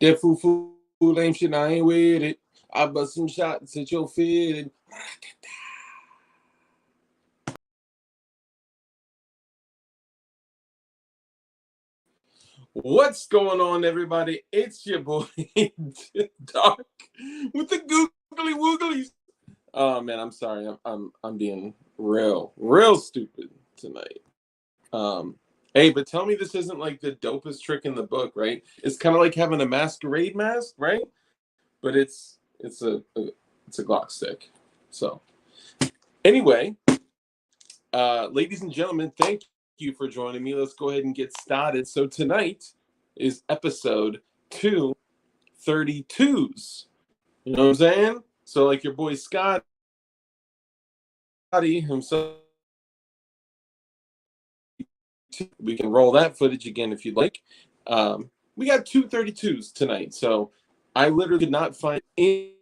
That foo lame shit, I ain't with it. I bust some shots at your fitted. What's going on, everybody? It's your boy Doc with the googly wooglies. Oh man, I'm sorry. I'm being real stupid tonight. Um, hey, but tell me this isn't like the dopest trick in the book, right? It's kind of like having a masquerade mask, right? But it's a Glock stick. So anyway, ladies and gentlemen, thank you for joining me. Let's go ahead and get started. So tonight is episode 232's. You know what I'm saying? So like your boy Scotty himself, we can roll that footage again if you'd like. We got 232's tonight. So I literally could not find any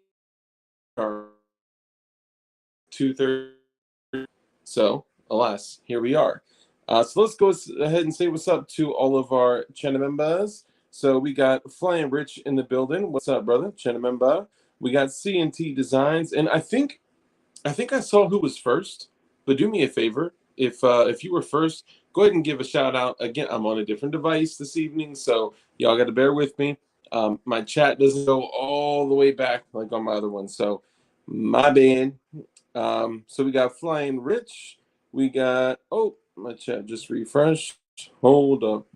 230. So alas, here we are. So let's go ahead and say what's up to all of our channel members. So we got Flying Rich in the building. What's up, brother? Channel member. We got C&T Designs, and I think I saw who was first. But do me a favor, if you were first, go ahead and give a shout out. Again, I'm on a different device this evening, so y'all got to bear with me. My chat doesn't go all the way back like on my other one, so my bad. So we got Flying Rich. We got my chat just refreshed. Hold up.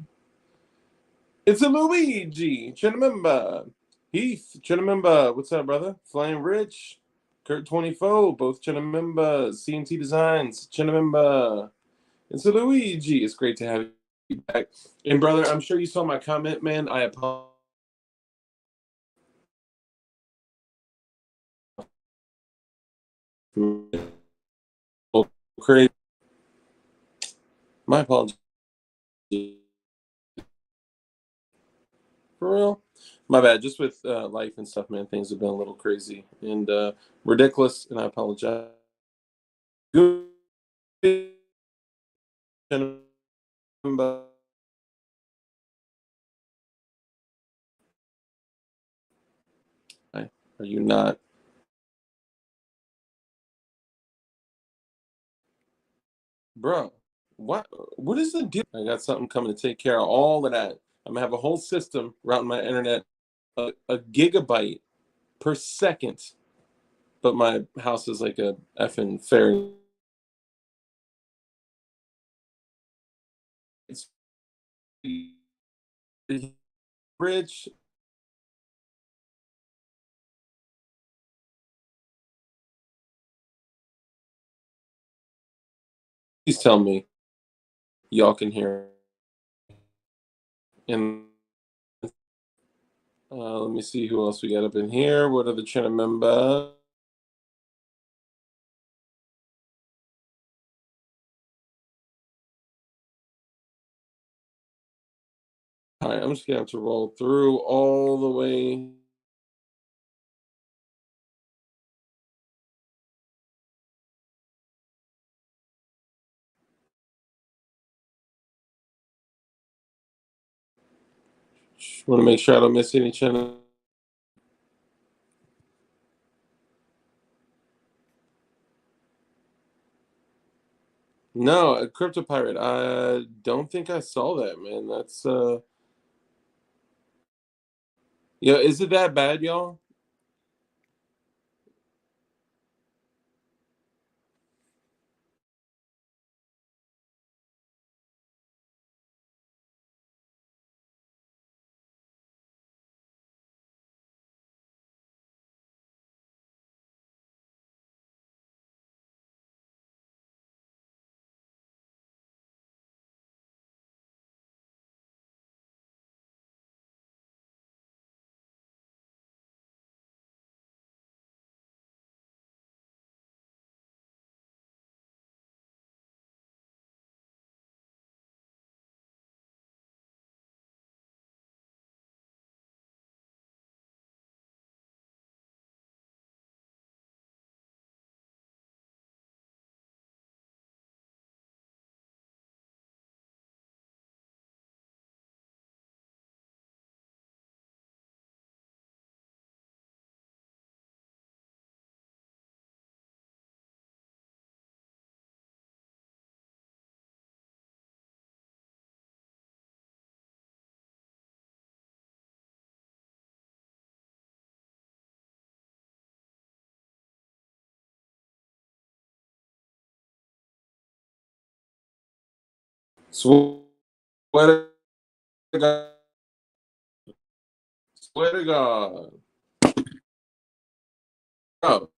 It's a Luigi. Chinamemba. Heath. Chinamemba. What's up, brother? Flying Rich. Kurt 24. Both Chinamemba. C&T Designs. Chinamemba. It's a Luigi. It's great to have you back. And brother, I'm sure you saw my comment, man. I apologize. Crazy. My apologies. For real? My bad. Just with life and stuff, man, things have been a little crazy and ridiculous, and I apologize. Good. Are you not? Bro, what is the deal? I got something coming to take care of all of that. I'm gonna have a whole system routing my internet a gigabyte per second, but my house is like a effing fairy. It's rich. Please tell me y'all can hear. And let me see who else we got up in here. What are the channel members? All right, I'm just gonna have to roll through all the way. Want to make sure I don't miss any channel. No, a crypto pirate. I don't think I saw that, man. That's yeah. Is it that bad, y'all? Swear to God. Swear to God. Bro,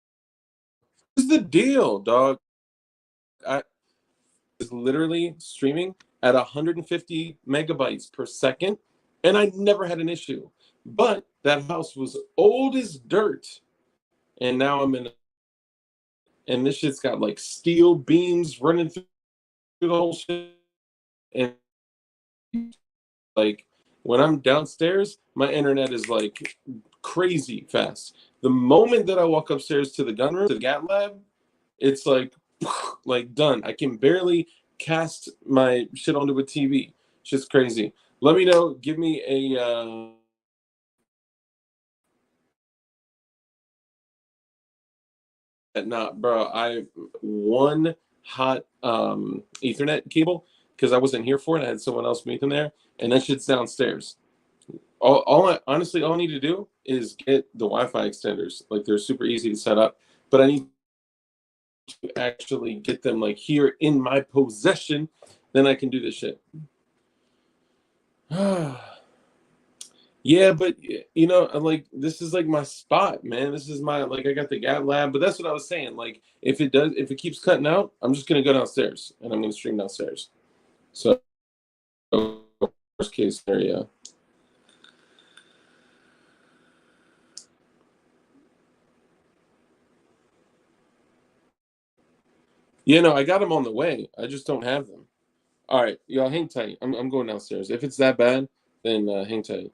what's the deal, dog? I was literally streaming at 150 megabytes per second, and I never had an issue. But that house was old as dirt, and now I'm in, and this shit's got like steel beams running through the whole shit. And like when I'm downstairs, my internet is like crazy fast. The moment that I walk upstairs to the gun room, to the GAT lab, it's like done. I can barely cast my shit onto a TV. It's just crazy. Let me know. Give me a not, bro. I one hot Ethernet cable because I wasn't here for it. I had someone else meet them there, and that shit's downstairs. Honestly, all I need to do is get the Wi-Fi extenders. Like they're super easy to set up, but I need to actually get them like here in my possession. Then I can do this shit. Yeah, but you know, like this is like my spot, man. This is my like I got the GAT lab, but that's what I was saying. Like if it keeps cutting out, I'm just gonna go downstairs and I'm gonna stream downstairs. So worst case scenario. Yeah, no, I got them on the way. I just don't have them. All right, y'all hang tight. I'm going downstairs. If it's that bad, then hang tight.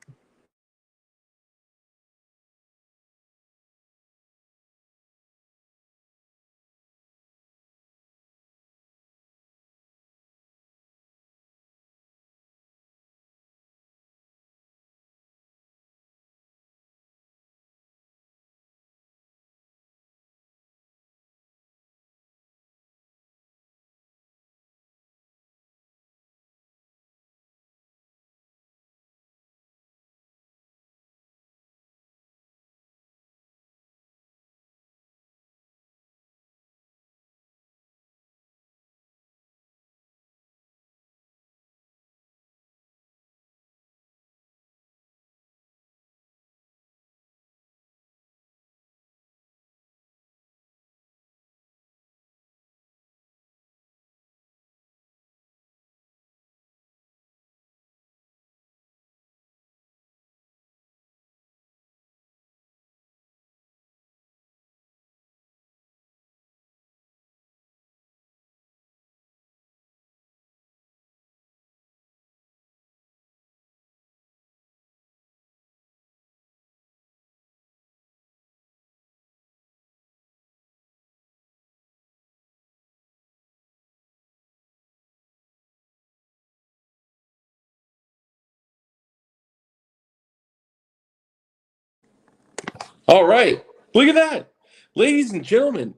All right, look at that, ladies and gentlemen.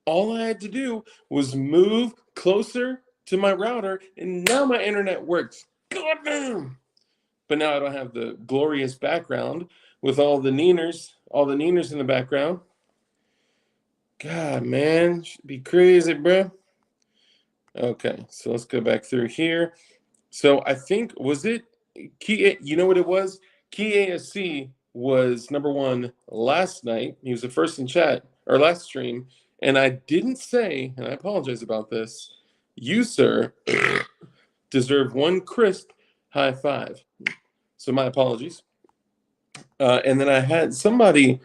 All I had to do was move closer to my router, and now my internet works. Goddamn! But now I don't have the glorious background with all the Neeners in the background. God, man, should be crazy, bro. Okay, so let's go back through here. So I think was it Key? You know what it was? Key ASC was number one last night. He was the first in chat or last stream, and I didn't say, and I apologize about this. You, sir, deserve one crisp high five. So my apologies. And then I had somebody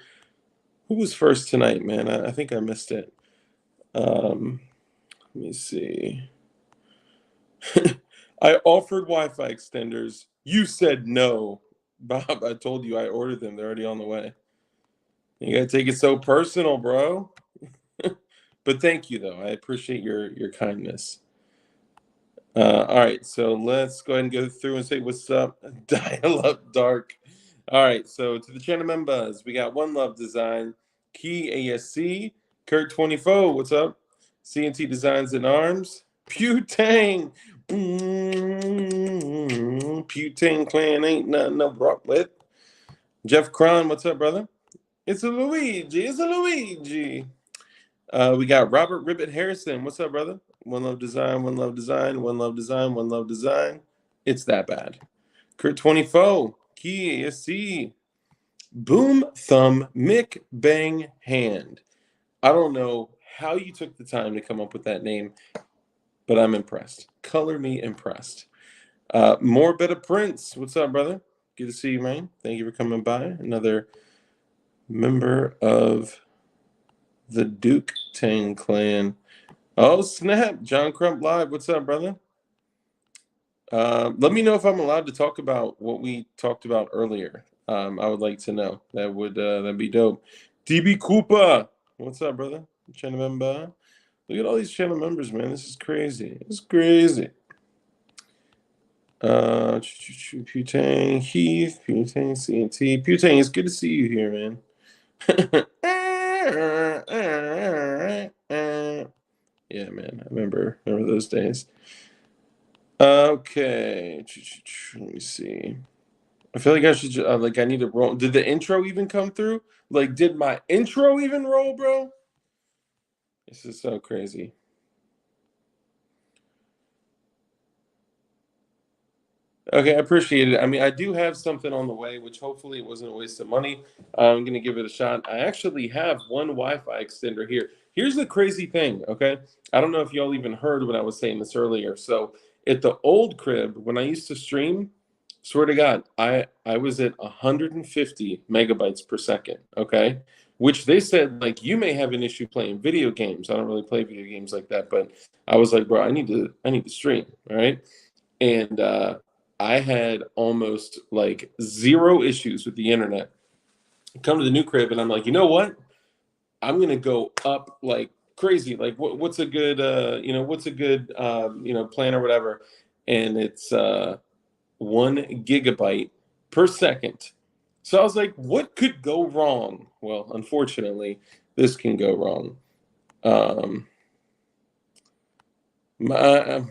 who was first tonight, man. I think I missed it. Let me see. I offered Wi-Fi extenders. You said no. Bob, I told you I ordered them. They're already on the way. You gotta take it so personal, bro. But thank you, though. I appreciate your kindness. All right, so let's go ahead and go through and say what's up. Dial up dark. All right, so to the channel members, we got One Love Design, Key ASC, Kurt 24. What's up? CNT Designs and Arms, Putang. Putang Clan ain't nothing to rock with. Jeff Cron, what's up, brother? It's a Luigi. It's a Luigi. We got Robert Ribbit Harrison. What's up, brother? One Love Design, One Love Design, One Love Design, One Love Design. It's that bad. Kurt 24. Key, see. Boom, thumb, Mick, bang, hand. I don't know how you took the time to come up with that name, but I'm impressed. Color me impressed. More Better Prince. What's up, brother? Good to see you, man. Thank you for coming by. Another member of the Duke Tang clan. Oh, snap. John Crump Live. What's up, brother? Let me know if I'm allowed to talk about what we talked about earlier. I would like to know. That'd be dope. DB Koopa. What's up, brother? Channel member. Look at all these channel members, man. This is crazy. It's crazy. Putang, Heath, Putang, CNT. Putang, it's good to see you here, man. Yeah, man. I remember those days. Okay. Let me see. I feel like I should I need to roll. Did the intro even come through? Like, did my intro even roll, bro? This is so crazy. Okay, I appreciate it. I mean, I do have something on the way, which hopefully it wasn't a waste of money. I'm going to give it a shot. I actually have one Wi-Fi extender here. Here's the crazy thing, okay? I don't know if y'all even heard when I was saying this earlier. So at the old crib, when I used to stream, swear to God, I was at 150 megabytes per second, okay? Which they said, like, you may have an issue playing video games. I don't really play video games like that, but I was like, bro, I need to stream, all right? And I had almost like zero issues with the internet. Come to the new crib, and I'm like, you know what? I'm gonna go up like crazy. Like, what's a good, what's a good, plan or whatever? And it's 1 gigabyte per second. So I was like, what could go wrong? Well, unfortunately, this can go wrong. My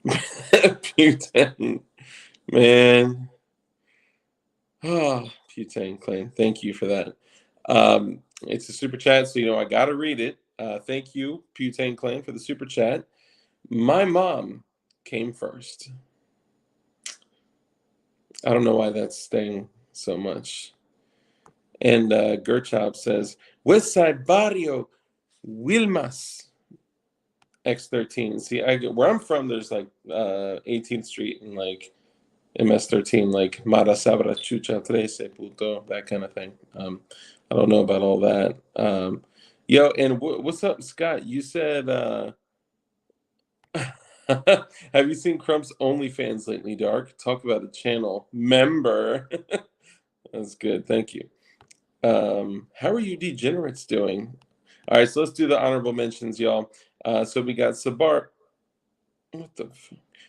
Butane, man. Oh, Butane claim. Thank you for that. It's a super chat, so I gotta read it. Thank you, Butane claim, for the super chat. My mom came first. I don't know why that's staying so much. And Gerchop says, West Side Barrio, Wilmas, X13. See, where I'm from, there's like 18th Street and like MS13, like Mara Sabra Chucha Trece Puto, that kind of thing. I don't know about all that. Yo, and what's up, Scott? You said, have you seen Crump's OnlyFans lately, Dark? Talk about a channel member. That's good. Thank you. How are you degenerates doing? All right, so let's do the honorable mentions, y'all. So we got Sabar. What the?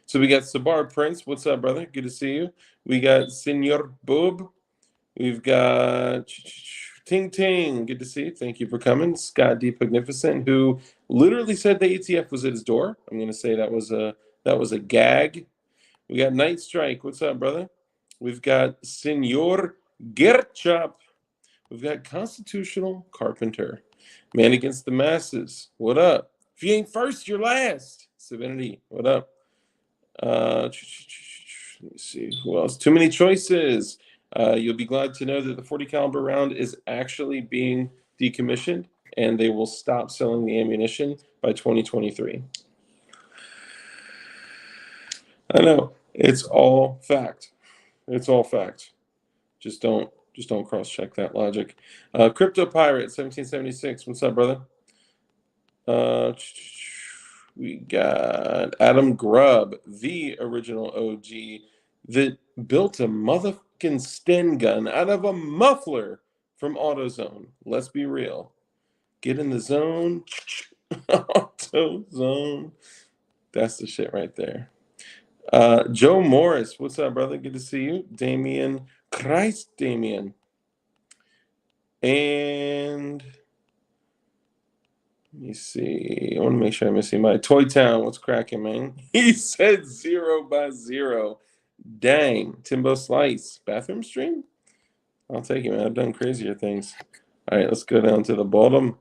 So we got Sabar Prince. What's up, brother? Good to see you. We got Senor Boob. We've got Ting Ting. Good to see you. Thank you for coming. Scott D. Magnificent, who literally said the ATF was at his door. I'm going to say that was a gag. We got Night Strike. What's up, brother? We've got Senor Gerchop. We've got Constitutional Carpenter. Man Against the Masses. What up? If you ain't first, you're last. Serenity. What up? Let me see. Who else? Too many choices. You'll be glad to know that the 40 caliber round is actually being decommissioned, and they will stop selling the ammunition by 2023. I know. It's all fact. It's all fact. Just don't cross-check that logic. Crypto Pirate 1776. What's up, brother? We got Adam Grubb, the original OG, that built a motherfucking Sten gun out of a muffler from AutoZone. Let's be real. Get in the zone. AutoZone. That's the shit right there. Joe Morris, what's up, brother? Good to see you. Damien Christ, Damien. And let me see. I want to make sure I'm missing my Toy Town. What's cracking, man? He said 0x0. Dang. Timbo Slice. Bathroom stream? I'll take it, man. I've done crazier things. All right, let's go down to the bottom.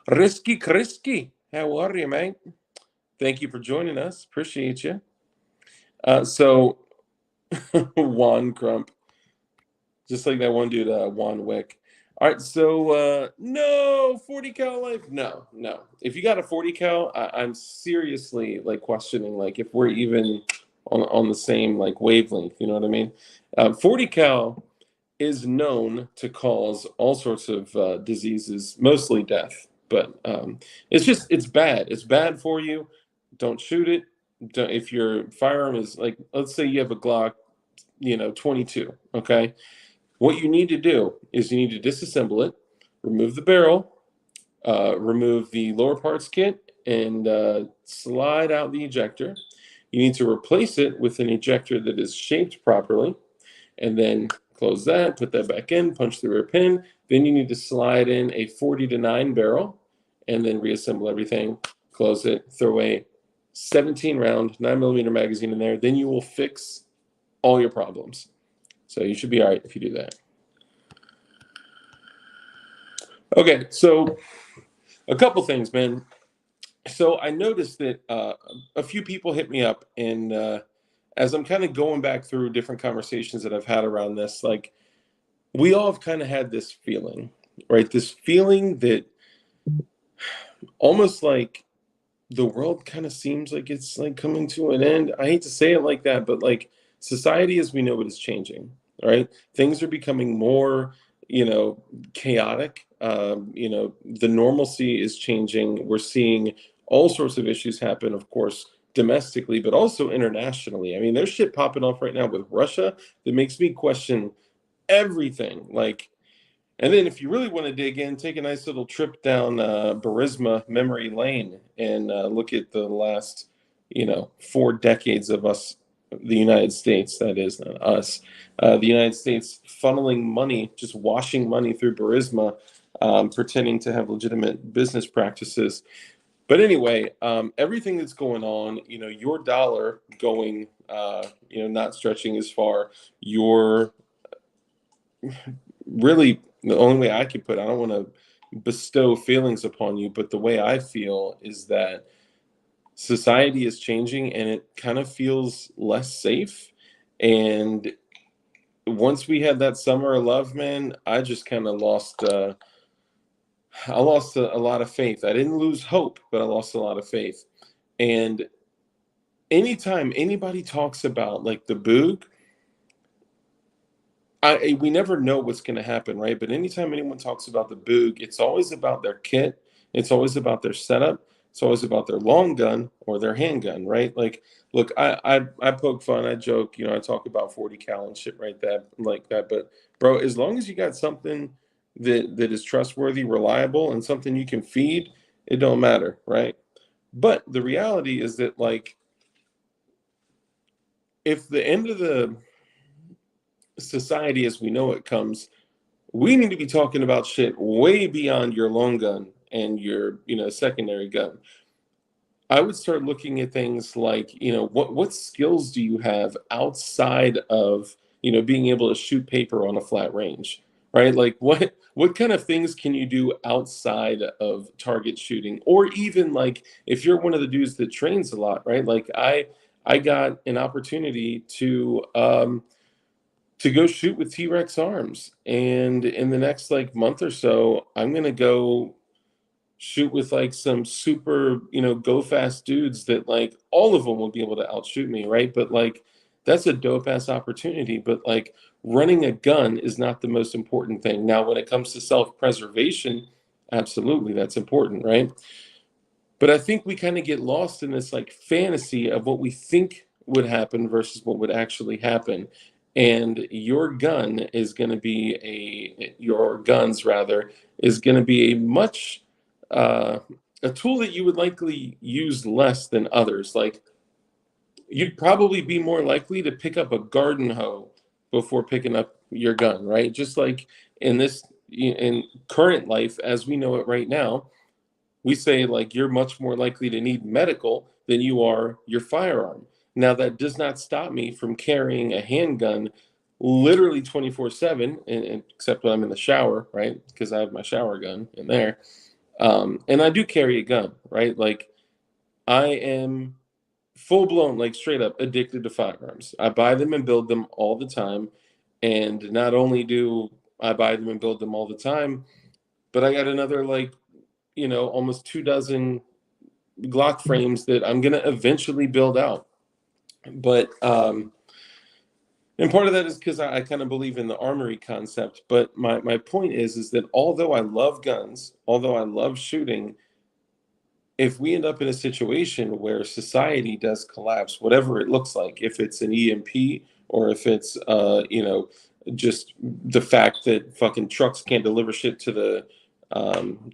Risky Krisky, how are you, mate? Thank you for joining us. Appreciate you. So, Juan Crump, just like that one dude, Juan Wick. All right, so no 40 cal life. No. If you got a 40 cal, I'm seriously like questioning like if we're even on the same like wavelength. You know what I mean? 40 cal is known to cause all sorts of diseases, mostly death. But it's bad. It's bad for you. Don't shoot it. If your firearm is like, let's say you have a Glock, 22. Okay, what you need to do is you need to disassemble it, remove the barrel, remove the lower parts kit, and slide out the ejector. You need to replace it with an ejector that is shaped properly, and then close that, put that back in, punch the rear pin. Then you need to slide in a 40-9 barrel, and then reassemble everything, close it, throw a 17 round 9mm magazine in there. Then you will fix all your problems. So you should be all right if you do that. Okay, so a couple things, man. So I noticed that a few people hit me up, and as I'm kind of going back through different conversations that I've had around this, like we all have kind of had this feeling, right? This feeling that almost like the world kind of seems like it's like coming to an end. I hate to say it like that, but like society as we know it is changing, right? Things are becoming more, chaotic. The normalcy is changing. We're seeing all sorts of issues happen, of course, domestically, but also internationally. I mean, there's shit popping off right now with Russia that makes me question everything. Like, and then if you really want to dig in, take a nice little trip down Burisma memory lane and look at the last, 4 decades of us, the United States, that is, not us, the United States funneling money, just washing money through Burisma, pretending to have legitimate business practices. But anyway, everything that's going on, your dollar going, not stretching as far, your really the only way I could put it, I don't want to bestow feelings upon you, but the way I feel is that society is changing and it kind of feels less safe. And once we had that summer of love, man, I just kind of lost I lost a lot of faith. I didn't lose hope, but I lost a lot of faith. And anytime anybody talks about like the boog, we never know what's going to happen, right? But anytime anyone talks about the boog, it's always about their kit. It's always about their setup. It's always about their long gun or their handgun, right? Like, look, I poke fun, I joke, I talk about 40 cal and shit, right? That like that, but bro, as long as you got something that is trustworthy, reliable, and something you can feed, it don't matter, right? But the reality is that like, if the end of the society as we know it comes, we need to be talking about shit way beyond your long gun and your secondary gun. I would start looking at things like, what skills do you have outside of being able to shoot paper on a flat range, right? Like what kind of things can you do outside of target shooting, or even like if you're one of the dudes that trains a lot, right? Like I got an opportunity to go shoot with T-Rex arms. And in the next like month or so, I'm going to go shoot with like some super, go fast dudes that like all of them will be able to outshoot me, right? But like that's a dope ass opportunity. But like running a gun is not the most important thing. Now, when it comes to self-preservation, absolutely that's important, right? But I think we kind of get lost in this like fantasy of what we think would happen versus what would actually happen. And your gun is going to be your guns rather, is going to be uh, a tool that you would likely use less than others. Like you'd probably be more likely to pick up a garden hoe before picking up your gun, right? Just like in current life as we know it right now, we say like you're much more likely to need medical than you are your firearm. Now that does not stop me from carrying a handgun literally 24/7, and except when I'm in the shower, right? Because I have my shower gun in there. And I do carry a gun, right? Like I am full blown, like straight up addicted to firearms. I buy them and build them all the time. And not only do I buy them and build them all the time, but I got another like, almost 2 dozen Glock frames that I'm gonna eventually build out. But and part of that is because I kind of believe in the armory concept. But my point is that although I love guns, although I love shooting, if we end up in a situation where society does collapse, whatever it looks like, if it's an EMP or if it's just the fact that fucking trucks can't deliver shit to the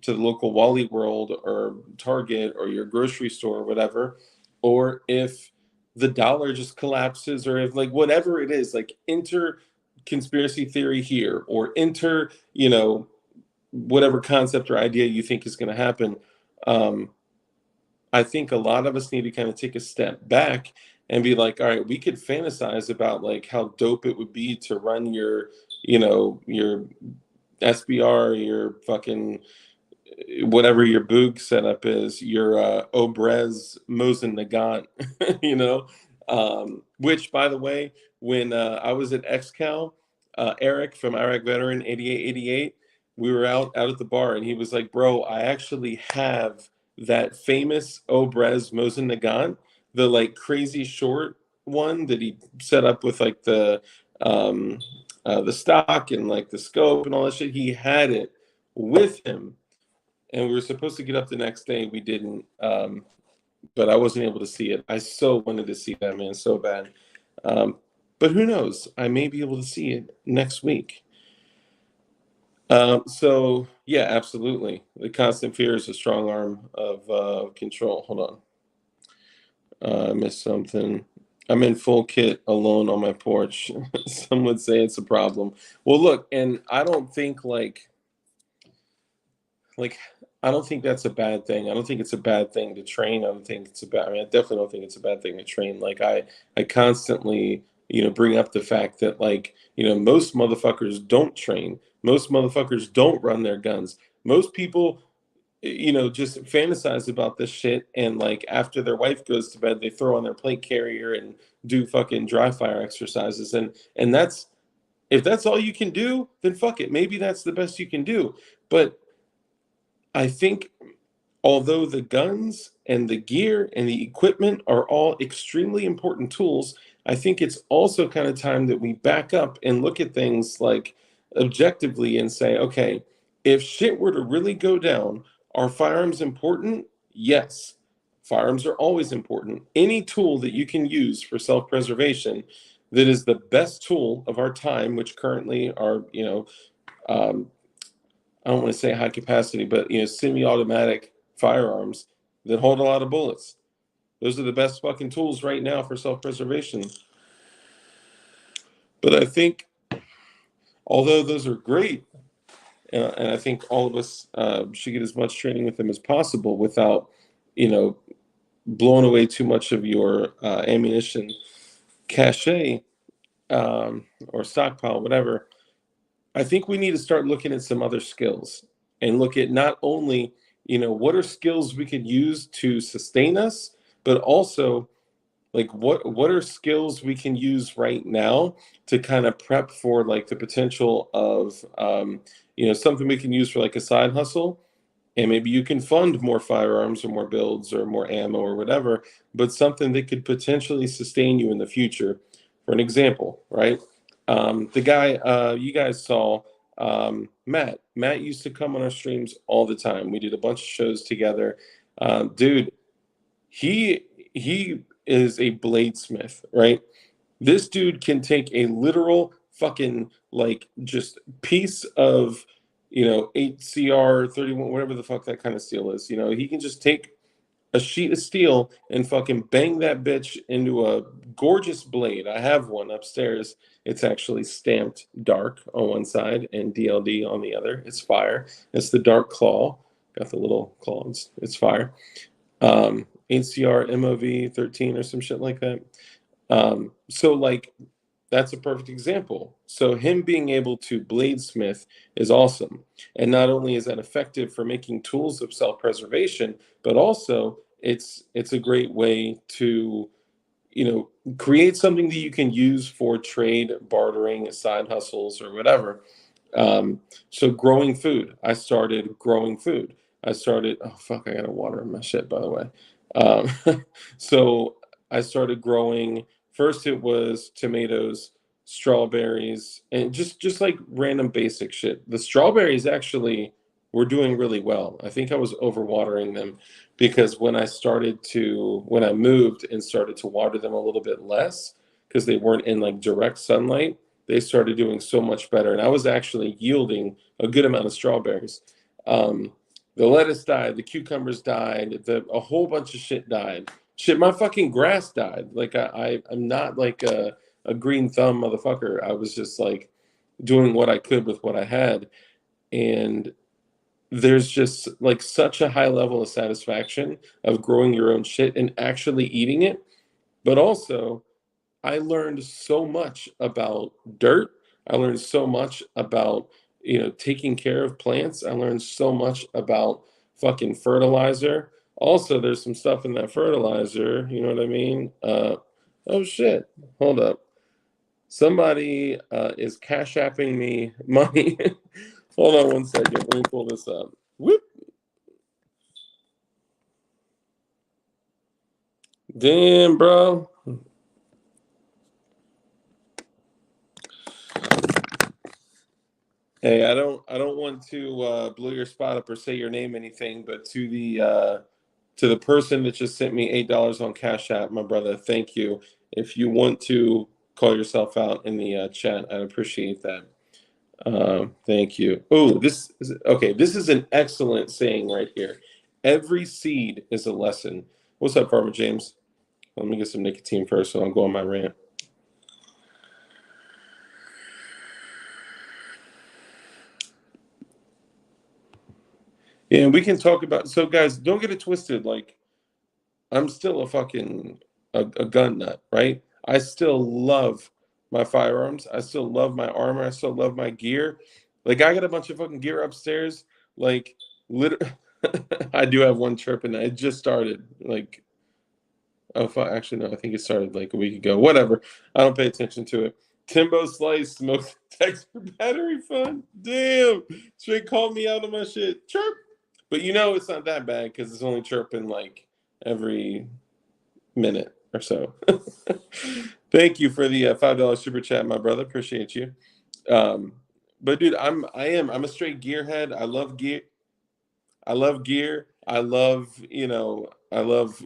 local Wally World or Target or your grocery store or whatever, or if the dollar just collapses, or if like whatever it is, like enter conspiracy theory here, or enter whatever concept or idea you think is going to happen. Um, I think a lot of us need to kind of take a step back and be like, all right, we could fantasize about like how dope it would be to run your SBR, your fucking whatever your boog setup is, your Obrez Mosin Nagant, which by the way, when I was at XCal, Eric from Iraq Veteran 8888, we were out at the bar and he was like, bro, I actually have that famous Obrez Mosin Nagant, the like crazy short one that he set up with like the stock and like the scope and all that shit. He had it with him, and we were supposed to get up the next day. We didn't, but I wasn't able to see it. I so wanted to see that, man, so bad. But who knows? I may be able to see it next week. So yeah, absolutely. The constant fear is a strong arm of control. Hold on. I missed something. I'm in full kit alone on my porch. Some would say it's a problem. Well, look, and I don't think like I don't think that's a bad thing. I don't think it's a bad thing to train. I don't think it's a bad. I mean, I definitely don't think it's a bad thing to train. Like I constantly, bring up the fact that like, most motherfuckers don't train. Most motherfuckers don't run their guns. Most people, just fantasize about this shit, and like after their wife goes to bed, they throw on their plate carrier and do fucking dry fire exercises, and that's if that's all you can do, then fuck it. Maybe that's the best you can do. But I think although the guns and the gear and the equipment are all extremely important tools, I think it's also kind of time that we back up and look at things like objectively and say, okay, if shit were to really go down, are firearms important? Yes. Firearms are always important. Any tool that you can use for self preservation that is the best tool of our time, which currently are, um, I don't want to say high capacity, but semi-automatic firearms that hold a lot of bullets. Those are the best fucking tools right now for self-preservation. But I think, although those are great, and I think all of us should get as much training with them as possible without, blowing away too much of your ammunition cache or stockpile, whatever. I think we need to start looking at some other skills and look at not only, what are skills we could use to sustain us, but also like what are skills we can use right now to kind of prep for like the potential of something we can use for like a side hustle, and maybe you can fund more firearms or more builds or more ammo or whatever, but something that could potentially sustain you in the future. For an example, right? The guy you guys saw, Matt. Matt used to come on our streams all the time. We did a bunch of shows together. Dude, he is a bladesmith, right? This dude can take a literal fucking like just piece of 8CR 31, whatever the fuck that kind of steel is. He can just take a sheet of steel and fucking bang that bitch into a gorgeous blade. I have one upstairs. It's actually stamped dark on one side and DLD on the other. It's fire. It's the dark claw. Got the little claws. It's fire. 8CR MOV 13 or some shit like that. So like that's a perfect example. So him being able to bladesmith is awesome. And not only is that effective for making tools of self-preservation, but also it's a great way to, create something that you can use for trade, bartering, side hustles, or whatever. So growing food, I started growing food. Oh fuck, I gotta water my shit, by the way. So I started growing, first it was tomatoes, strawberries, and just like random basic shit. The strawberries actually were doing really well. I think I was overwatering them because when I moved and started to water them a little bit less because they weren't in like direct sunlight, they started doing so much better. And I was actually yielding a good amount of strawberries. Um, the lettuce died, the cucumbers died, a whole bunch of shit died. Shit, my fucking grass died. Like I'm not like a green thumb motherfucker. I was just like doing what I could with what I had. And there's just like such a high level of satisfaction of growing your own shit and actually eating it. But also, I learned so much about dirt. I learned so much about, taking care of plants. I learned so much about fucking fertilizer. Also, there's some stuff in that fertilizer, you know what I mean? Oh shit. Hold up. Somebody is cash apping me money. Hold on one second. Let me pull this up. Whoop. Damn, bro. Hey, I don't want to blow your spot up or say your name anything, but to the person that just sent me $8 on Cash App, my brother, thank you. If you want to call yourself out in the chat, I'd appreciate that. Thank you. Oh, this is an excellent saying right here. Every seed is a lesson. What's up, Farmer James? Let me get some nicotine first, so I'll go on my rant. Yeah, we can talk about. So, guys, don't get it twisted. Like, I'm still a gun nut, right? I still love my firearms. I still love my armor. I still love my gear. Like, I got a bunch of fucking gear upstairs. Like, literally, I do have one chirping. It just started. Like, oh, fuck. Actually, no. I think it started like a week ago. Whatever. I don't pay attention to it. Timbo Slice smoked text for battery fun. Damn. Straight called me out on my shit. Chirp. But it's not that bad because it's only chirping like every minute or so. Thank you for the $5 super chat, my brother. Appreciate you. But dude, I'm a straight gearhead. I love gear. I love gear. I love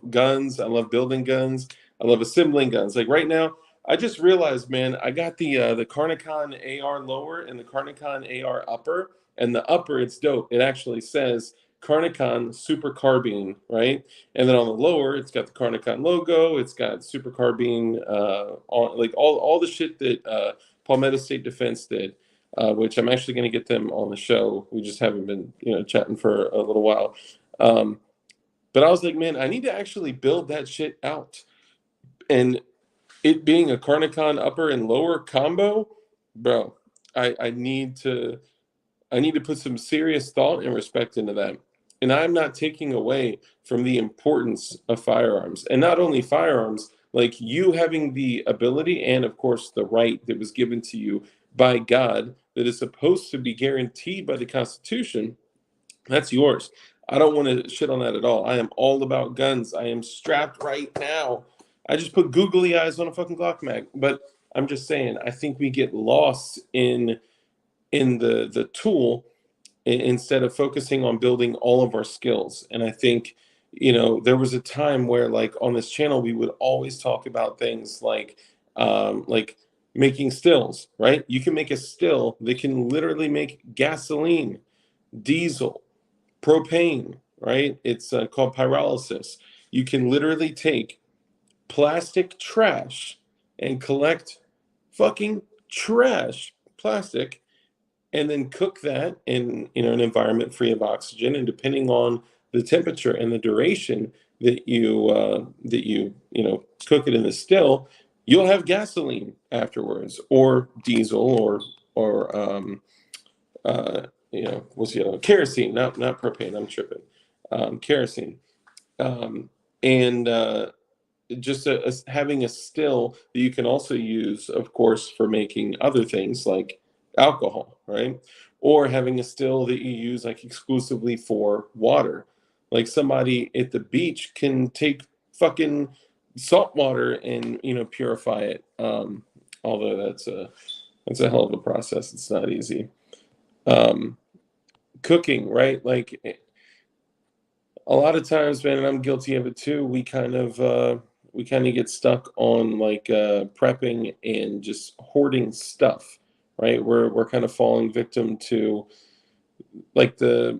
guns. I love building guns. I love assembling guns. Like right now, I just realized, man, I got the Carnicon AR lower and the Carnicon AR upper. And the upper, it's dope. It actually says Carnicon Super Carbine, right? And then on the lower, it's got the Carnicon logo. It's got Super Carbine, on like all the shit that Palmetto State Defense did. Which I'm actually going to get them on the show. We just haven't been, chatting for a little while. But I was like, man, I need to actually build that shit out. And it being a Carnicon upper and lower combo, bro, I need to put some serious thought and respect into that. And I'm not taking away from the importance of firearms. And not only firearms, like you having the ability and, of course, the right that was given to you by God that is supposed to be guaranteed by the Constitution, that's yours. I don't want to shit on that at all. I am all about guns. I am strapped right now. I just put googly eyes on a fucking Glock mag. But I'm just saying, I think we get lost in the tool instead of focusing on building all of our skills. And I think, there was a time where like on this channel, we would always talk about things like making stills, right? You can make a still that can literally make gasoline, diesel, propane, right? It's called pyrolysis. You can literally take plastic trash and collect fucking trash plastic and then cook that in an environment free of oxygen, and depending on the temperature and the duration that you cook it in the still, you'll have gasoline afterwards, or diesel, or what's the other? Kerosene, not propane. I'm tripping. Kerosene, um, and just having a still that you can also use, of course, for making other things like alcohol, right? Or having a still that you use like exclusively for water. Like somebody at the beach can take fucking salt water and purify it. Although that's a hell of a process. It's not easy. Um, Cooking, right? Like a lot of times, man, and I'm guilty of it too. We kind of get stuck on like prepping and just hoarding stuff, right? We're kind of falling victim to like the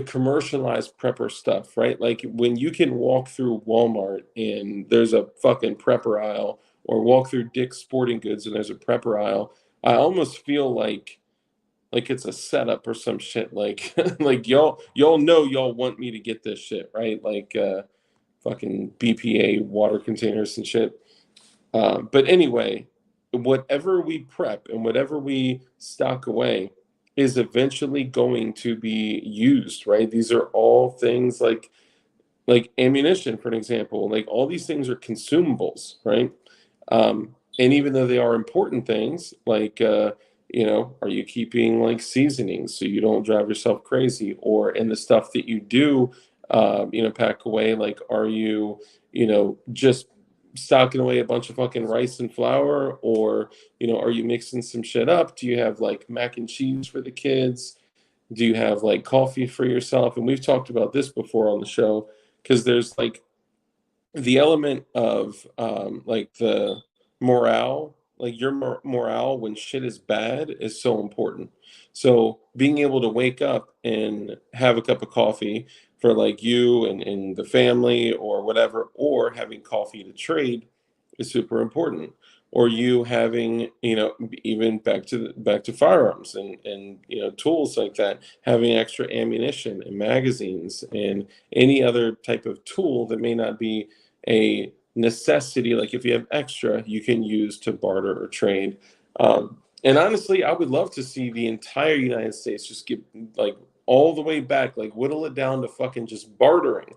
commercialized prepper stuff, right? Like when you can walk through Walmart and there's a fucking prepper aisle, or walk through Dick's Sporting Goods and there's a prepper aisle, I almost feel like it's a setup or some shit. Like like y'all know y'all want me to get this shit, right? Like fucking BPA water containers and shit. But anyway, whatever we prep and whatever we stock away is eventually going to be used, right? These are all things like ammunition, for an example. Like all these things are consumables, right? And even though they are important things, like are you keeping like seasonings so you don't drive yourself crazy? Or in the stuff that you do, pack away, like are you, just stocking away a bunch of fucking rice and flour, or are you mixing some shit up? Do you have like mac and cheese for the kids? Do you have like coffee for yourself? And we've talked about this before on the show, because there's like the element of like the morale, like your morale when shit is bad is so important. So being able to wake up and have a cup of coffee for like you and the family or whatever, or having coffee to trade is super important. Or you having, even back to firearms and tools like that, having extra ammunition and magazines and any other type of tool that may not be a necessity, like if you have extra you can use to barter or trade. And honestly, I would love to see the entire United States just get like all the way back, like whittle it down to fucking just bartering.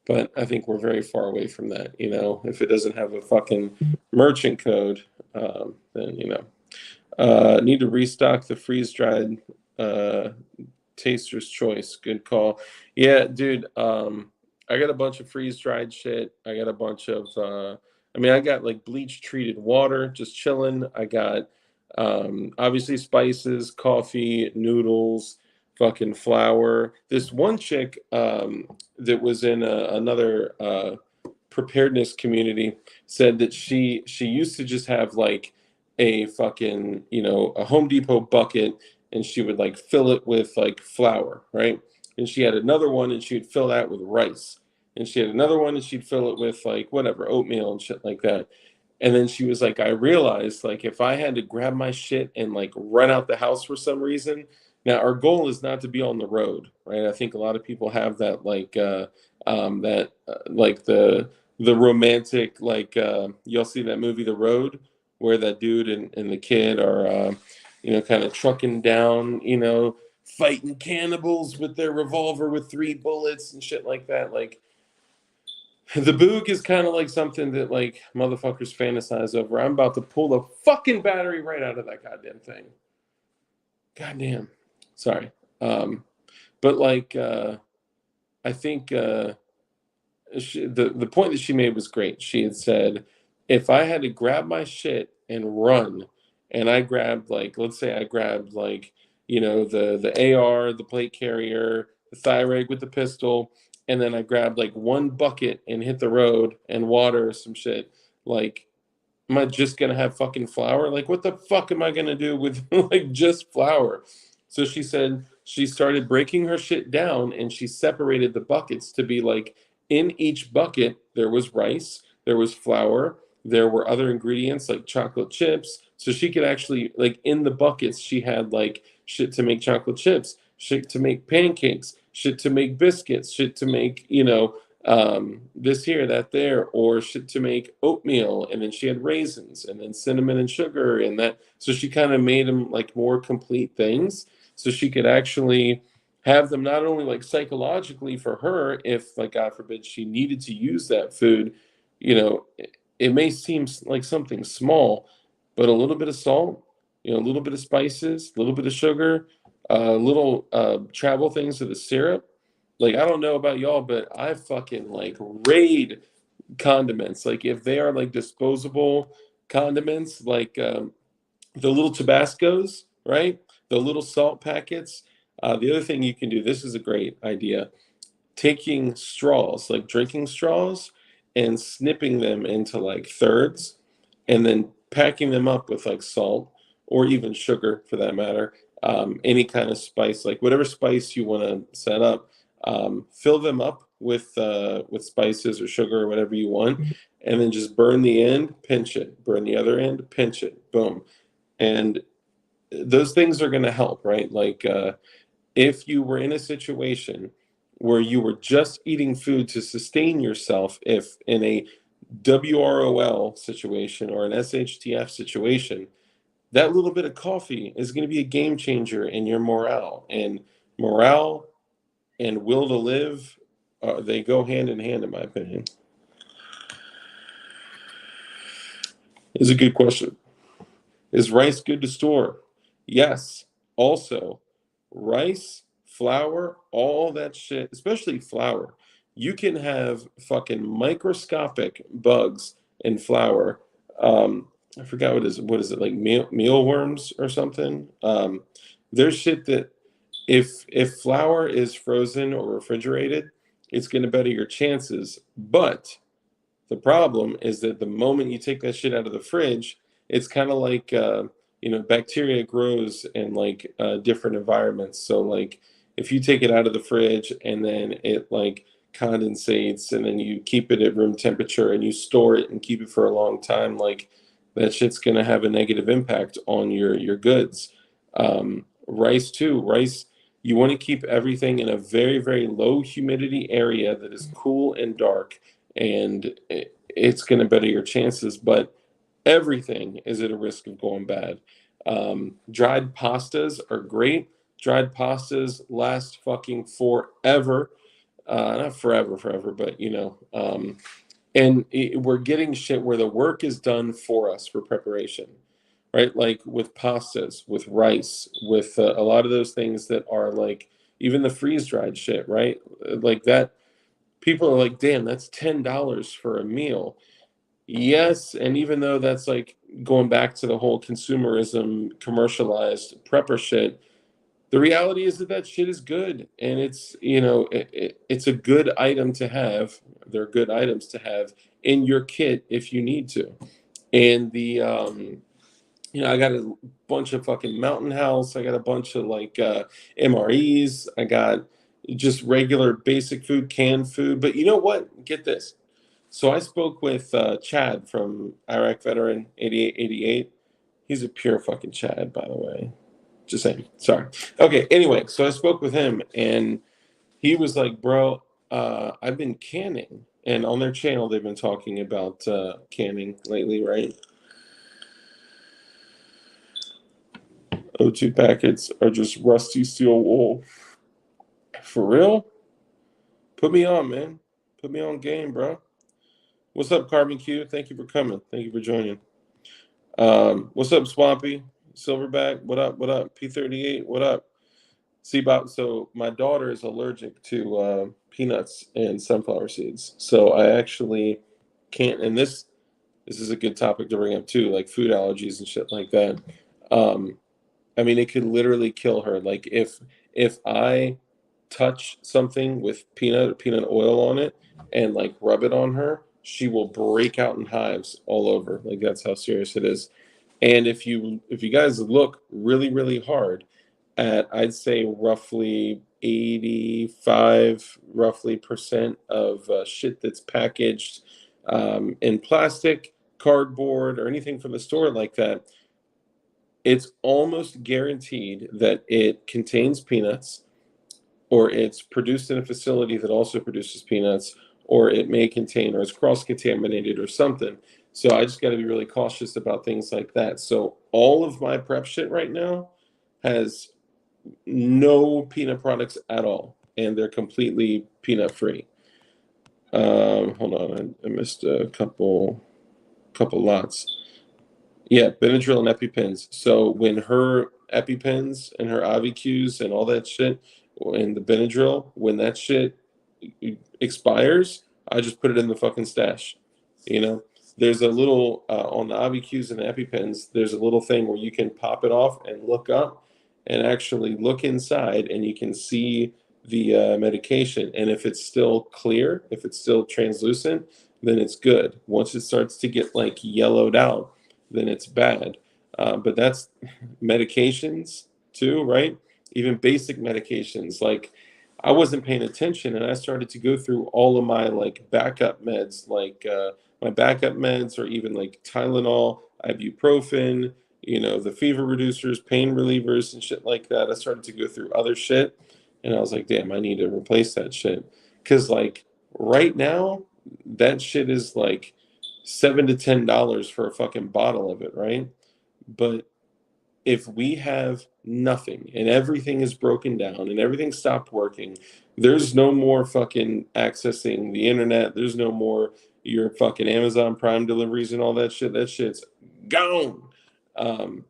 But I think we're very far away from that. If it doesn't have a fucking merchant code, then need to restock the freeze dried uh Taster's Choice. Good call. Yeah, dude. I got a bunch of freeze dried shit. I got a bunch of I got like bleach treated water just chilling. I got obviously spices, coffee, noodles, fucking flour. This one chick that was in another preparedness community said that she used to just have like a fucking a Home Depot bucket, and she would like fill it with like flour, right? And she had another one and she'd fill that with rice, and she had another one and she'd fill it with like whatever, oatmeal and shit like that. And then she was like, I realized like if I had to grab my shit and like run out the house for some reason. Now our goal is not to be on the road, right? I think a lot of people have that like the romantic, like you'll see that movie The Road, where that dude and the kid are kind of trucking down, fighting cannibals with their revolver with 3 bullets and shit like that. Like the boog is kind of like something that like motherfuckers fantasize over. I'm about to pull the fucking battery right out of that goddamn thing. Goddamn. Sorry. But like I think the point that she made was great. She had said, if I had to grab my shit and run, and I grabbed like, let's say I grabbed like, the AR, the plate carrier, the Thyrig with the pistol, and then I grabbed like one bucket and hit the road and water or some shit, like, am I just gonna have fucking flour? Like, what the fuck am I gonna do with like just flour? So she said she started breaking her shit down and she separated the buckets to be like, in each bucket there was rice, there was flour, there were other ingredients like chocolate chips. So she could actually, like, in the buckets she had like shit to make chocolate chips, shit to make pancakes, shit to make biscuits, shit to make this here, that there, or shit to make oatmeal, and then she had raisins, and then cinnamon and sugar, and that. So she kind of made them like more complete things, so she could actually have them not only like psychologically for her, if like God forbid she needed to use that food, it may seem like something small, but a little bit of salt, a little bit of spices, a little bit of sugar, little travel things of the syrup. Like, I don't know about y'all, but I fucking like raid condiments. Like, if they are like disposable condiments, like the little Tabascos, right? The little salt packets. The other thing you can do, this is a great idea, taking straws, like drinking straws, and snipping them into like thirds, and then packing them up with like salt or even sugar for that matter, any kind of spice, like whatever spice you want to set up, fill them up with spices or sugar or whatever you want, and then just burn the end, pinch it, burn the other end, pinch it, boom. And those things are going to help, right? Like, if you were in a situation where you were just eating food to sustain yourself, if in a WROL situation or an SHTF situation, that little bit of coffee is going to be a game changer in your morale. And morale and will to live, they go hand in hand, in my opinion. Is a good question. Is rice good to store? Yes. Also, rice, flour, all that shit, especially flour. You can have fucking microscopic bugs in flour. I forgot what is it, like mealworms or something. There's shit that if flour is frozen or refrigerated, it's going to better your chances. But the problem is that the moment you take that shit out of the fridge, it's kind of like bacteria grows in like different environments. So like if you take it out of the fridge and then it like condensates and then you keep it at room temperature and you store it and keep it for a long time, like that shit's gonna have a negative impact on your goods. Rice too. Rice, you want to keep everything in a very, very low humidity area that is cool and dark, and it's going to better your chances. But everything is at a risk of going bad. Dried pastas are great. Dried pastas last fucking forever. Not forever, forever, but we're getting shit where the work is done for us for preparation, right? Like with pastas, with rice, with a lot of those things that are like even the freeze dried shit, right? Like that, people are like, damn, that's $10 for a meal. Yes, and even though that's like going back to the whole consumerism, commercialized prepper shit, the reality is that that shit is good, and it's it's a good item to have. They're good items to have in your kit if you need to. And I got a bunch of fucking Mountain House. I got a bunch of like MREs. I got just regular basic food, canned food. But you know what? Get this. So I spoke with Chad from Iraq Veteran 8888. He's a pure fucking Chad, by the way. Just saying. Sorry. Okay. Anyway, so I spoke with him, and he was like, "Bro, I've been canning." And on their channel, they've been talking about canning lately, right? O2 packets are just rusty steel wool. For real? Put me on, man. Put me on game, bro. What's up, Carbon Q? Thank you for coming. Thank you for joining. What's up, Swampy? Silverback, what up? What up? P38, what up? See about so my daughter is allergic to peanuts and sunflower seeds. So I actually can't, and this is a good topic to bring up too, like food allergies and shit like that. I mean, it could literally kill her. Like if I touch something with peanut oil on it and like rub it on her, she will break out in hives all over. Like that's how serious it is. And if you guys look really, really hard at, I'd say roughly 85 roughly percent of shit that's packaged in plastic, cardboard, or anything from the store like that, it's almost guaranteed that it contains peanuts, or it's produced in a facility that also produces peanuts, or it may contain, or it's cross-contaminated or something. So I just got to be really cautious about things like that. So all of my prep shit right now has no peanut products at all, and they're completely peanut free. Hold on, I missed a couple lots. Yeah, Benadryl and EpiPens. So when her EpiPens and her AviQs and all that shit, and the Benadryl, when that shit expires, I just put it in the fucking stash. You know, there's a little on the AviQs and the EpiPens. There's a little thing where you can pop it off and look up, and actually look inside, and you can see the medication. And if it's still clear, if it's still translucent, then it's good. Once it starts to get like yellowed out, then it's bad. But that's medications too, right? Even basic medications. Like I wasn't paying attention, and I started to go through all of my like backup meds, like my backup meds, or even like Tylenol, ibuprofen, the fever reducers, pain relievers, and shit like that. I started to go through other shit, and I was like, damn, I need to replace that shit. Because like right now, that shit is like $7 to $10 for a fucking bottle of it, right? But if we have nothing and everything is broken down and everything stopped working, there's no more fucking accessing the internet. There's no more your fucking Amazon Prime deliveries and all that shit. That shit's gone. 2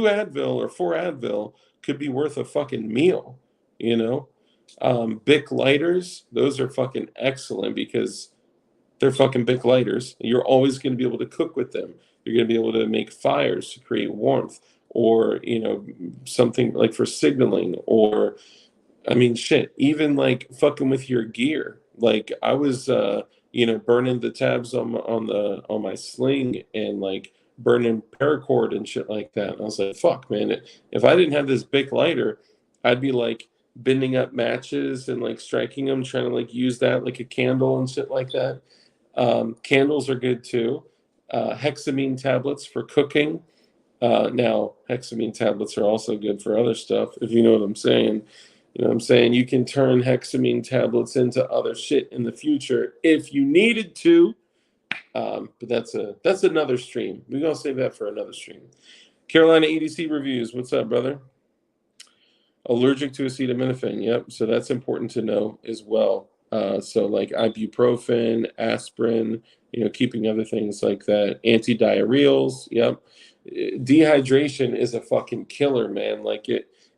Advil or 4 Advil could be worth a fucking meal, you know? Bic lighters, those are fucking excellent because they're fucking Bic lighters. You're always going to be able to cook with them. You're going to be able to make fires to create warmth, or something like for signaling, or I mean shit, even like fucking with your gear. Like I was burning the tabs on my sling, and like burning paracord and shit like that. And I was like, fuck man, if I didn't have this Bic lighter, I'd be like bending up matches and like striking them, trying to like use that like a candle and shit like that. Candles are good too. Hexamine tablets for cooking. Now, hexamine tablets are also good for other stuff, if you know what I'm saying. You know what I'm saying? You can turn hexamine tablets into other shit in the future if you needed to. But that's another stream. We're gonna save that for another stream. Carolina EDC reviews. What's up, brother? Allergic to acetaminophen. Yep. So that's important to know as well. So like ibuprofen, aspirin, keeping other things like that. Antidiarrheals. Yep. Dehydration is a fucking killer, man. Like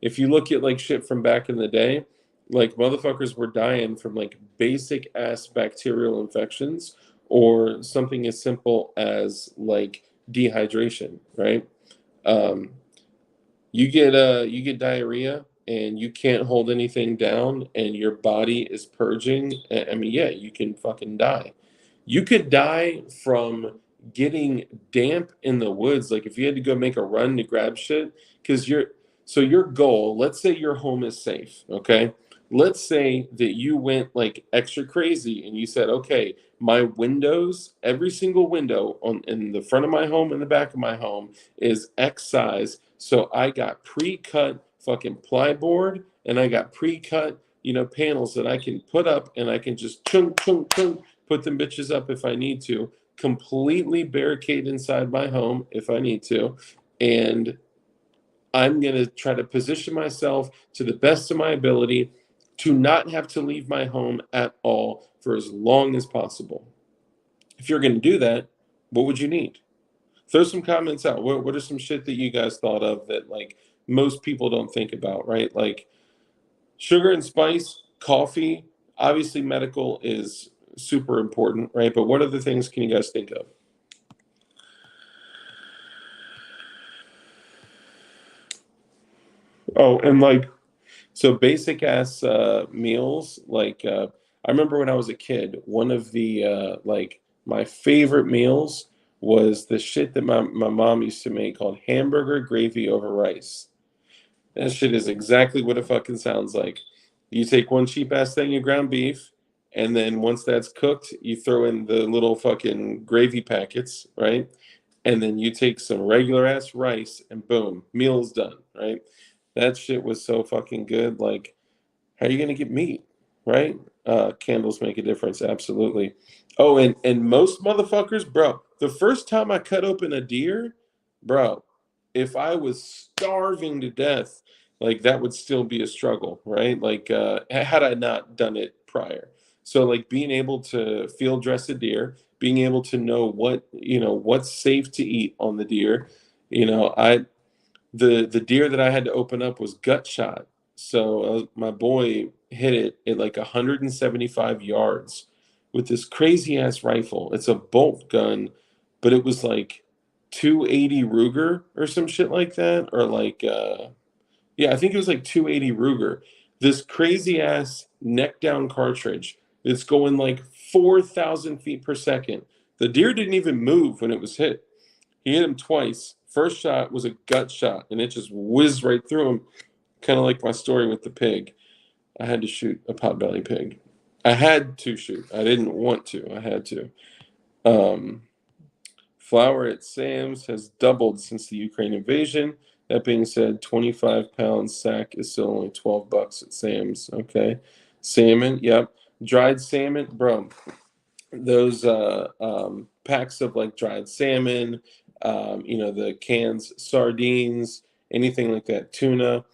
if you look at like shit from back in the day, like motherfuckers were dying from like basic ass bacterial infections, or something as simple as like dehydration, right? Um, you get diarrhea and you can't hold anything down, and your body is purging. I mean, yeah, you can fucking die. You could die from getting damp in the woods. Like if you had to go make a run to grab shit, because your goal, let's say your home is safe, okay? Let's say that you went like extra crazy and you said, okay, my windows, every single window in the front of my home and the back of my home is X size. So I got pre-cut fucking plyboard, and I got pre-cut, panels that I can put up, and I can just chung chung chung put them bitches up if I need to, completely barricade inside my home if I need to, and I'm going to try to position myself to the best of my ability to not have to leave my home at all for as long as possible. If you're going to do that, what would you need? Throw some comments out. What are some shit that you guys thought of that like most people don't think about, right? Like sugar and spice, coffee, obviously medical is super important, right? But what other things can you guys think of? Oh, and like, so basic ass meals. Like, I remember when I was a kid, one of the like my favorite meals was the shit that my mom used to make called hamburger gravy over rice. That shit is exactly what it fucking sounds like. You take one cheap ass thing of ground beef, and then once that's cooked, you throw in the little fucking gravy packets, right? And then you take some regular ass rice, and boom, meal's done, right? That shit was so fucking good. Like, how are you gonna get meat, right? Candles make a difference, absolutely. Oh, and most motherfuckers, bro, the first time I cut open a deer, bro, if I was starving to death, like that would still be a struggle, right? Like had I not done it prior. So like being able to field dress a deer, being able to know what, what's safe to eat on the deer, I the deer that I had to open up was gut shot. So my boy hit it at like 175 yards with this crazy ass rifle. It's a bolt gun, but it was like 280 Ruger or some shit like that, or like yeah, I think it was like 280 Ruger. This crazy ass neck down cartridge. It's going like 4,000 feet per second. The deer didn't even move when it was hit. He hit him twice. First shot was a gut shot, and it just whizzed right through him, kind of like my story with the pig. I had to shoot a potbelly pig. I had to shoot. I didn't want to. I had to. Um, Flour at Sam's has doubled since the Ukraine invasion. That being said, 25-pound sack is still only $12 at Sam's. Okay. Salmon, yep. Dried salmon, bro. Those packs of like dried salmon, the cans, sardines, anything like that, tuna.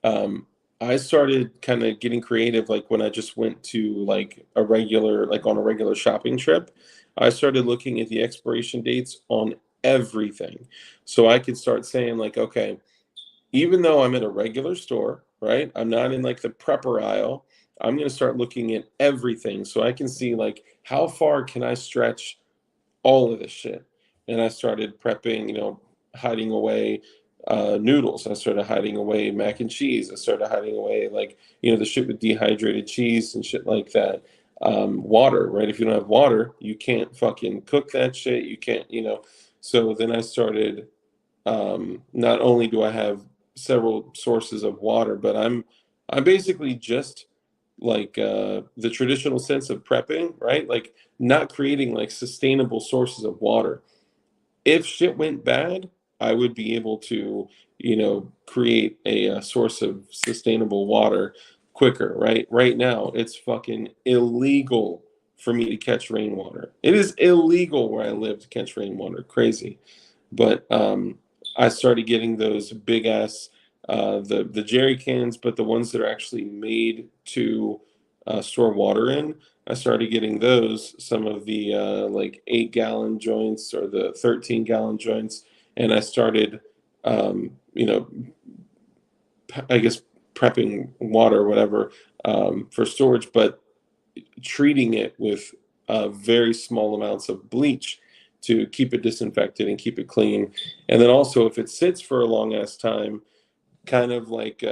I started kind of getting creative like when I just went to like on a regular shopping trip. I started looking at the expiration dates on everything. So I could start saying like, okay, even though I'm at a regular store, right? I'm not in like the prepper aisle. I'm going to start looking at everything so I can see like how far can I stretch all of this shit. And I started prepping, hiding away noodles. I started hiding away mac and cheese. I started hiding away like, the shit with dehydrated cheese and shit like that. Water, right? If you don't have water, you can't fucking cook that shit. You can't, So then I started, not only do I have several sources of water, but I'm basically just like the traditional sense of prepping, right? Like not creating like sustainable sources of water. If shit went bad, I would be able to, create a source of sustainable water quicker, right? Right now, it's fucking illegal for me to catch rainwater. It is illegal where I live to catch rainwater. Crazy. But I started getting those big ass the jerry cans, but the ones that are actually made to store water in. I started getting those, some of the like 8 gallon joints or the 13-gallon joints, and I started, I guess prepping water or whatever for storage, but treating it with very small amounts of bleach to keep it disinfected and keep it clean. And then also, if it sits for a long ass time, kind of like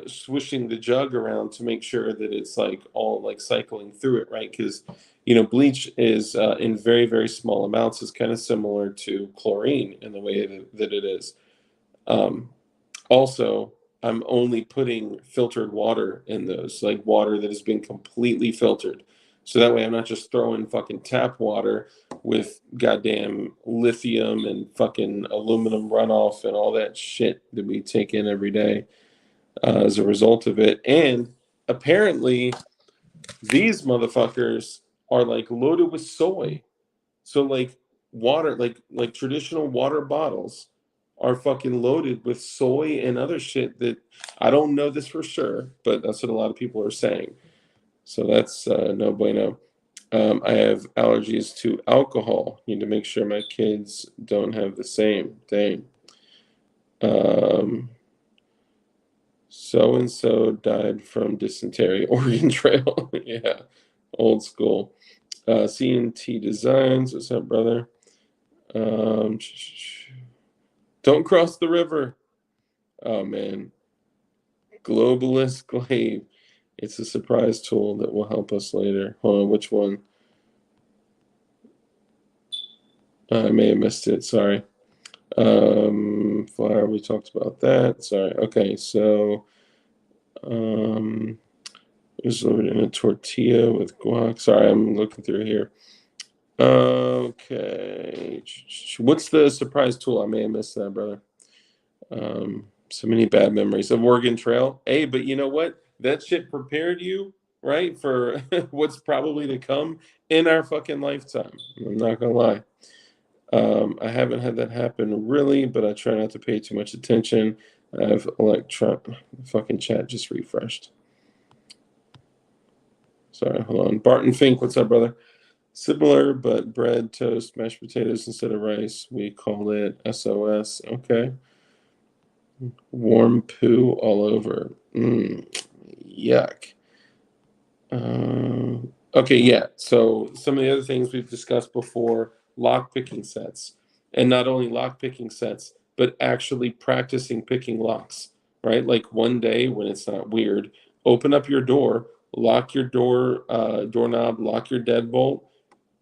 swishing the jug around to make sure that it's like all like cycling through it, right? Because bleach is in very very small amounts is kind of similar to chlorine in the way that it is. Um, Also, I'm only putting filtered water in those, like water that has been completely filtered. So that way I'm not just throwing fucking tap water with goddamn lithium and fucking aluminum runoff and all that shit that we take in every day as a result of it. And apparently, these motherfuckers are like loaded with soy. So like water, like traditional water bottles are fucking loaded with soy and other shit that I don't know this for sure, but that's what a lot of people are saying. So that's no bueno. I have allergies to alcohol. Need to make sure my kids don't have the same thing. So and so died from dysentery. Oregon Trail. Yeah, old school. C&T Designs. What's up, brother? Don't cross the river. Oh man. Globalist Glaive. It's a surprise tool that will help us later. Hold on, which one? I may have missed it. Sorry. Flour, we talked about that. Sorry. Okay, so it was delivered in a tortilla with guac. Sorry, I'm looking through here. Okay. What's the surprise tool? I may have missed that, brother. So many bad memories of Oregon Trail. Hey, but you know what? That shit prepared you right, for what's probably to come in our fucking lifetime. I'm not gonna lie. I haven't had that happen really, but I try not to pay too much attention. I've fucking chat just refreshed. Sorry, hold on. Barton Fink, what's up, brother? Similar, but bread, toast, mashed potatoes instead of rice. We call it SOS. Okay. Warm poo all over. Yuck. Okay, yeah. So some of the other things we've discussed before, lock picking sets. And not only lock picking sets, but actually practicing picking locks, right? Like one day when it's not weird, open up your door, lock your doorknob, lock your deadbolt,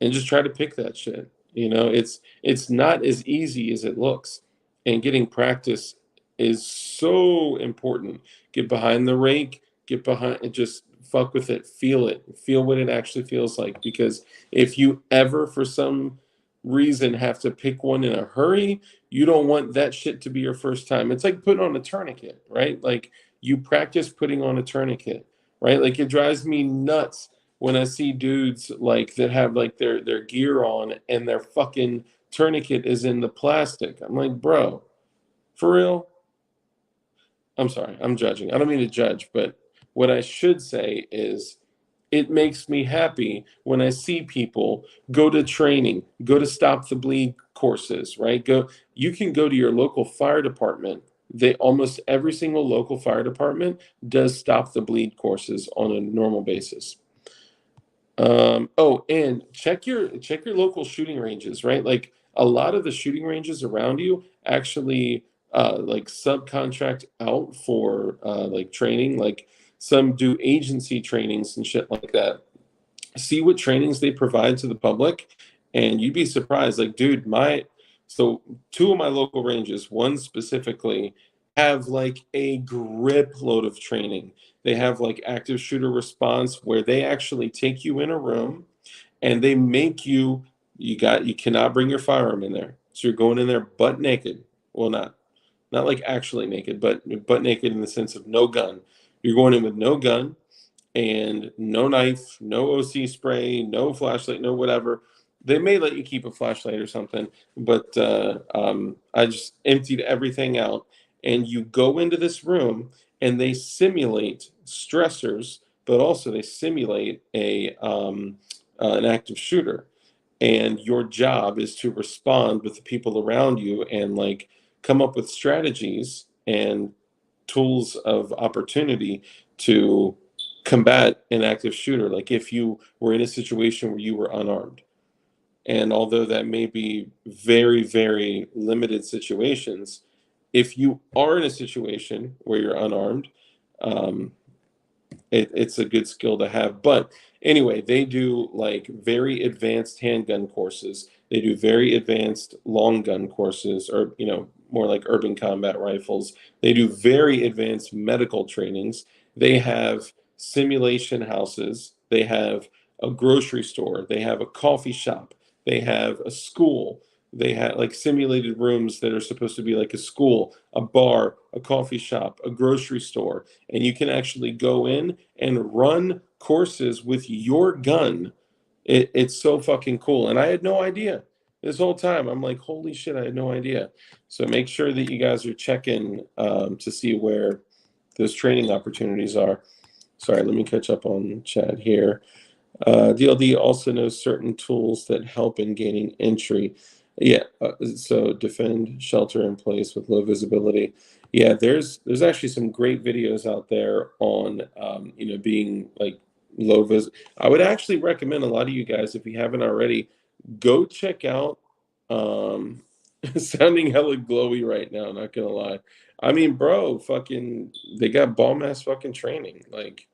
and just try to pick that shit. It's not as easy as it looks, and getting practice is so important. Get behind the rake, get behind and just fuck with it, feel what it actually feels like. Because if you ever for some reason have to pick one in a hurry, you don't want that shit to be your first time. It's like putting on a tourniquet, right? Like you practice putting on a tourniquet, right? Like it drives me nuts when I see dudes like that have like their gear on and their fucking tourniquet is in the plastic. I'm like, bro, for real? I'm sorry, I'm judging. I don't mean to judge, but what I should say is it makes me happy when I see people go to training, go to stop the bleed courses, right? You can go to your local fire department. They almost every single local fire department does stop the bleed courses on a normal basis. Oh, and check your local shooting ranges, right? Like a lot of the shooting ranges around you actually like subcontract out for like training. Like some do agency trainings and shit like that. See what trainings they provide to the public, and you'd be surprised. Like, dude, so two of my local ranges, one specifically, have like a grip load of training. They have like active shooter response where they actually take you in a room and they make you cannot bring your firearm in there. So you're going in there butt naked. Well, not like actually naked, but butt naked in the sense of no gun. You're going in with no gun and no knife, no OC spray, no flashlight, no whatever. They may let you keep a flashlight or something, but I just emptied everything out. And you go into this room, and they simulate stressors, but also they simulate an active shooter. And your job is to respond with the people around you and like come up with strategies and tools of opportunity to combat an active shooter. Like if you were in a situation where you were unarmed, and although that may be very, very limited situations, if you are in a situation where you're unarmed, um, it's a good skill to have. But anyway, they do like very advanced handgun courses. They do very advanced long gun courses, or more like urban combat rifles. They do very advanced medical trainings. They have simulation houses. They have a grocery store. They have a coffee shop. They have a school. They have like simulated rooms that are supposed to be like a school, a bar, a coffee shop, a grocery store, and you can actually go in and run courses with your gun. It's so fucking cool. And I had no idea this whole time. I'm like, holy shit, I had no idea. So make sure that you guys are checking to see where those training opportunities are. Sorry, let me catch up on chat here. DLD also knows certain tools that help in gaining entry. Yeah, so defend, shelter in place with low visibility. Yeah, there's actually some great videos out there on being like low vis. I would actually recommend a lot of you guys, if you haven't already, go check out sounding hella glowy right now, not gonna lie. I mean, bro, fucking they got bomb ass fucking training. Like,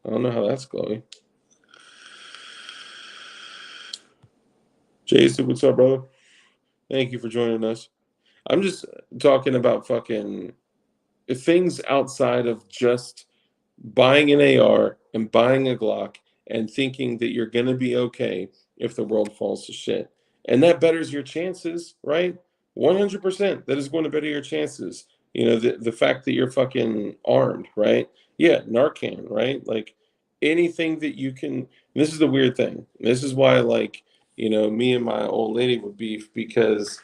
I don't know how that's glowy. Jason, what's up, brother? Thank you for joining us. I'm just talking about fucking things outside of just buying an AR and buying a Glock and thinking that you're going to be okay if the world falls to shit. And that betters your chances, right? 100%. That is going to better your chances. The fact that you're fucking armed, right? Yeah, Narcan, right? Like anything that you can. This is the weird thing. This is why, like, me and my old lady would beef, because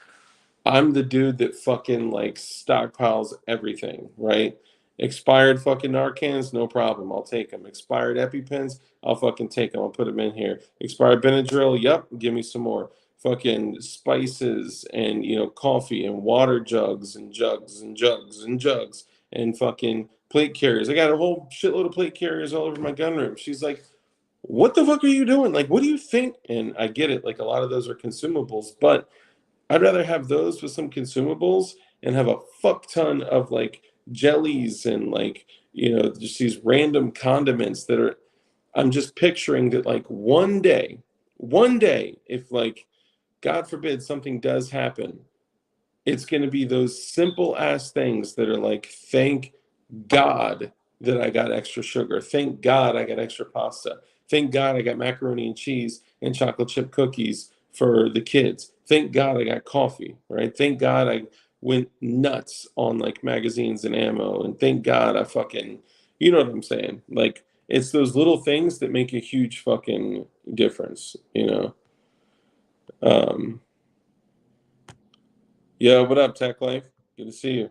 I'm the dude that fucking like stockpiles everything, right? Expired fucking Narcans, no problem. I'll take them. Expired EpiPens, I'll fucking take them. I'll put them in here. Expired Benadryl, yep, give me some more. Fucking spices and, coffee and water jugs and jugs and jugs and jugs and fucking plate carriers. I got a whole shitload of plate carriers all over my gun room. She's like, what the fuck are you doing? Like, what do you think? And I get it. Like, a lot of those are consumables, but I'd rather have those with some consumables and have a fuck ton of like jellies and like, just these random condiments that are, I'm just picturing that like one day, if like, God forbid something does happen, it's going to be those simple ass things that are like, thank God that I got extra sugar. Thank God I got extra pasta. Thank God I got macaroni and cheese and chocolate chip cookies for the kids. Thank God I got coffee, right? Thank God I went nuts on like magazines and ammo. And thank God I fucking, you know what I'm saying? Like, it's those little things that make a huge fucking difference. Um, Yo, what up, Tech Life? Good to see you.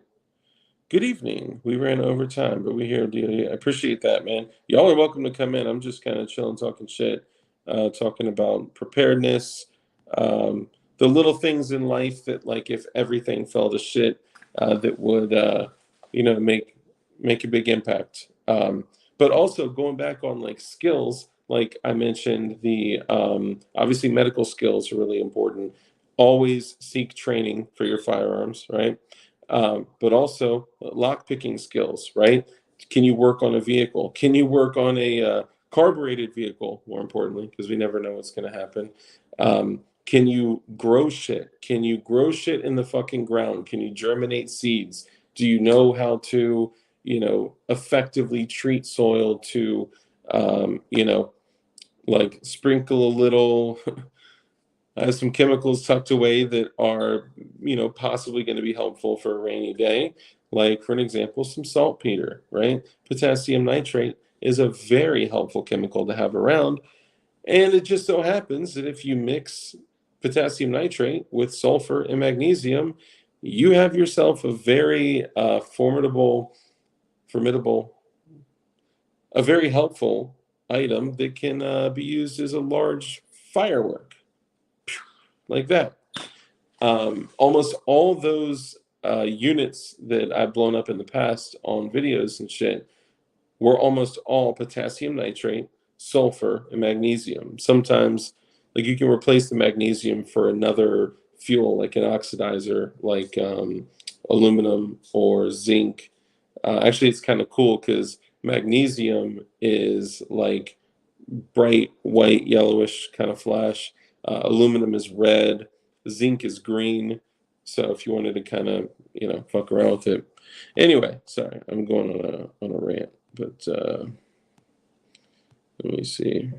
Good evening. We ran over time, but we here, DLD. I appreciate that, man. Y'all are welcome to come in. I'm just kind of chilling, talking shit, talking about preparedness, the little things in life that, like, if everything fell to shit, that would, make a big impact. But also going back on like skills, like I mentioned, the obviously medical skills are really important. Always seek training for your firearms, right? But also lock picking skills, right? Can you work on a vehicle? Can you work on a carbureted vehicle, more importantly, because we never know what's going to happen? Can you grow shit? Can you grow shit in the fucking ground? Can you germinate seeds? Do you know how to, effectively treat soil to, like sprinkle a little some chemicals tucked away that are, possibly going to be helpful for a rainy day. Like, for an example, some saltpeter, right? Potassium nitrate is a very helpful chemical to have around. And it just so happens that if you mix potassium nitrate with sulfur and magnesium, you have yourself a very formidable, a very helpful item that can be used as a large firework, like that. Almost all those units that I've blown up in the past on videos and shit were almost all potassium nitrate, sulfur, and magnesium. Sometimes, like, you can replace the magnesium for another fuel, like an oxidizer, like aluminum or zinc. Actually, it's kind of cool because magnesium is like bright white, yellowish kind of flash. Aluminum is red. Zinc is green. So if you wanted to kind of, fuck around with it. Anyway, sorry, I'm going on a rant, but let me see.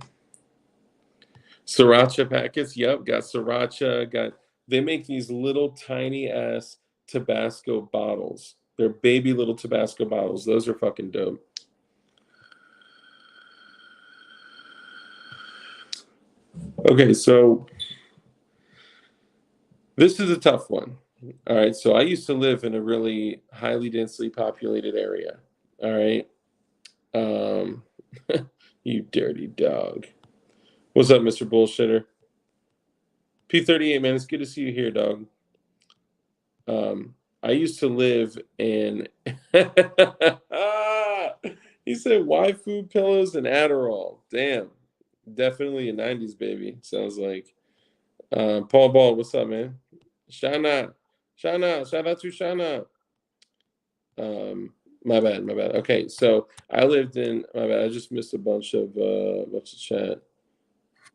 Sriracha packets. Yep, got sriracha. They make these little tiny ass Tabasco bottles. They're baby little Tabasco bottles. Those are fucking dope. Okay, so this is a tough one. All right, so I used to live in a really highly densely populated area. All right. You dirty dog. What's up, Mr. Bullshitter? P38, man, it's good to see you here, dog. I used to live in he said why food pillows and Adderall. Damn. Definitely a 90s baby, sounds like. Paul Ball, what's up, man? Shana, shout out to Shana. My bad. Okay, so I lived in my bad. I just missed a bunch of chat.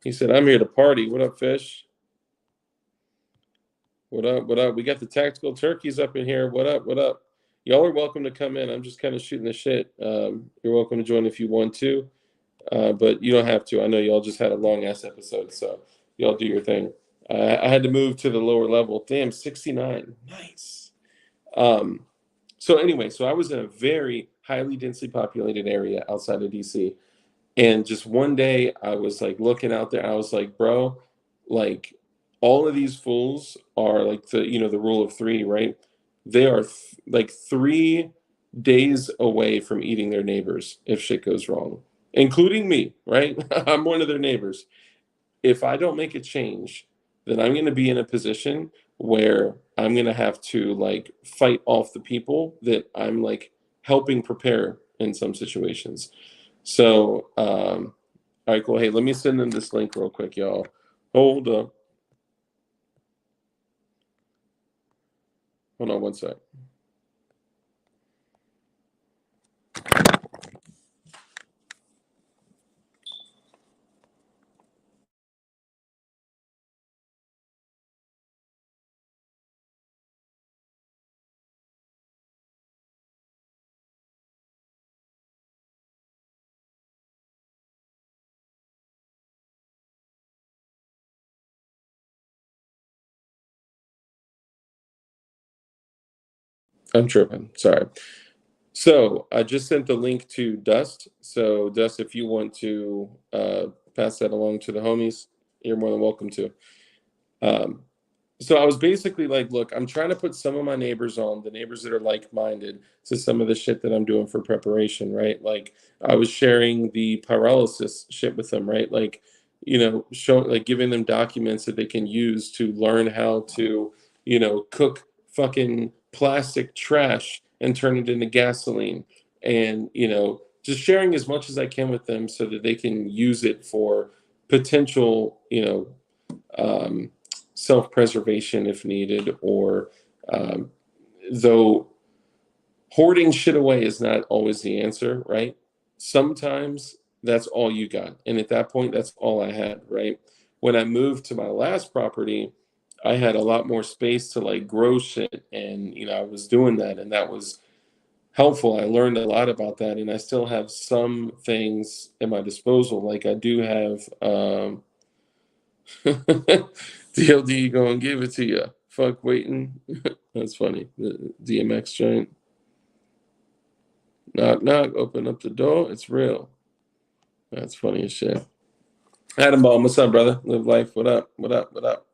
He said, "I'm here to party." What up, Fish? What up? We got the tactical turkeys up in here. What up? Y'all are welcome to come in. I'm just kind of shooting the shit. You're welcome to join if you want to, but you don't have to. I know y'all just had a long ass episode, so y'all do your thing. I had to move to the lower level. Damn, 69. Nice. So anyway, I was in a very highly densely populated area outside of DC. And just one day I was like looking out there, I was like, bro, like all of these fools are like the, you know, the rule of three, right? They are like 3 days away from eating their neighbors if shit goes wrong, including me, right? I'm one of their neighbors. If I don't make a change, then I'm going to be in a position where I'm going to have to like fight off the people that I'm like helping prepare in some situations. So, all right, cool. Hey, let me send them this link real quick, y'all. Hold up. Hold on one sec. I'm tripping. Sorry. So I just sent the link to Dust. So Dust, if you want to pass that along to the homies, you're more than welcome to. Um, so I was basically like, look, I'm trying to put some of my neighbors on, the neighbors that are like-minded to some of the shit that I'm doing for preparation, right? Like I was sharing the pyrolysis shit with them, right? Like, you know, showing like giving them documents that they can use to learn how to, you know, cook fucking plastic trash and turn it into gasoline. And, you know, just sharing as much as I can with them so that they can use it for potential, you know, um, self-preservation if needed, or um, though hoarding shit away is not always the answer, right? Sometimes that's all you got, and at that point that's all I had, right? When I moved to my last property, I had a lot more space to like grow shit, and you know I was doing that, and that was helpful. I learned a lot about that, and I still have some things at my disposal. Like I do have DLD gonna give it to you. Fuck waiting. That's funny. The DMX joint. Knock knock. Open up the door. It's real. That's funny as shit. Adam Ball, what's up, brother? Live life. What up? What up? What up?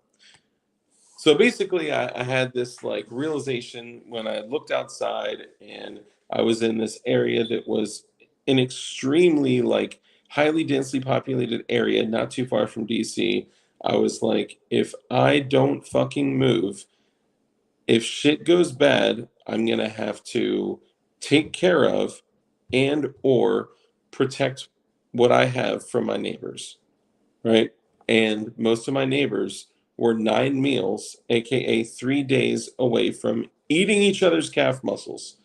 So basically, I had this like realization when I looked outside and I was in this area that was an extremely like highly densely populated area, not too far from DC. I was like, if I don't fucking move, if shit goes bad, I'm gonna have to take care of and or protect what I have from my neighbors, right? And most of my neighbors were 9 meals, aka 3 days away from eating each other's calf muscles.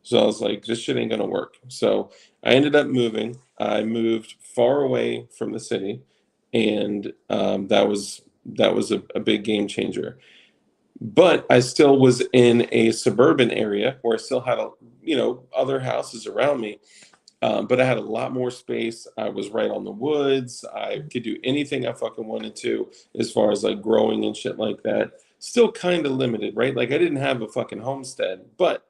So I was like, this shit ain't gonna work. So I ended up moving. I moved far away from the city, and that was a big game changer. But I still was in a suburban area where I still had other houses around me, but I had a lot more space. I was right on the woods. I could do anything I fucking wanted to as far as like growing and shit like that. Still kind of limited, right? Like I didn't have a fucking homestead, but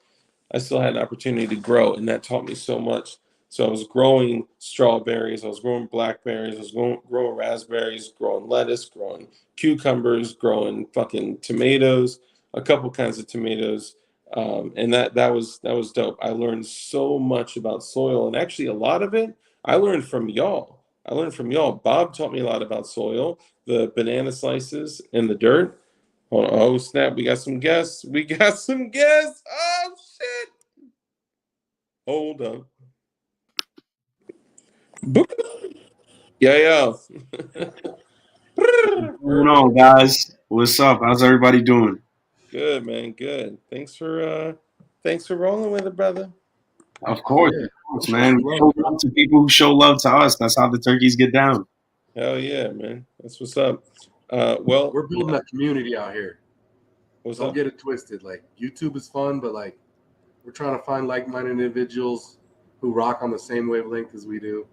I still had an opportunity to grow, and that taught me so much. So I was growing strawberries, I was growing blackberries, I was growing raspberries, growing lettuce, growing cucumbers, growing fucking tomatoes, a couple kinds of tomatoes, and that was dope. I learned so much about soil, and actually a lot of it I learned from y'all. I learned from y'all. Bob taught me a lot about soil, the banana slices and the dirt. Oh snap! We got some guests. We got some guests. Oh shit! Hold on. Boop. Yeah, yeah. What's going on, guys? What's up? How's everybody doing? Good man. Good. Thanks for rolling with it, brother. Yeah, Of course, show man. We love, show bro. love to people who show love to us. That's how the turkeys get down. Hell yeah, man. That's what's up. Well, We're building a community out here. what's Don't up? get it twisted. Like YouTube is fun, but like we're trying to find like-minded individuals who rock on the same wavelength as we do,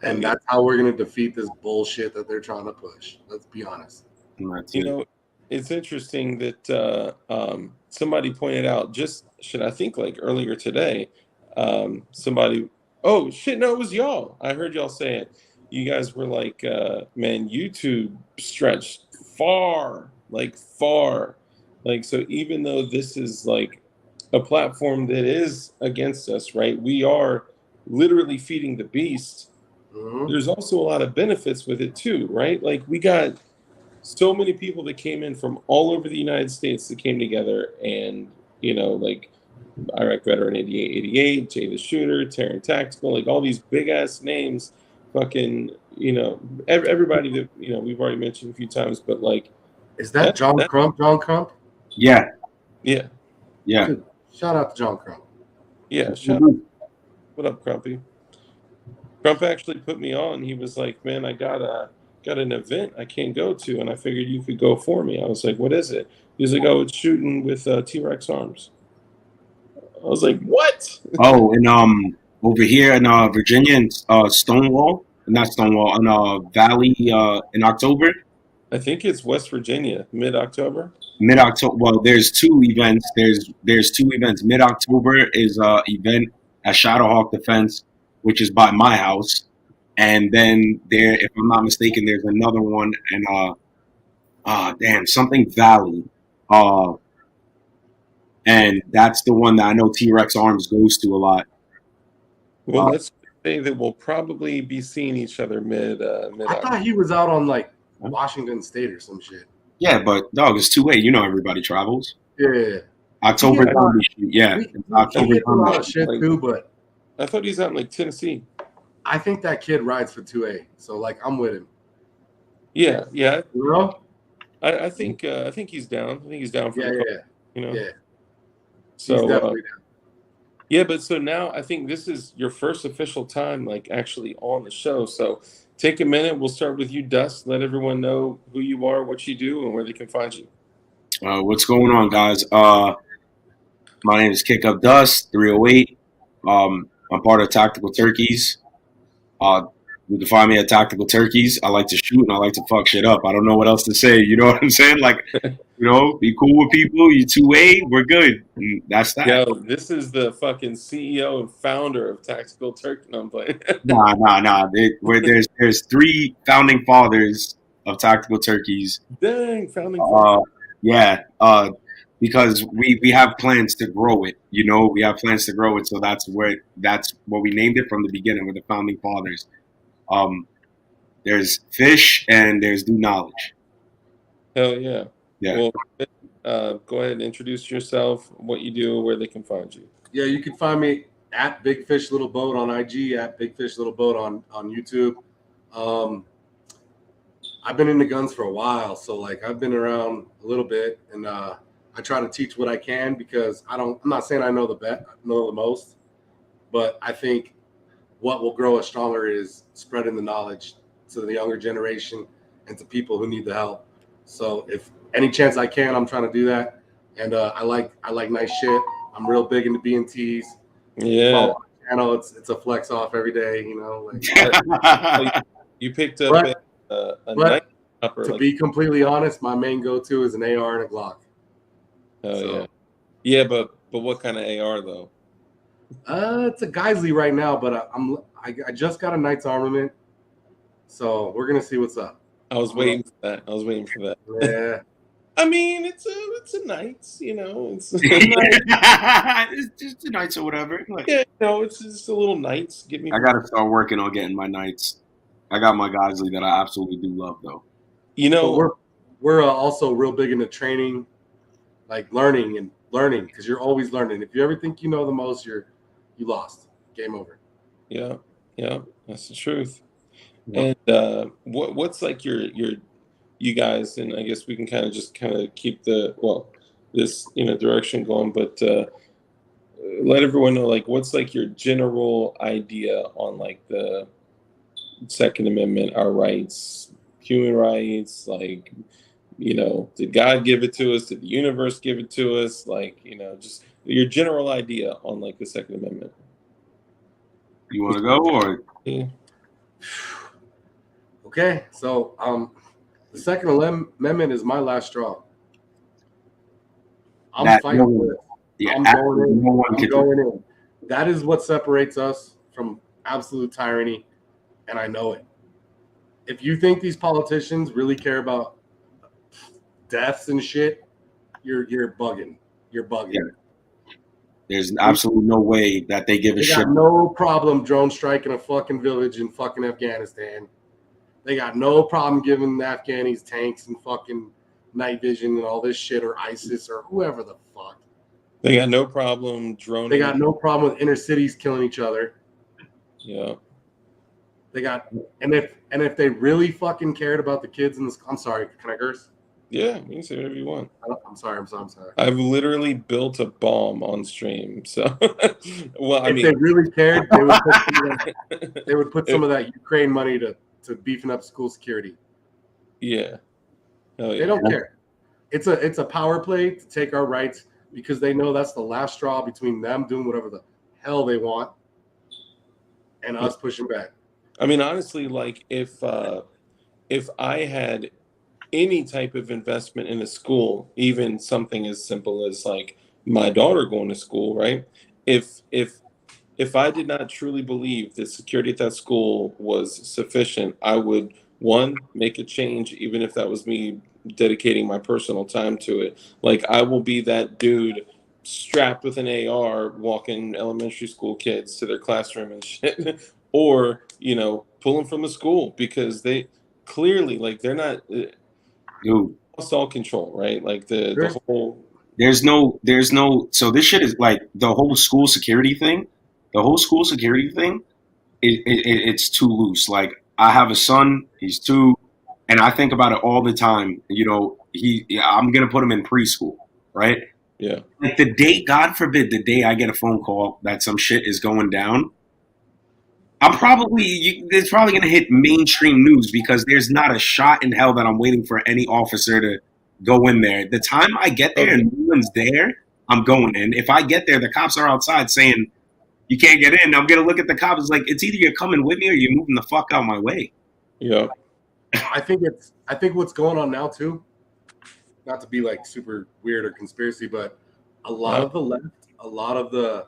Hell and yeah. that's how we're gonna defeat this bullshit that they're trying to push. Let's be honest. And that's You it. know, it's interesting that somebody pointed out just should I think like earlier today, somebody Oh shit! No, it was y'all. I heard y'all say it. You guys were like, man, YouTube stretched far, like far, like so. Even though this is like a platform that is against us, right? We are literally feeding the beast. Mhm. There's also a lot of benefits with it too, right? Like we got so many people that came in from all over the United States that came together and like Iraq veteran 8888, Jay the Shooter, Terran Tactical, like all these big ass names, fucking, everybody that we've already mentioned a few times, but like Is that John that Crump? John Crump? Yeah, yeah, yeah. Dude, shout out to John Crump. yeah. What up, Crumpy? Crump actually put me on. He was like, "Man, I got an event I can't go to, and I figured you could go for me." I was like, "What is it?" He's like, "Oh, it's shooting with T-Rex arms." I was like, "What?" Oh, and over here in Virginia, in Stonewall, not Stonewall, in Valley, in October, I think it's West Virginia, mid-October. mid October. Well, there's two events. There's two events. Mid October is event at Shadowhawk Defense, which is by my house, and then there, if I'm not mistaken, there's another one in damn, something Valley, uh, and that's the one that I know T-Rex Arms goes to a lot. Well, let's say that we'll probably be seeing each other mid I thought he was out on like Washington State or some shit. Yeah, but dog, it's 2 way. You know, everybody travels. Yeah. October, yeah, He October. gets a lot of shit too, but I thought he's out in like Tennessee. I think that kid rides for 2A, so like I'm with him. Yeah, yeah. You know? I think he's down. I think he's down for the call, Yeah. So He's definitely down. yeah, but so now I think this is your first official time, like actually on the show. So take a minute. We'll start with you, Dust. Let everyone know who you are, what you do, and where they can find you. What's going on, guys? My name is Kick Up Dust 308. I'm part of Tactical Turkeys. You can find me at Tactical Turkeys. I like to shoot and I like to fuck shit up. I don't know what else to say. You know what I'm saying? Like, be cool with people. You 2A, we're good. And that's that. Yo, this is the fucking CEO and founder of Tactical Turkey. No, I'm playing. Nah. There's three founding fathers of Tactical Turkeys. Dang, founding father. Yeah. Because we have plans to grow it. We have plans to grow it. So that's what we named it from the beginning with the founding fathers. There's fish and there's do knowledge. Hell yeah. Yeah. Well, go ahead and introduce yourself, what you do, where they can find you. Yeah, you can find me at Big Fish Little Boat on IG, at Big Fish Little Boat on YouTube. I've been into guns for a while, so like I've been around a little bit, and I try to teach what I can because I'm not saying I know the most, but I think what will grow us stronger is spreading the knowledge to the younger generation and to people who need the help. So if any chance I can, I'm trying to do that. And I like nice shit. I'm real big into B&Ts. Yeah. Channel, it's a flex off every day, Like, you picked up a nice upper. To be completely honest, my main go-to is an AR and a Glock. Yeah. Yeah, but what kind of AR though? It's a Geisley right now, but I just got a Knight's Armament, so we're gonna see what's up. I was waiting for that. Yeah. I mean, it's a Knights, It's it's just a Knights or whatever. Like, yeah, it's just a little Knights. I gotta start working on getting my Knights. I got my Geisley that I absolutely do love, though. So we're also real big into training, like learning, because you're always learning. If you ever think you know the most, you lost. Game over. Yeah, that's the truth. Yeah. And what's like you guys, and I guess we can kind of keep this direction going, but let everyone know like what's like your general idea on like the Second Amendment, our rights, human rights, like did God give it to us? Did the universe give it to us? Like just your general idea on like the Second Amendment. You want to go or? Yeah. Okay, so the Second Amendment is my last straw. I'm fighting for it. I'm going in. That is what separates us from absolute tyranny, and I know it. If you think these politicians really care about deaths and shit, you're bugging. You're bugging. Yeah. There's absolutely no way that they give a shit. They got no problem drone striking a fucking village in fucking Afghanistan. They got no problem giving the Afghanis tanks and fucking night vision and all this shit, or ISIS or whoever the fuck. They got no problem droning. They got no problem with inner cities killing each other. Yeah. They got, and if they really fucking cared about the kids in this, I'm sorry, can I curse? Yeah, you can say whatever you want. I'm sorry. I've literally built a bomb on stream, so well, if they really cared, they would put some of that Ukraine money to beefing up school security. Yeah. They don't care. It's a power play to take our rights because they know that's the last straw between them doing whatever the hell they want and us pushing back. I mean, honestly, like if I had any type of investment in a school, even something as simple as like my daughter going to school, right? If I did not truly believe the security at that school was sufficient, I would, one, make a change, even if that was me dedicating my personal time to it. Like, I will be that dude strapped with an AR walking elementary school kids to their classroom and shit. Or, pull them from the school because they clearly, like, they're not... Dude, lost all control, right? Like the whole... There's no, so this shit is like the whole school security thing. The whole school security thing, it's too loose. Like, I have a son, he's 2, and I think about it all the time. I'm going to put him in preschool, right? Yeah. Like the day, God forbid, the day I get a phone call that some shit is going down, it's probably going to hit mainstream news because there's not a shot in hell that I'm waiting for any officer to go in there. The time I get there and no one's there, I'm going in. If I get there, the cops are outside saying, you can't get in. I'm going to look at the cops. It's like, it's either you're coming with me or you're moving the fuck out of my way. Yeah. I think what's going on now too, not to be like super weird or conspiracy, but a lot of the left, a lot of the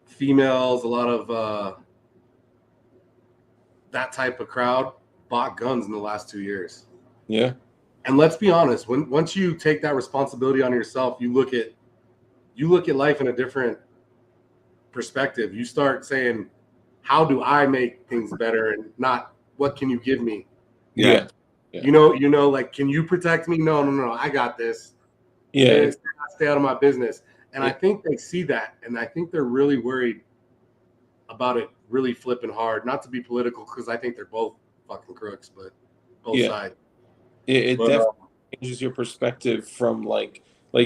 females, a lot of that type of crowd bought guns in the last 2 years. Yeah. And let's be honest, once you take that responsibility on yourself, you look at life in a different perspective. You start saying, how do I make things better, and not what can you give me? Yeah. Like, can you protect me? No, I got this. Yeah. Stay out of my business. And I think they see that, and I think they're really worried about it really flipping hard. Not to be political, because I think they're both fucking crooks, but both sides. It definitely changes your perspective from like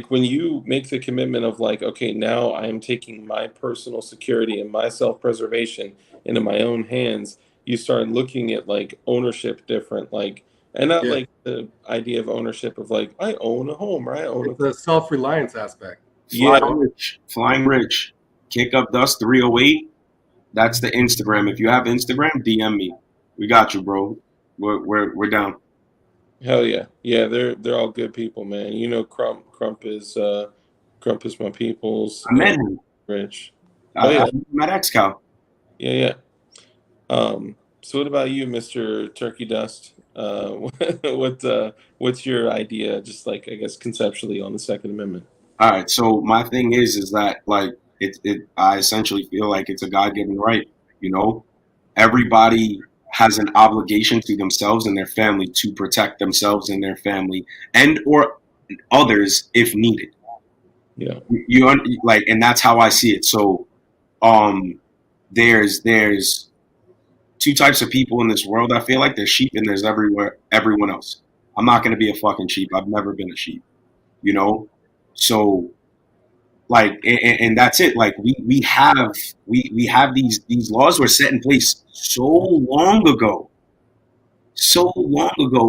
when you make the commitment of like, okay, now I am taking my personal security and my self-preservation into my own hands. You start looking at like ownership different, like, and not like the idea of ownership of like, I own a home, or I own it's a self-reliance aspect. Flying rich. Kick up dust 308. That's the Instagram. If you have Instagram, DM me. We got you, bro. We're down. Hell yeah. Yeah, they're all good people, man. Crump is my people's I met him. Rich. I met X-Cow. Yeah. So what about you, Mr. Turkey Dust? What's your idea, just like, I guess, conceptually on the Second Amendment? All right, so my thing is that like I essentially feel like it's a God-given right. Everybody has an obligation to themselves and their family to protect themselves and their family and or others if needed. Yeah, and that's how I see it. So, there's 2 types of people in this world. I feel like there's sheep and there's everyone else. I'm not going to be a fucking sheep. I've never been a sheep. So, like, and that's it. Like, we have these laws were set in place so long ago,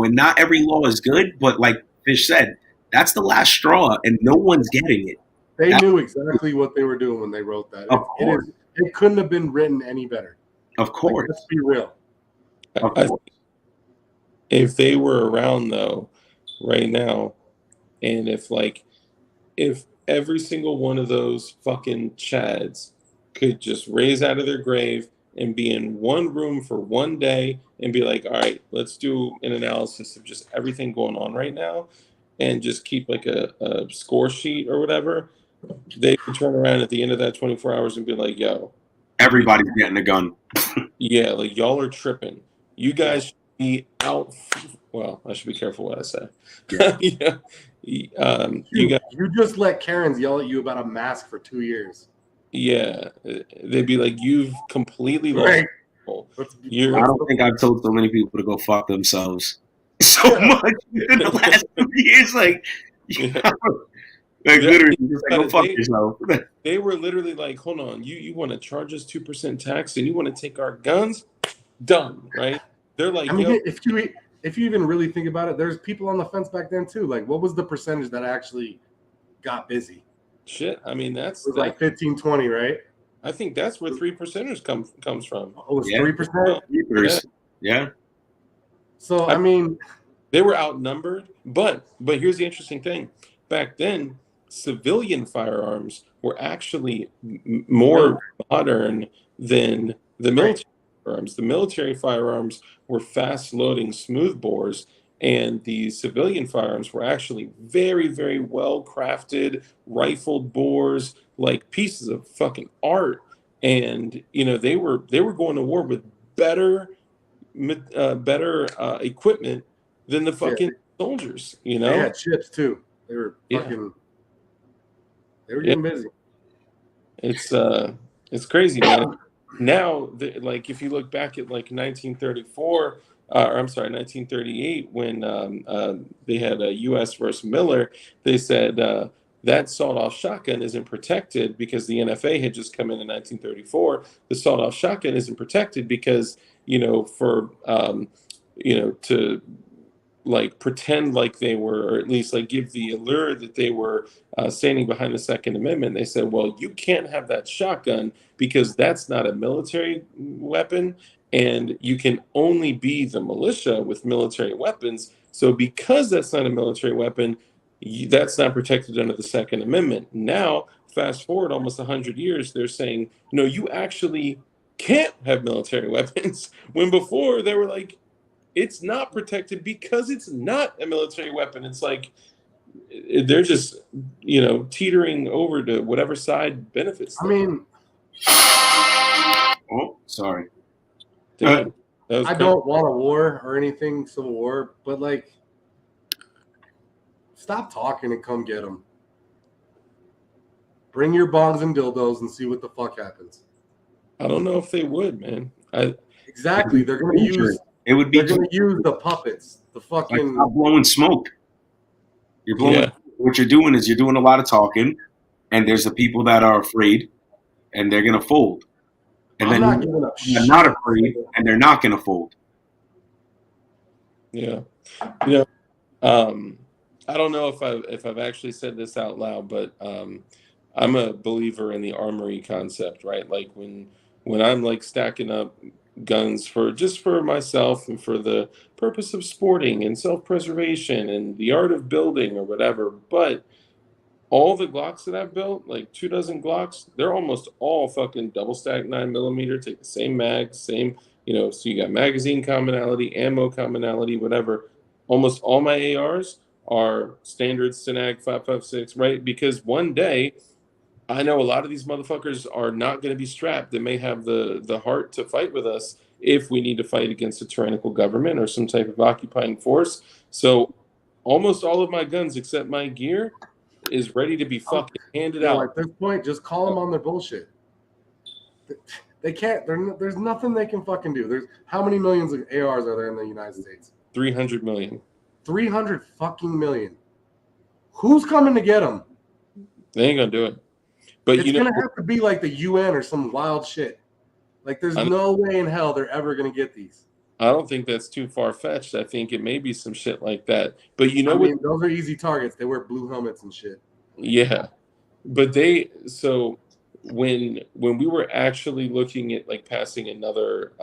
and not every law is good. But like Fish said, that's the last straw, and no one's getting it. They knew exactly what they were doing when they wrote that. Of course, it couldn't have been written any better. Of course, let's be real. Of course. If they were around though, right now, and if every single one of those fucking chads could just raise out of their grave and be in one room for one day and be like, all right, let's do an analysis of just everything going on right now and just keep like a score sheet or whatever, they could turn around at the end of that 24 hours and be like, yo, Everybody's getting a gun. yeah, like y'all are tripping. You guys should be out. Well, I should be careful what I say. Yeah. You guys, You just let Karens yell at you about a mask for 2 years. yeah, they'd be like, you've completely lost Right. control. I don't think I've told so many people to go fuck themselves so much in the last 2 years. Like, Yeah. like literally, just like, go fuck yourself. They were literally like, hold on, you want to charge us 2% tax and you want to take our guns? Done, right? They're like, I mean, yo, if you even really think about it, there's people on the fence back then too. Like, what was the percentage that actually got busy? shit. I mean, It was like 15, 20, right? I think that's where 3%ers comes from. Oh, it was 3%. Yeah. So I mean, they were outnumbered, but here's the interesting thing. Back then, civilian firearms were actually more modern than the military firearms. The military firearms were fast-loading smoothbores, and the civilian firearms were actually very, very well-crafted, rifled bores, like pieces of fucking art. And they were going to war with better equipment than the fucking soldiers. They had chips too. They were fucking. They were getting busy. It's crazy, man. Now, like if you look back at like 1934, or I'm sorry, 1938, when they had a U.S. versus Miller, they said that sawed-off shotgun isn't protected because the NFA had just come in 1934. The sawed-off shotgun isn't protected because to like pretend like they were, or at least like give the allure that they were standing behind the Second Amendment. They said, well, you can't have that shotgun because that's not a military weapon, and you can only be the militia with military weapons. So because that's not a military weapon, that's not protected under the Second Amendment. Now, fast forward almost 100 years, they're saying, no, you actually can't have military weapons, when before they were like, it's not protected because it's not a military weapon. It's like they're just, teetering over to whatever side benefits them. I mean, oh, sorry. I don't want a war or anything, civil war, but like, stop talking and come get them. Bring your bongs and dildos and see what the fuck happens. I don't know if they would, man. Exactly. They're going to use. They're going to use the puppets. The fucking. Like, stop blowing smoke. You're blowing. Yeah. What you're doing is you're doing a lot of talking, and there's the people that are afraid, and they're going to fold. And then you're not afraid, and they're not going to fold. Yeah. I don't know if I've actually said this out loud, but I'm a believer in the armory concept, right? Like when I'm like stacking up guns for myself and for the purpose of sporting and self-preservation and the art of building or whatever. But all the Glocks that I've built, like 24 Glocks, they're almost all fucking double stack 9mm, take the same mag, same, so you got magazine commonality, ammo commonality, whatever. Almost all my ARs are standard Synag 5.56, right? Because one day, I know a lot of these motherfuckers are not going to be strapped. They may have the heart to fight with us if we need to fight against a tyrannical government or some type of occupying force. So almost all of my guns, except my gear, is ready to be fucking handed out. At this point, just call them on their bullshit. They can't. There's nothing they can fucking do. There's how many millions of ARs are there in the United States? 300 million. 300 fucking million. Who's coming to get them? They ain't gonna do it. But it's gonna have to be like the UN or some wild shit. Like there's no way in hell they're ever gonna get these. I don't think that's too far-fetched. I think it may be some shit like that. But those are easy targets. They wear blue helmets and shit. Yeah. But so when we were actually looking at like passing another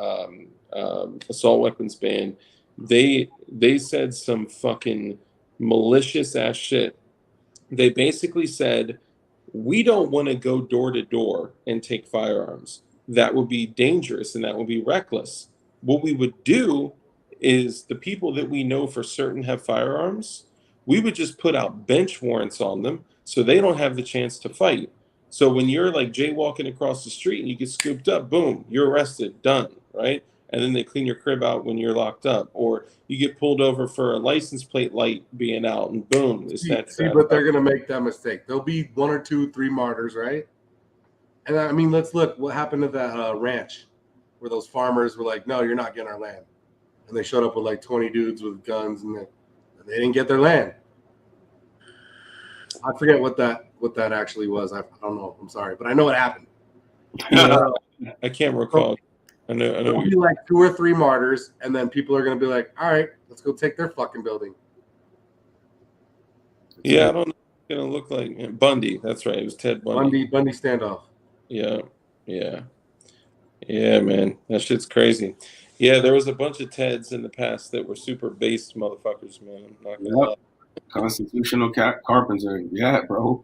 assault weapons ban, they said some fucking malicious ass shit. They basically said We don't want to go door to door and take firearms. That would be dangerous and that would be reckless. What we would do is the people that we know for certain have firearms, we would just put out bench warrants on them so they don't have the chance to fight. So when you're like jaywalking across the street and you get scooped up, boom, you're arrested, done, right? And then they clean your crib out when you're locked up. Or you get pulled over for a license plate light being out, and boom, it's that. But they're gonna make that mistake. There'll be 1 or 2, 3 martyrs, right? And I mean, let's look what happened to that ranch where those farmers were like, "No, you're not getting our land," and they showed up with like 20 dudes with guns, and they didn't get their land. I forget what that actually was. I don't know. I'm sorry, but I know it happened. Yeah, I can't recall. I know. There'll be like 2 or 3 martyrs, and then people are gonna be like, "All right, let's go take their fucking building." Yeah, I don't know. It's gonna look like Bundy. That's right. It was Ted Bundy. Bundy standoff. Yeah, man. That shit's crazy. Yeah, there was a bunch of Teds in the past that were super based motherfuckers, man. I'm not gonna lie. Constitutional carpenter. Yeah, bro.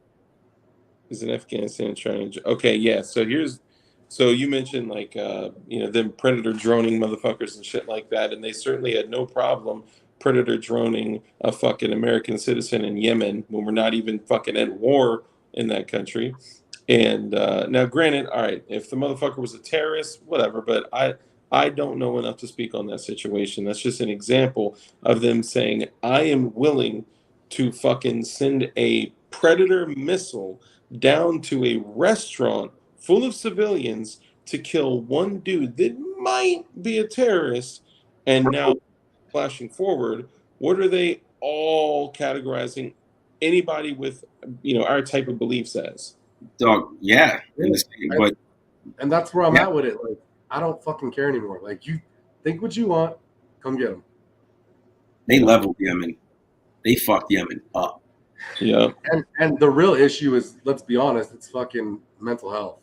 He's in Afghanistan trying to. Okay, yeah. So you mentioned like them predator droning motherfuckers and shit like that, and they certainly had no problem predator droning a fucking American citizen in Yemen when we're not even fucking at war in that country. And now, granted, all right, if the motherfucker was a terrorist, whatever, but I don't know enough to speak on that situation. That's just an example of them saying, I am willing to fucking send a predator missile down to a restaurant full of civilians to kill one dude that might be a terrorist. And now, flashing forward, what are they all categorizing anybody with, our type of beliefs as? Dog, yeah. And that's where I'm at with it. Like, I don't fucking care anymore. Like, you think what you want, come get them. They leveled Yemen. They fucked Yemen up. Yeah. And the real issue is, let's be honest, it's fucking mental health.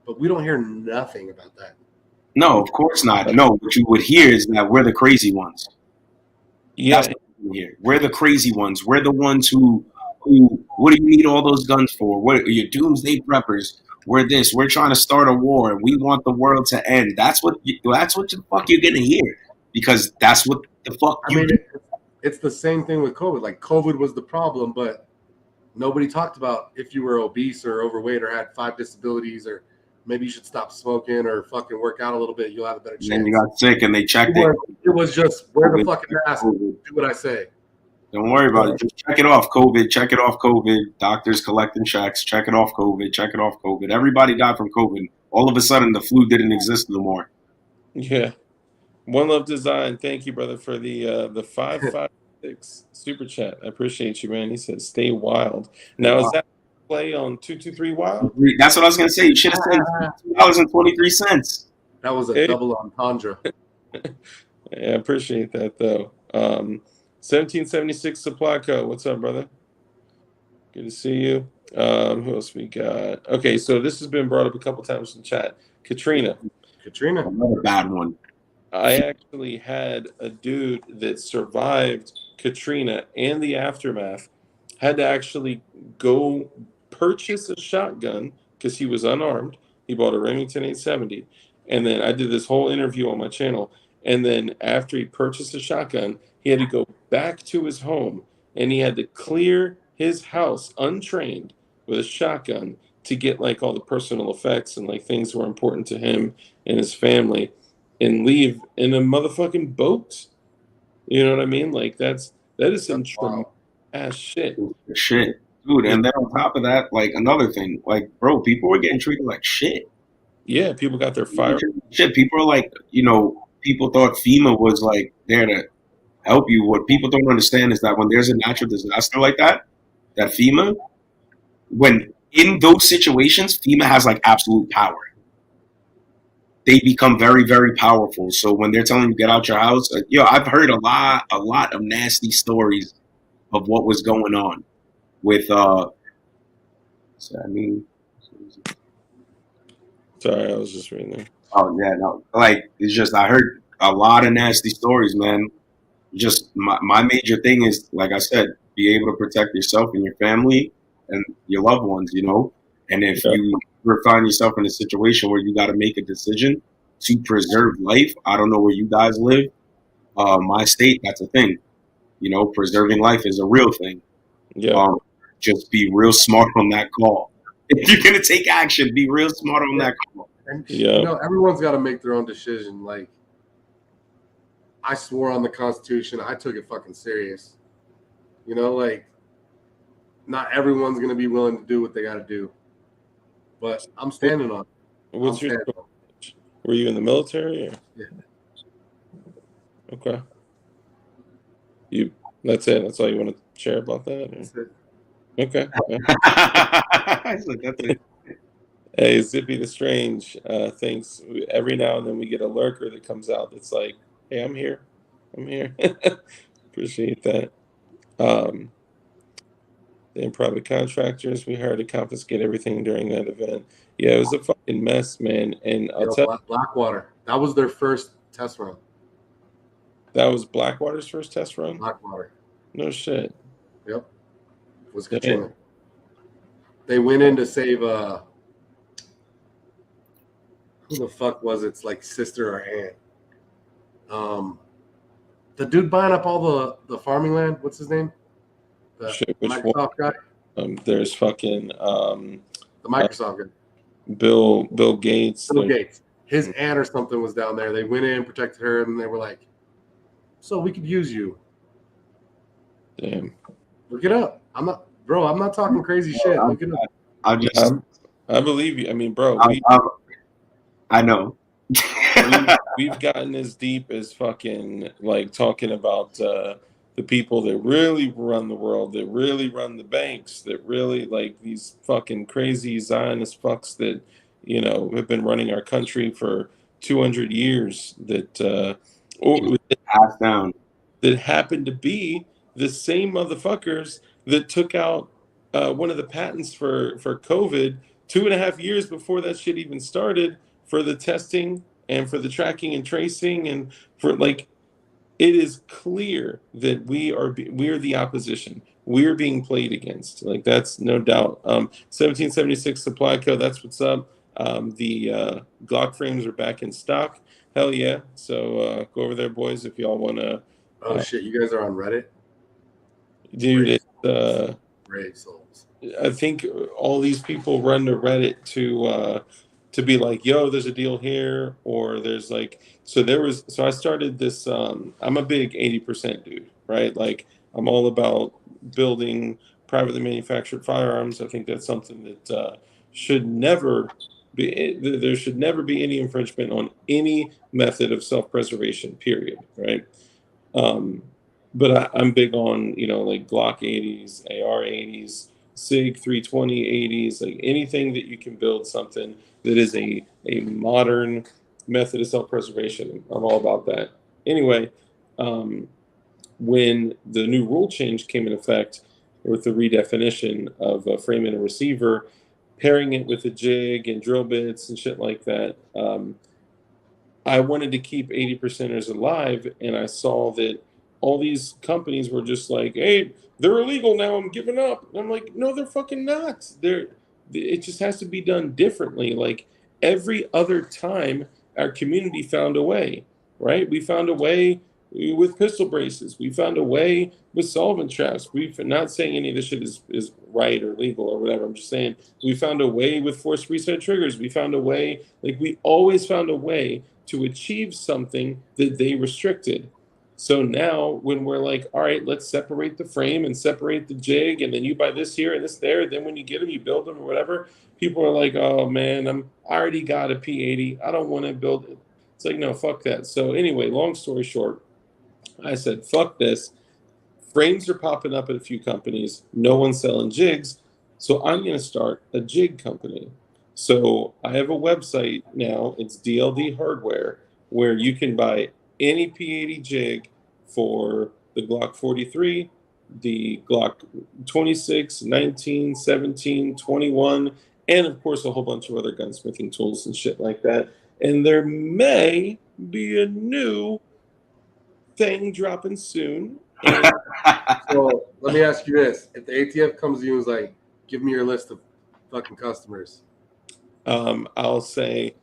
But we don't hear nothing about that. No, of course not. No, what you would hear is that we're the crazy ones. Yeah. That's what you hear. We're the crazy ones. We're the ones who what do you need all those guns for? What are your doomsday preppers? We're this. We're trying to start a war. We want the world to end. That's what the fuck you're gonna hear, because that's what the fuck. It's the same thing with COVID. Like, COVID was the problem, but nobody talked about if you were obese or overweight or had 5 disabilities, or maybe you should stop smoking or fucking work out a little bit. You'll have a better chance. And then you got sick and they checked it. It was just wear the fucking mask. Do what I say. Don't worry about it. Just check it off COVID. Check it off COVID. Doctors collecting checks. Check it off COVID. Check it off COVID. Everybody died from COVID. All of a sudden, the flu didn't exist no more. Yeah. One Love Design. Thank you, brother, for the 556 super chat. I appreciate you, man. He said, "Stay wild." Now, is that play on 223 Wild? That's what I was gonna say. You should have said $2.23. That was a double entendre. Yeah, I appreciate that though. 1776 Supply Co. What's up, brother? Good to see you. Who else we got? Okay, so this has been brought up a couple times in chat. Katrina. Another bad one. I actually had a dude that survived Katrina and the aftermath, had to actually go purchase a shotgun because he was unarmed. He bought a Remington 870. And then I did this whole interview on my channel. And then after he purchased a shotgun, he had to go back to his home and he had to clear his house untrained with a shotgun to get like all the personal effects and like things that were important to him and his family and leave in a motherfucking boat. You know what I mean? Like that is some ass shit. Shit. Dude, and then on top of that, like another thing, like, bro, people were getting treated like shit. Yeah, people got their fire. Shit, people are like, people thought FEMA was like there to help you. What people don't understand is that when there's a natural disaster like that FEMA, when in those situations, FEMA has like absolute power. They become very, very powerful. So when they're telling you get out your house, I've heard a lot of nasty stories of what was going on with Sorry, I was just reading there. Oh yeah, no, like it's just I heard a lot of nasty stories, man. Just my major thing is, like I said, be able to protect yourself and your family, and your loved ones, you know. And if you ever find yourself in a situation where you got to make a decision to preserve life, I don't know where you guys live. My state, that's a thing. You know, preserving life is a real thing. Yeah. Just be real smart on that call. If you're gonna take action, be real smart on that call. And Yeah. you know, everyone's got to make their own decision. Like, I swore on the Constitution. I took it fucking serious. You know, like, not everyone's gonna be willing to do what they got to do, but I'm standing on it. What's I'm your? standing on Were you in the military? Or? Yeah. Okay. That's it. That's all you want to share about that? it. That's it. Okay. Yeah. I said, that's it. Hey, Zippy the Strange thinks every now and then we get a lurker that comes out that's like, hey, I'm here. I'm here. Appreciate that. Then private contractors, we hired to confiscate everything during that event. Yeah, it was a fucking mess, man. And I'll tell you, Blackwater. That was their first test run. that was Blackwater's first test run? Blackwater. No shit. Yep. It was Damn. Katrina. They went in to save who the fuck was it? It's like sister or aunt. The dude buying up all the farming land. What's his name? The Shit, which Microsoft guy. There's fucking The Microsoft guy. Bill Gates. Bill Gates. His aunt or something was down there. They went in, protected her, and they were like, "So we could use you." Damn. Look it up. I'm not talking crazy shit. Look it up. I believe you. I mean, bro, I know. we've gotten as deep as fucking like talking about the people that really run the world, that really run the banks, that really like these fucking crazy Zionist fucks that, you know, have been running our country for 200 years that Passed down. that happen to be the same motherfuckers that took out one of the patents for COVID 2.5 years before that shit even started, for the testing and for the tracking and tracing, and for like, it is clear that we're the opposition. We're being played against. Like, that's no doubt. 1776 supply code. That's what's up. The Glock frames are back in stock. Hell yeah! So go over there, boys, if y'all want to. Oh shit! You guys are on Reddit, Dude. Brave souls. I think all these people run to Reddit to be like, yo, there's a deal here, or there's like, so I started this, I'm a big 80% dude, right? Like, I'm all about building privately manufactured firearms. I think that's something that should never be, there should never be any infringement on any method of self-preservation, period, right? But I'm big on, you know, like Glock 80s, AR 80s, SIG 320 80s, like anything that you can build something that is a modern method of self-preservation. I'm all about that. Anyway, when the new rule change came in effect with the redefinition of a frame and a receiver, pairing it with a jig and drill bits and shit like that, I wanted to keep 80%ers alive, and I saw that all these companies were just like, hey, they're illegal now, I'm giving up. And I'm like, no, they're fucking not. It just has to be done differently. Like, every other time, our community found a way, right? We found a way with pistol braces. We found a way with solvent traps. We're not saying any of this shit is right or legal or whatever. I'm just saying we found a way with forced reset triggers. We found a way, like, we always found a way to achieve something that they restricted. So now when we're like, all right, let's separate the frame and separate the jig, and then you buy this here and this there, then when you get them, you build them or whatever, people are like, oh man, I already got a P80. I don't want to build it. It's like, no, fuck that. So anyway, long story short, I said, fuck this. Frames are popping up at a few companies. No one's selling jigs. So I'm going to start a jig company. So I have a website now. It's DLD Hardware, where you can buy any P80 jig for the Glock 43, the Glock 26, 19, 17, 21, and of course a whole bunch of other gunsmithing tools and shit like that. And there may be a new thing dropping soon. So let me ask you this: if the ATF comes to you and is like, Give me your list of fucking customers. I'll say,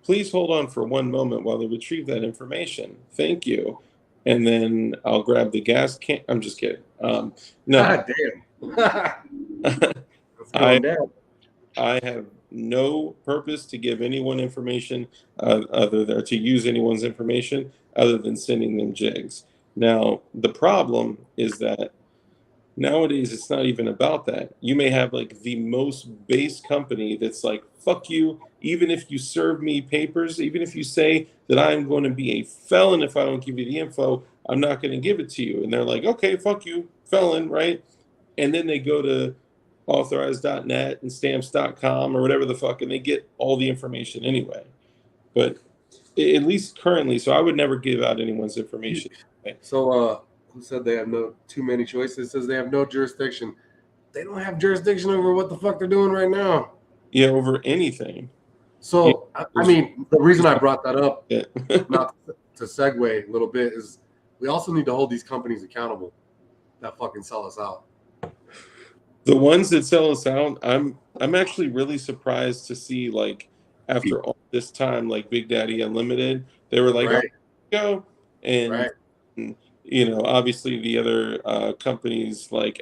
please hold on for one moment while they retrieve that information. Thank you. And then I'll grab the gas can. I'm just kidding. No, God damn. That's going down. I have no purpose to give anyone information other than to use anyone's information other than sending them jigs. Now, the problem is that nowadays it's not even about that. You may have like the most base company that's like, fuck you, even if you serve me papers, even if you say that I'm going to be a felon if I don't give you the info, I'm not going to give it to you. And they're like, okay, fuck you, felon, right? And then they go to authorized.net and stamps.com or whatever the fuck, and they get all the information anyway. But at least currently, so I would never give out anyone's information. So, who said they have too many choices? It says they have no jurisdiction. They don't have jurisdiction over what the fuck they're doing right now. Yeah, over anything. So, Yeah. I mean, the reason I brought that up, Yeah. not to segue a little bit, is we also need to hold these companies accountable that fucking sell us out. The ones that sell us out, I'm actually really surprised to see, like, after all this time, like Big Daddy Unlimited, they were like, Right. go. And, you know, obviously the other companies like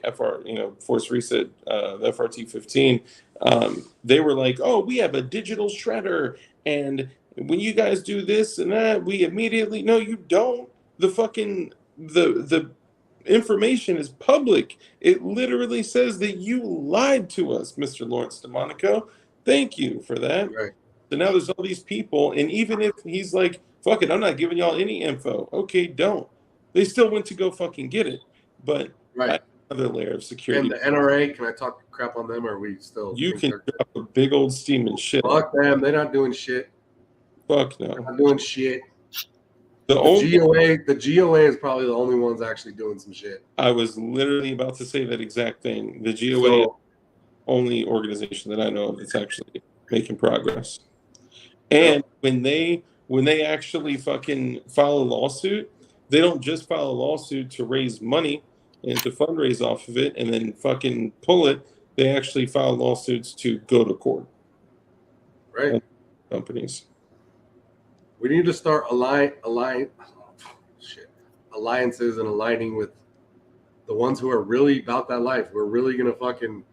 Force Reset, the FRT-15, they were like, oh, we have a digital shredder. And when you guys do this and that, we immediately, no, you don't. The fucking, the information is public. It literally says that you lied to us, Mr. Lawrence DeMonico. Thank you for that. Right. So now there's all these people, and even if he's like, fuck it, I'm not giving y'all any info. Okay, don't. They still went to go fucking get it. But Right. Another layer of security. And the NRA, can I talk crap on them, or are we still? You can drop a big old steaming shit. Fuck them. They're not doing shit. Fuck no. They're not doing shit. The GOA is probably the only ones actually doing some shit. I was literally about to say that exact thing. The GOA is the only organization that I know of that's actually making progress. And when they actually fucking file a lawsuit, they don't just file a lawsuit to raise money and to fundraise off of it and then fucking pull it. They actually file lawsuits to go to court. Right. Companies. We need to start alliances and aligning with the ones who are really about that life. We're really gonna fucking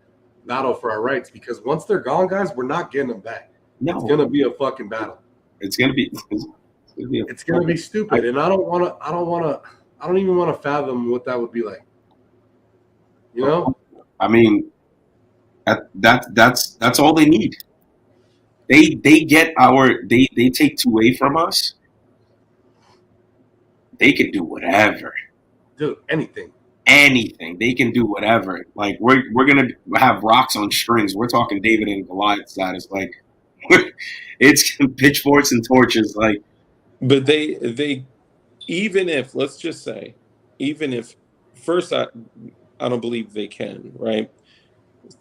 battle for our rights, because once they're gone, guys, we're not getting them back. No. It's gonna be a fucking battle. It's gonna be stupid, and I don't even want to fathom what that would be like. You know? I mean, that's all they need. They get they take 2A from us. They can do whatever. Dude, anything. They can do whatever. Like we're gonna have rocks on strings. We're talking David and Goliath status. Like it's pitchforks and torches. Like, but they even if, let's just say, even if first I don't believe they can, right?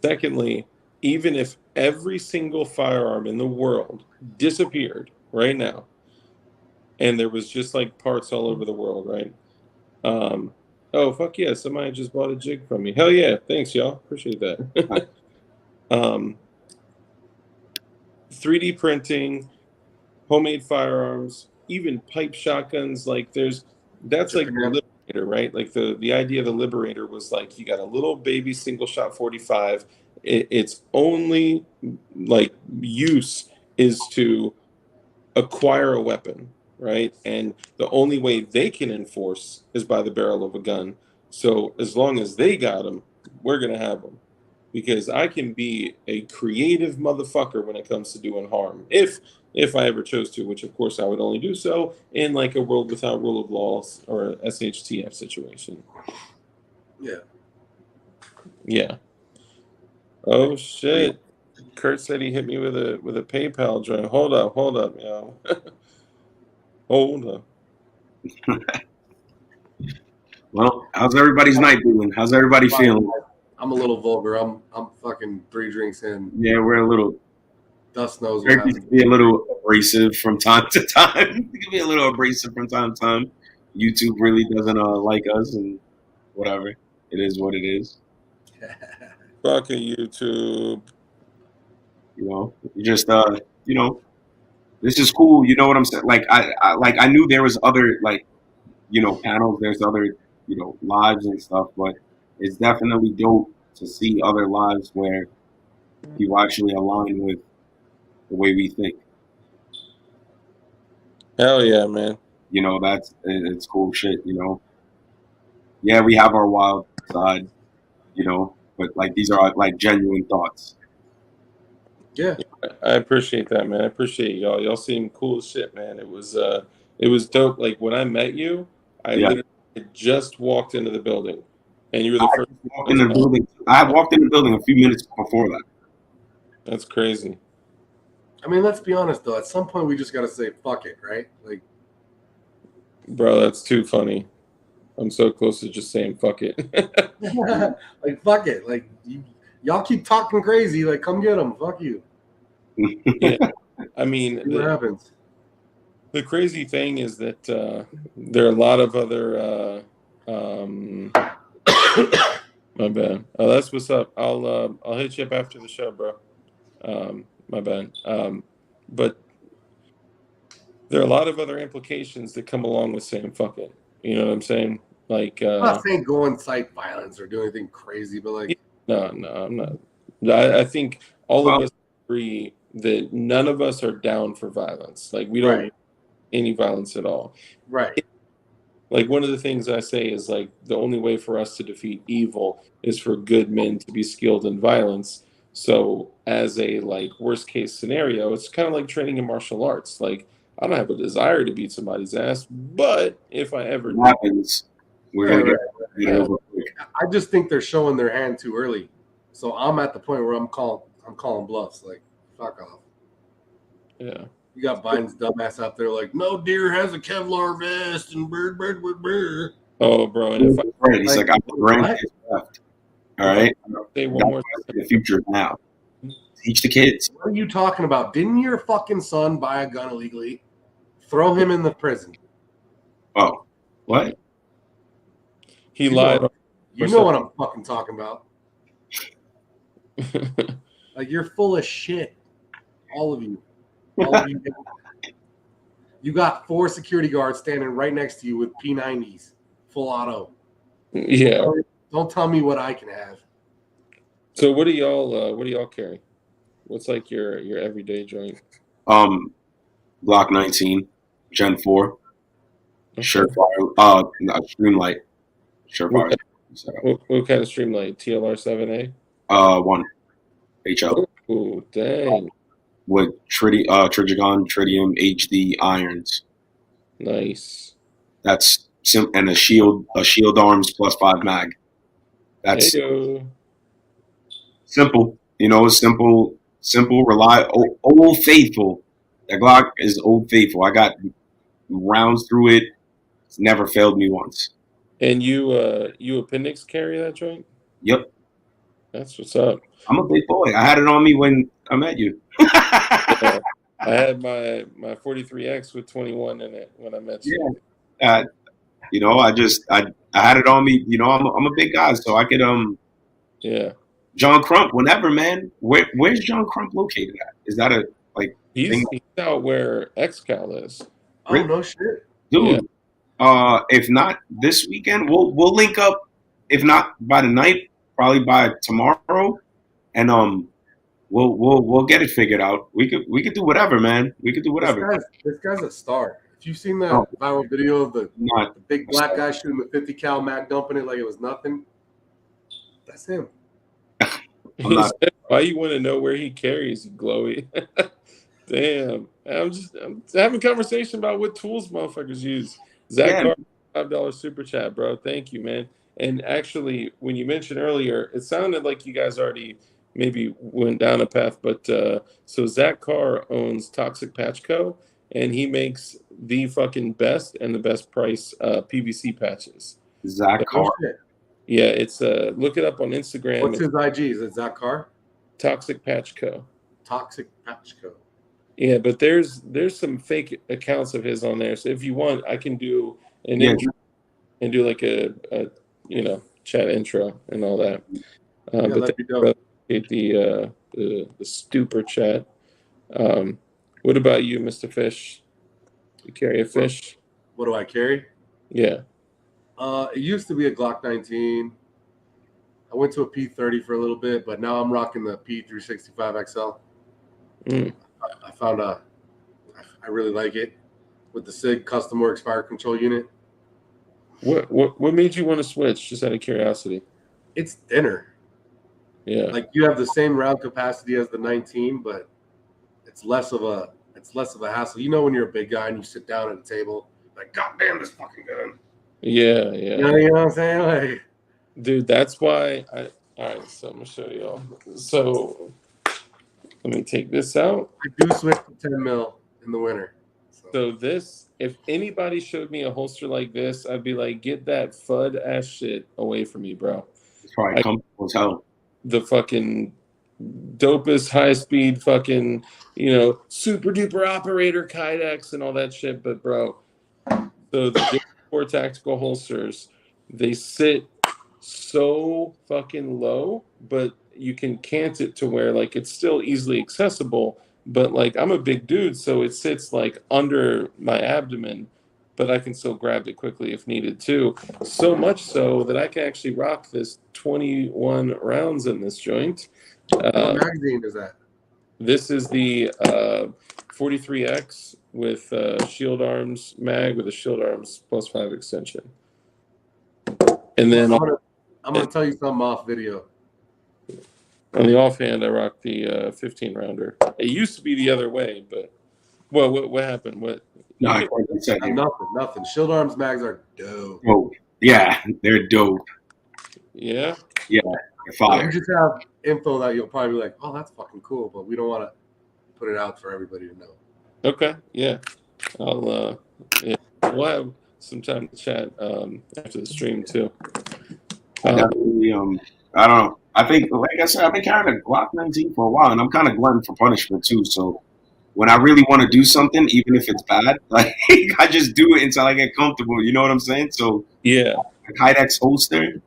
Secondly, even if every single firearm in the world disappeared right now, and there was just like parts all over the world, right? Oh, fuck yeah, somebody just bought a jig from me. Hell yeah, thanks, y'all. Appreciate that. 3D printing, homemade firearms, even pipe shotguns, like that's like the Liberator, right? Like the idea of the Liberator was like, you got a little baby single shot 45. Its only like use is to acquire a weapon, right? And the only way they can enforce is by the barrel of a gun. So as long as they got them, we're gonna have them, because I can be a creative motherfucker when it comes to doing harm, if I ever chose to, which of course I would only do so in like a world without rule of law or a SHTF situation. Yeah. Oh shit! Kurt said he hit me with a PayPal joint. Hold up, yo. Hold up. Well, how's everybody's night doing? How's everybody feeling? I'm a little vulgar. I'm fucking 3 drinks in. Yeah, we're a little. Dust knows. Kurt can be a little abrasive from time to time. It can be a little abrasive from time to time. YouTube really doesn't like us, and whatever. It is what it is. Fucking YouTube. You know, you just you know, this is cool. You know what I'm saying? Like I knew there was other like panels. There's other lives and stuff, but it's definitely dope to see other lives where you actually align with the way we think. Hell yeah, man. It's cool shit. Yeah, we have our wild side, but like these are like genuine thoughts. Yeah. I appreciate that, man. I appreciate y'all. Y'all seem cool as shit, man. It was dope. Like when I met you, I Yeah. literally had just walked into the building, and you were the I first. walked in the building. I had walked in the building a few minutes before that. That's crazy. I mean, let's be honest though. At some point, we just gotta say fuck it, right? Like, bro, that's too funny. I'm so close to just saying fuck it. like fuck it. Like y'all keep talking crazy. Like, come get them. Fuck you. Yeah, I mean, See what happens. the crazy thing is that there are a lot of other. My bad. Oh, that's what's up. I'll hit you up after the show, bro. My bad. But there are a lot of other implications that come along with saying fuck it. You know what I'm saying? Like, I'm not saying go incite violence or do anything crazy, but like, no, I'm not. I think all of us agree that none of us are down for violence. Like, we don't want any violence at all. Right. Like, one of the things I say is like the only way for us to defeat evil is for good men to be skilled in violence. So, as a like worst case scenario, it's kind of like training in martial arts. Like, I don't have a desire to beat somebody's ass, but if I ever do, happens, we're gonna get it over quick. I just think they're showing their hand too early. So I'm at the point where I'm calling bluffs. Like, fuck off. Yeah. You got Biden's dumbass out there like, no deer has a Kevlar vest and bird. Oh, bro, and if right, he's like I'm grandkids left. All right, say one more the future now. Teach the kids. What are you talking about? Didn't your fucking son buy a gun illegally? Throw him in the prison. Oh, what? He lied. You know what I'm fucking talking about. Like, you're full of shit. All of you. All of you. You got 4 security guards standing right next to you with P90s, full auto. Yeah. Don't tell me what I can have. So what do y'all carry? What's like your everyday joint? Glock 19, Gen 4, Okay. Surefire, Streamlight, Surefire. What kind of Streamlight? TLR 7A? 1 HL. Oh, dang. With Trigon, Tritium, HD irons. Nice. That's and a shield arms plus 5 mag. That's simple. Simple, reliable, old faithful. That Glock is old faithful. I got rounds through it. It's never failed me once. And you appendix carry that joint? Yep. That's what's up. I'm a big boy. I had it on me when I met you. Yeah. I had my 43X with 21 in it when I met you. Yeah. I had it on me. I'm a big guy, so I could Yeah. John Crump, whenever, man. Where's John Crump located at? Is that a like? He's out where XCal is. Oh, really? No shit, dude. Yeah. If not this weekend, we'll link up. If not by the night, probably by tomorrow, and we'll get it figured out. We could do whatever, man. We could do whatever. This guy's a star. If you've seen that viral video of the big black guy shooting the 50 cal mag, dumping it like it was nothing, that's him. Why you want to know where he carries, Glowy? Damn, I'm having a conversation about what tools motherfuckers use. Zach Carr, $5 super chat, bro. Thank you, man. And actually, when you mentioned earlier, it sounded like you guys already maybe went down a path. But so Zach Carr owns Toxic Patch Co. And he makes the fucking best and the best price PVC patches. Zach Carr. Yeah, it's look it up on Instagram. What's his IG? Is it Zach Carr? Toxic Patch Co. Toxic Patch Co. Yeah, but there's some fake accounts of his on there. So if you want, I can do an intro and do like a chat intro and all that. Yeah, But that'd thank be you, dope. brother. Appreciate the super chat. What about you, Mr. Fish? You carry a fish? What do I carry? Yeah. It used to be a Glock 19. I went to a P30 for a little bit, but now I'm rocking the P365 XL. Mm. I found I really like it with the SIG custom works fire control unit. What made you want to switch? Just out of curiosity. It's thinner. Yeah. Like you have the same round capacity as the 19, but it's less of a hassle. You know when you're a big guy and you sit down at a table, like, God damn this fucking gun. Yeah. You know what I'm saying? Like, Dude, that's why all right, so I'm gonna show y'all. So let me take this out. I do switch to 10 mil in the winter. So this, if anybody showed me a holster like this, I'd be like, get that FUD ass shit away from me, bro. It's probably comfortable as hell. The fucking dopest high speed fucking, super duper operator Kydex and all that shit. But bro, so the J4 tactical holsters, they sit so fucking low, but you can cant it to where like it's still easily accessible. But like I'm a big dude, so it sits like under my abdomen, but I can still grab it quickly if needed too. So much so that I can actually rock this 21 rounds in this joint. What magazine is that? This is the 43X with Shield Arms mag with a Shield Arms +5 extension. And then I'm gonna tell you something off video. on the offhand, I rock the 15 rounder. It used to be the other way, but what happened? What? No, I can't say it. Nothing. Shield Arms mags are dope. Dope. Yeah, they're dope. Yeah. Yeah, they're fire. We just have info that you'll probably be like, oh, that's fucking cool, but we don't want to put it out for everybody to know. Okay. Yeah. I'll we'll have some time to chat after the stream too. Definitely, I don't know. I think, like I said, I've been carrying a Glock 19 for a while, and I'm kind of glutton for punishment too. So when I really want to do something, even if it's bad, like I just do it until I get comfortable. You know what I'm saying? So Yeah. a Kydex holster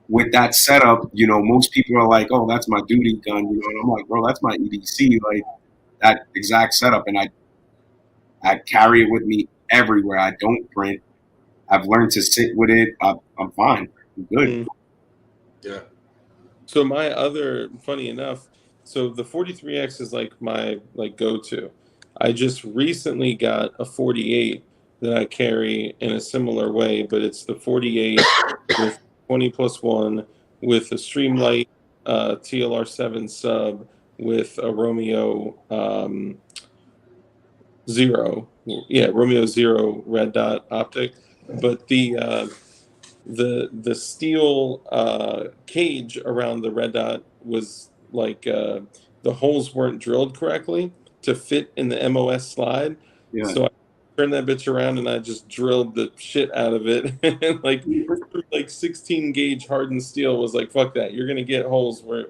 with that setup, most people are like, "Oh, that's my duty gun," and I'm like, "Bro, that's my EDC." Like that exact setup, and I carry it with me everywhere. I don't print. I've learned to sit with it. I'm fine. I'm good. Mm. Yeah. So my other, funny enough, so the 43X is like my go-to. I just recently got a 48 that I carry in a similar way, but it's the 48 with 20+1 with a Streamlight TLR7 sub with a Romeo Zero. Yeah, Romeo Zero red dot optic. But the steel cage around the red dot was like the holes weren't drilled correctly to fit in the MOS slide. Yeah. So I turned that bitch around and I just drilled the shit out of it. And like 16 gauge hardened steel was like, fuck that. You're gonna get holes where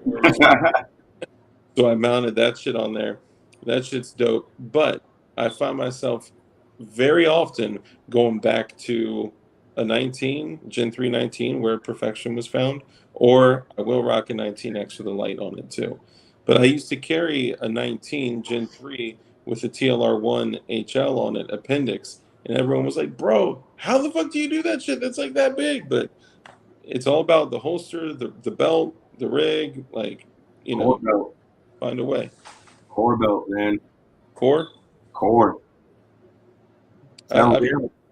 so I mounted that shit on there. That shit's dope. But I find myself very often going back to a 19, Gen 3 19, where perfection was found, or I will rock a 19X with a light on it too. But I used to carry a 19 Gen 3 with a TLR1 HL on it, appendix, and everyone was like, bro, how the fuck do you do that shit? That's like that big. But it's all about the holster, the belt, the rig, like, Core belt. Find a way. Core belt, man. Core? Core.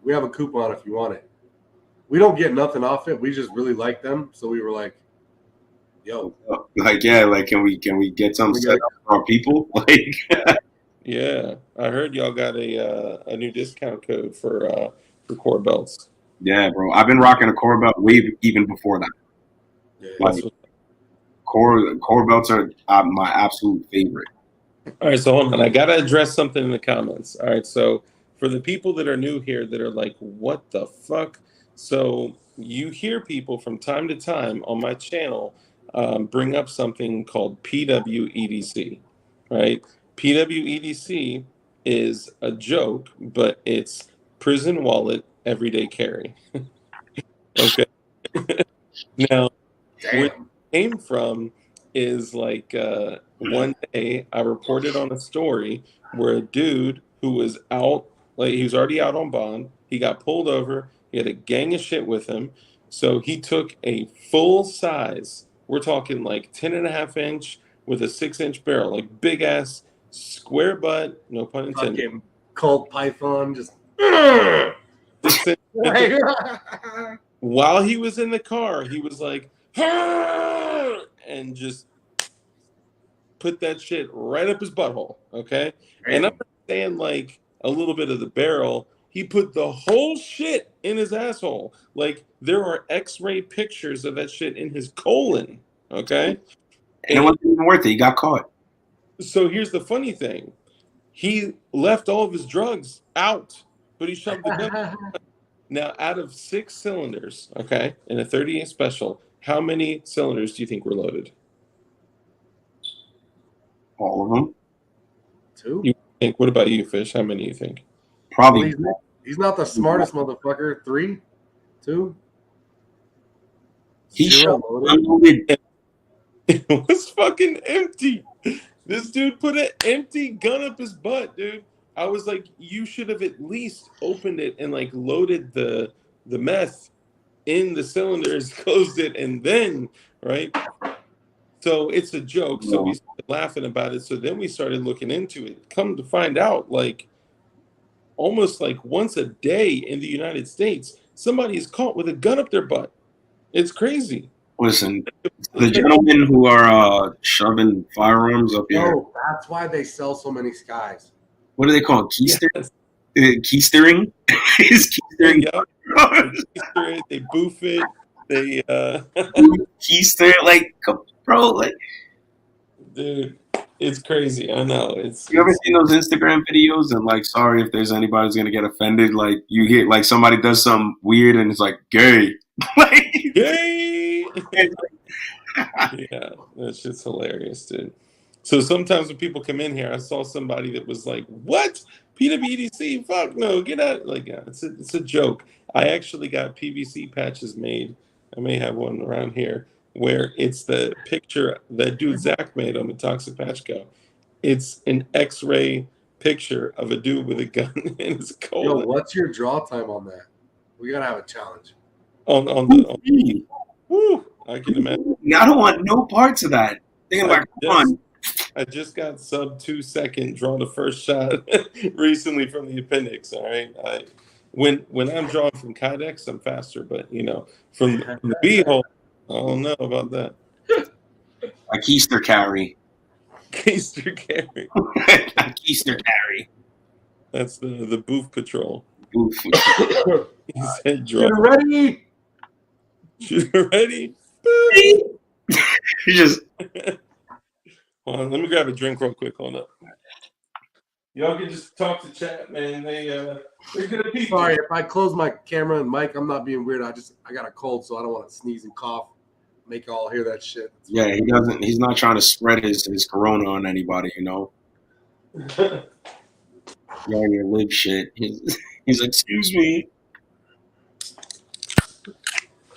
We have a coupon if you want it. We don't get nothing off it. We just really like them, so we were like, "Yo, can we get some set up for our people?" Like, yeah, I heard y'all got a new discount code for core belts. Yeah, bro. I've been rocking a core belt way even before that. Yeah, like, core belts are my absolute favorite. All right, so hold on. I gotta address something in the comments. All right, so for the people that are new here that are like, "What the fuck?" So you hear people from time to time on my channel bring up something called PWEDC, right? PWEDC is a joke, but it's prison wallet everyday carry. Okay. Now, damn. came from is like one day I reported on a story where a dude who was out, like he was already out on bond, he got pulled over, he had a gang of shit with him. So he took a full size, we're talking like 10.5 inch with a 6 inch barrel, like big ass square butt, no pun intended. Fucking Colt Python, just 6 inch. like, While he was in the car, he was like, "Ah!" and just put that shit right up his butthole. Okay. And I'm damn. not saying like a little bit of the barrel. He put the whole shit in his asshole. Like there are X-ray pictures of that shit in his colon. Okay. And it wasn't even worth it. He got caught. So here's the funny thing. He left all of his drugs out, but he shoved the gun. Now, out of 6 cylinders, okay, in a 38 special, how many cylinders do you think were loaded? All of them. 2? You think? What about you, Fish? How many do you think? Probably. He's not the smartest motherfucker. 3? 2? He 0 shot loaded. unloaded. It was fucking empty. This dude put an empty gun up his butt, dude. I was like, you should have at least opened it and like loaded the meth in the cylinders, closed it, and then right. So it's a joke. So we started laughing about it. So then we started looking into it. Come to find out, like almost like once a day in the United States, somebody is caught with a gun up their butt. It's crazy. Listen, the gentlemen who are shoving firearms up here. Oh, that's why they sell so many skies. What do they call it? Keister? Yes. Keistering? Is keistering? Yep. They keister it, they boof it, they Keister, like, bro, like, dude, it's crazy. I know. you ever seen those Instagram videos? And like, sorry if there's anybody who's gonna get offended. Like, you hear like somebody does something weird, and it's like gay, like gay. Yeah, that's just hilarious, dude. So sometimes when people come in here, I saw somebody that was like, "What? PWDC? Fuck no, get out!" Like, yeah, it's a joke. I actually got PVC patches made. I may have one around here where it's the picture that dude Zach made on the Toxic Patch Co. It's an X-ray picture of a dude with a gun in his colon. Yo, what's your draw time on that? We gotta have a challenge. Woo, I can imagine. I don't want no parts of that. Thinking like, come on. I just got sub 2 second draw the first shot recently from the appendix. All right, when I'm drawing from Kydex, I'm faster, but you know, from the B hole, I don't know about that. A keister carry. Keister carry. A keister carry. That's the booth patrol. Booth. He said, "Draw. Shoot ready. Shoot ready." You just. Hold on, let me grab a drink real quick. Hold up. Y'all can just talk to chat, man. They're gonna be. Sorry, if I close my camera and mic, I'm not being weird. I got a cold, so I don't want to sneeze and cough, make you all hear that shit. Yeah, he doesn't. He's not trying to spread his corona on anybody, you know. You're on your lib shit. He's like, excuse me.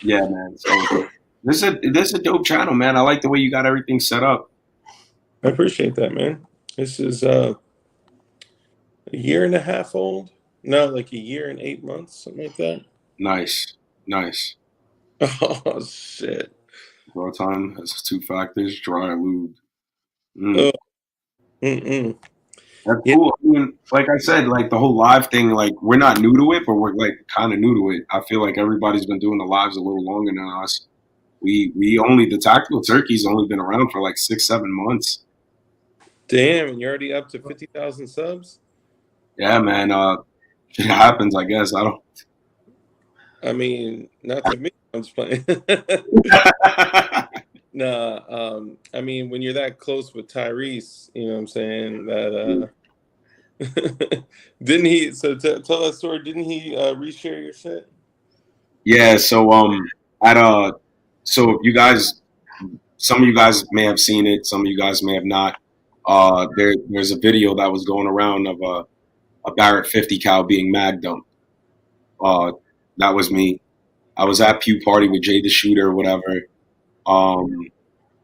Yeah, man. So this is a dope channel, man. I like the way you got everything set up. I appreciate that, man. This is a year and a half old. No, like a year and 8 months, something like that. Nice. Oh shit. Draw time has 2 factors: dry and lube. That's cool. I mean, like I said, like the whole live thing, like we're not new to it, but we're like kind of new to it. I feel like everybody's been doing the lives a little longer than us. We only, the Tactical Turkey's only been around for like 6-7 months. Damn, and you're already up to 50,000 subs? Yeah, man. It happens, I guess. I mean, not to me. I'm just playing. Nah, I mean, when you're that close with Tyrese, you know what I'm saying? That didn't he? So tell that story. Didn't he reshare your shit? Yeah. So so you guys, some of you guys may have seen it. Some of you guys may have not. There's a video that was going around of a Barrett 50 cal being mag dumped. That was me. I was at Pew Party with Jay the Shooter or whatever.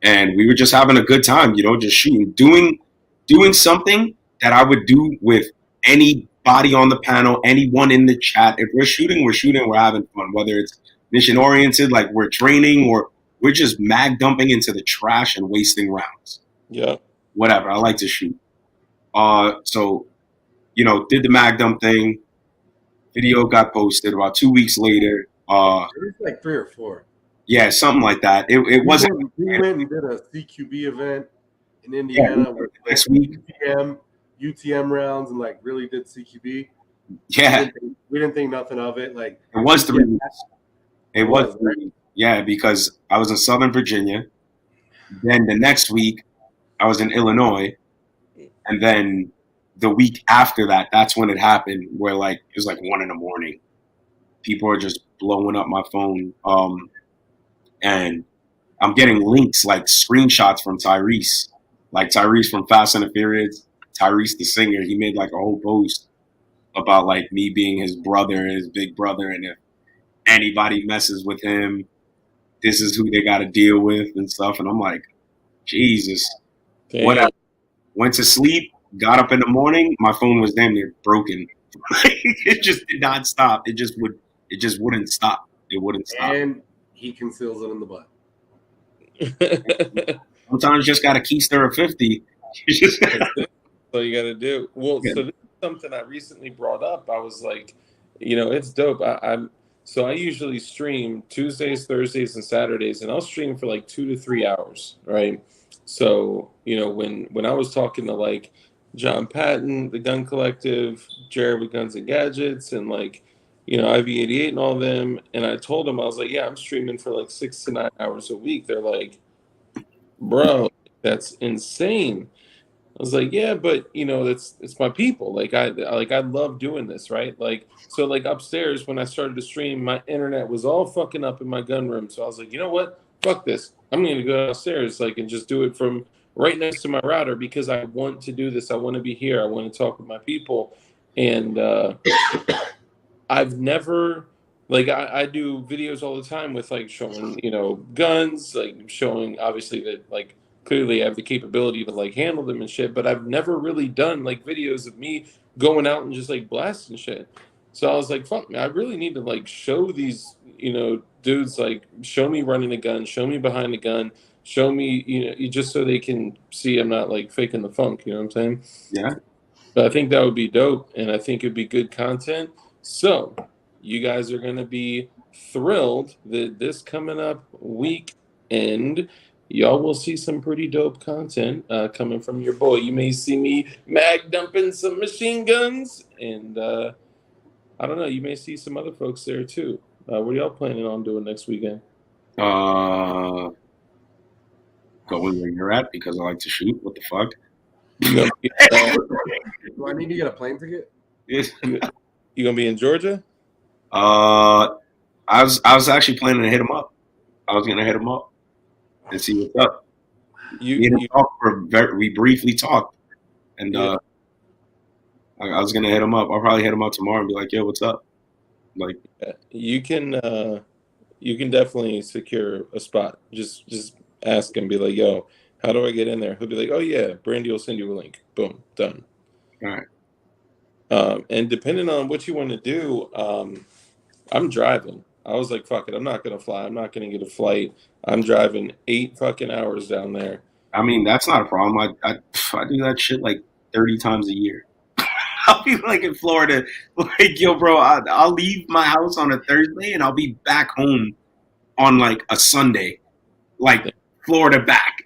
and we were just having a good time, just shooting, doing something that I would do with anybody on the panel, anyone in the chat. If we're shooting, we're having fun, whether it's mission oriented, like we're training, or we're just mag dumping into the trash and wasting rounds. Yeah. Whatever. I like to shoot. So, did the mag dump thing. Video got posted about 2 weeks later. It was like 3 or 4. Yeah, something like that. It wasn't. We went and did a CQB event in Indiana with next week. UTM rounds, and like really did CQB. Yeah, we didn't think nothing of it. Like it was 3 weeks. It was 3 weeks. Yeah, because I was in Southern Virginia. Then the next week, I was in Illinois, and then the week after that, that's when it happened. Where it was like 1 a.m. People are just blowing up my phone, and I'm getting links, like screenshots from Tyrese, from Fast and the Furious. Tyrese, the singer, he made like a whole post about like me being his brother, his big brother, and if anybody messes with him, this is who they got to deal with and stuff. And I'm like, Jesus. Damn. Whatever. Went to sleep, got up in the morning, my phone was damn near broken. It just did not stop. It just wouldn't stop. It wouldn't stop. And he conceals it in the butt. Sometimes you just got a keister of 50. So you got to do. Well, Yeah. so this is something I recently brought up. I was like, it's dope. So I usually stream Tuesdays, Thursdays, and Saturdays, and I'll stream for like 2 to 3 hours, right? So, when I was talking to like John Patton, the Gun Collective, Jared with Guns and Gadgets, and like, IV88 and all of them, and I told them, I was like, yeah, I'm streaming for like 6 to 9 hours a week. They're like, bro, that's insane. I was like, yeah, but it's my people. Like I love doing this, right? Like, so like upstairs when I started to stream, my internet was all fucking up in my gun room. So I was like, you know what? Fuck this. I'm gonna go downstairs, and just do it from right next to my router because I want to do this. I want to be here. I want to talk with my people. And I've never I do videos all the time with like showing, guns, like showing obviously that like clearly I have the capability to like handle them and shit, but I've never really done like videos of me going out and just like blasting shit. So I was like, fuck man, I really need to like show these, dudes, like show me running a gun, show me behind the gun, show me, just so they can see I'm not like faking the funk, you know what I'm saying? Yeah. But I think that would be dope, and I think it'd be good content. So you guys are gonna be thrilled that this coming up weekend, y'all will see some pretty dope content coming from your boy. You may see me mag dumping some machine guns, and I don't know. You may see some other folks there too. What are y'all planning on doing next weekend? Going where you're at because I like to shoot. What the fuck? Do I need to get a plane ticket? You gonna be in Georgia? I was actually planning to hit him up. I was gonna hit him up and see what's up. We briefly talked, and I was gonna hit him up. I'll probably hit him up tomorrow and be like, "Yo, what's up?" Like, you can definitely secure a spot. Just ask him, be like, "Yo, how do I get in there?" He'll be like, "Oh yeah, Brandy will send you a link." Boom, done. all right. And depending on what you want to do, I'm driving. I was like, fuck it, I'm not gonna fly. I'm not gonna get a flight. I'm driving 8 fucking hours down there. I mean, that's not a problem. I do that shit like 30 times a year. I'll be like in Florida, like, yo, bro, I'll leave my house on a Thursday and I'll be back home on like a Sunday, like Florida back,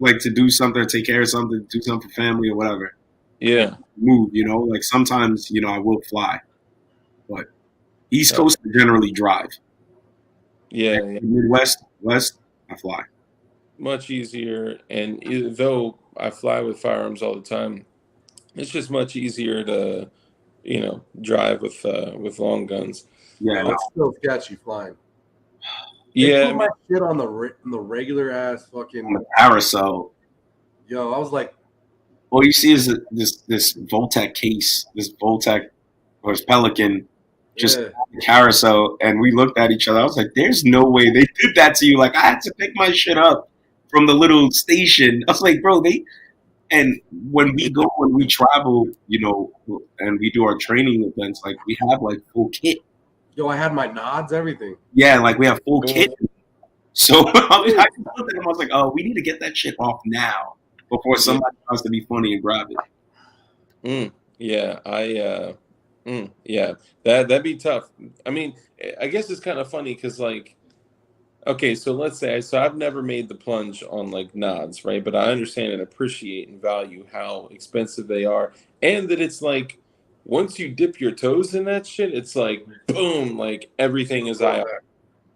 like to do something, take care of something, do something for family or whatever. Yeah. Move, like sometimes, I will fly, but East Coast I generally drive. Yeah. Midwest, West, I fly. Much easier, and though I fly with firearms all the time, it's just much easier to, drive with long guns. Yeah, it's still sketchy flying. Yeah, put my shit on the regular ass fucking on the carousel. Yo, I was like, all you see is this Voltec case, this Voltec or Pelican, just carousel, and we looked at each other. I was like, "There's no way they did that to you." Like, I had to pick my shit up from the little station. I was like, bro, and when we travel, and we do our training events, like we have like full kit. Yo, I had my nods, everything. Yeah, like we have full kit. So I was like, oh, we need to get that shit off now before somebody tries to be funny and grab it. Yeah, yeah, that'd be tough. I mean, I guess it's kind of funny because like, okay, so let's say I've never made the plunge on like nods, right? But I understand and appreciate and value how expensive they are, and that it's like once you dip your toes in that shit, it's like boom, like everything is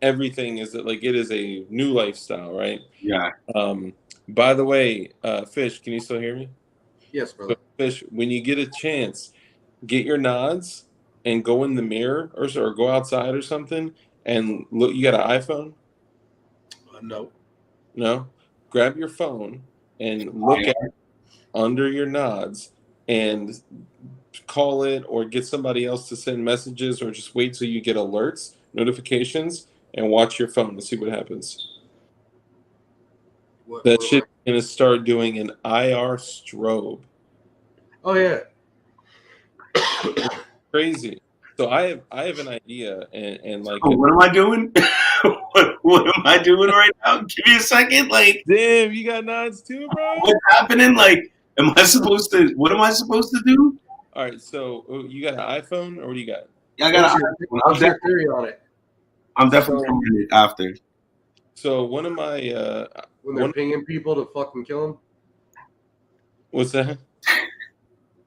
everything is like it is a new lifestyle, right? Yeah. By the way, Fish, can you still hear me? Yes, brother. So, Fish, when you get a chance, get your nods and go in the mirror or go outside or something and look. You got an iPhone? No. No. Grab your phone and look at under your nods and call it or get somebody else to send messages or just wait till you get alerts, notifications, and watch your phone to see what happens. That shit's gonna start doing an IR strobe. Oh yeah. Crazy. So I have an idea and like what am I doing? what am I doing right now? Give me a second. Like, damn, you got nods too, bro? What's happening? Like, what am I supposed to do? All right, so you got an iPhone or what do you got? Yeah, I got an iPhone. What's your theory on it? I'm definitely doing it after. So one of my when they're pinging people to fucking kill them. What's that?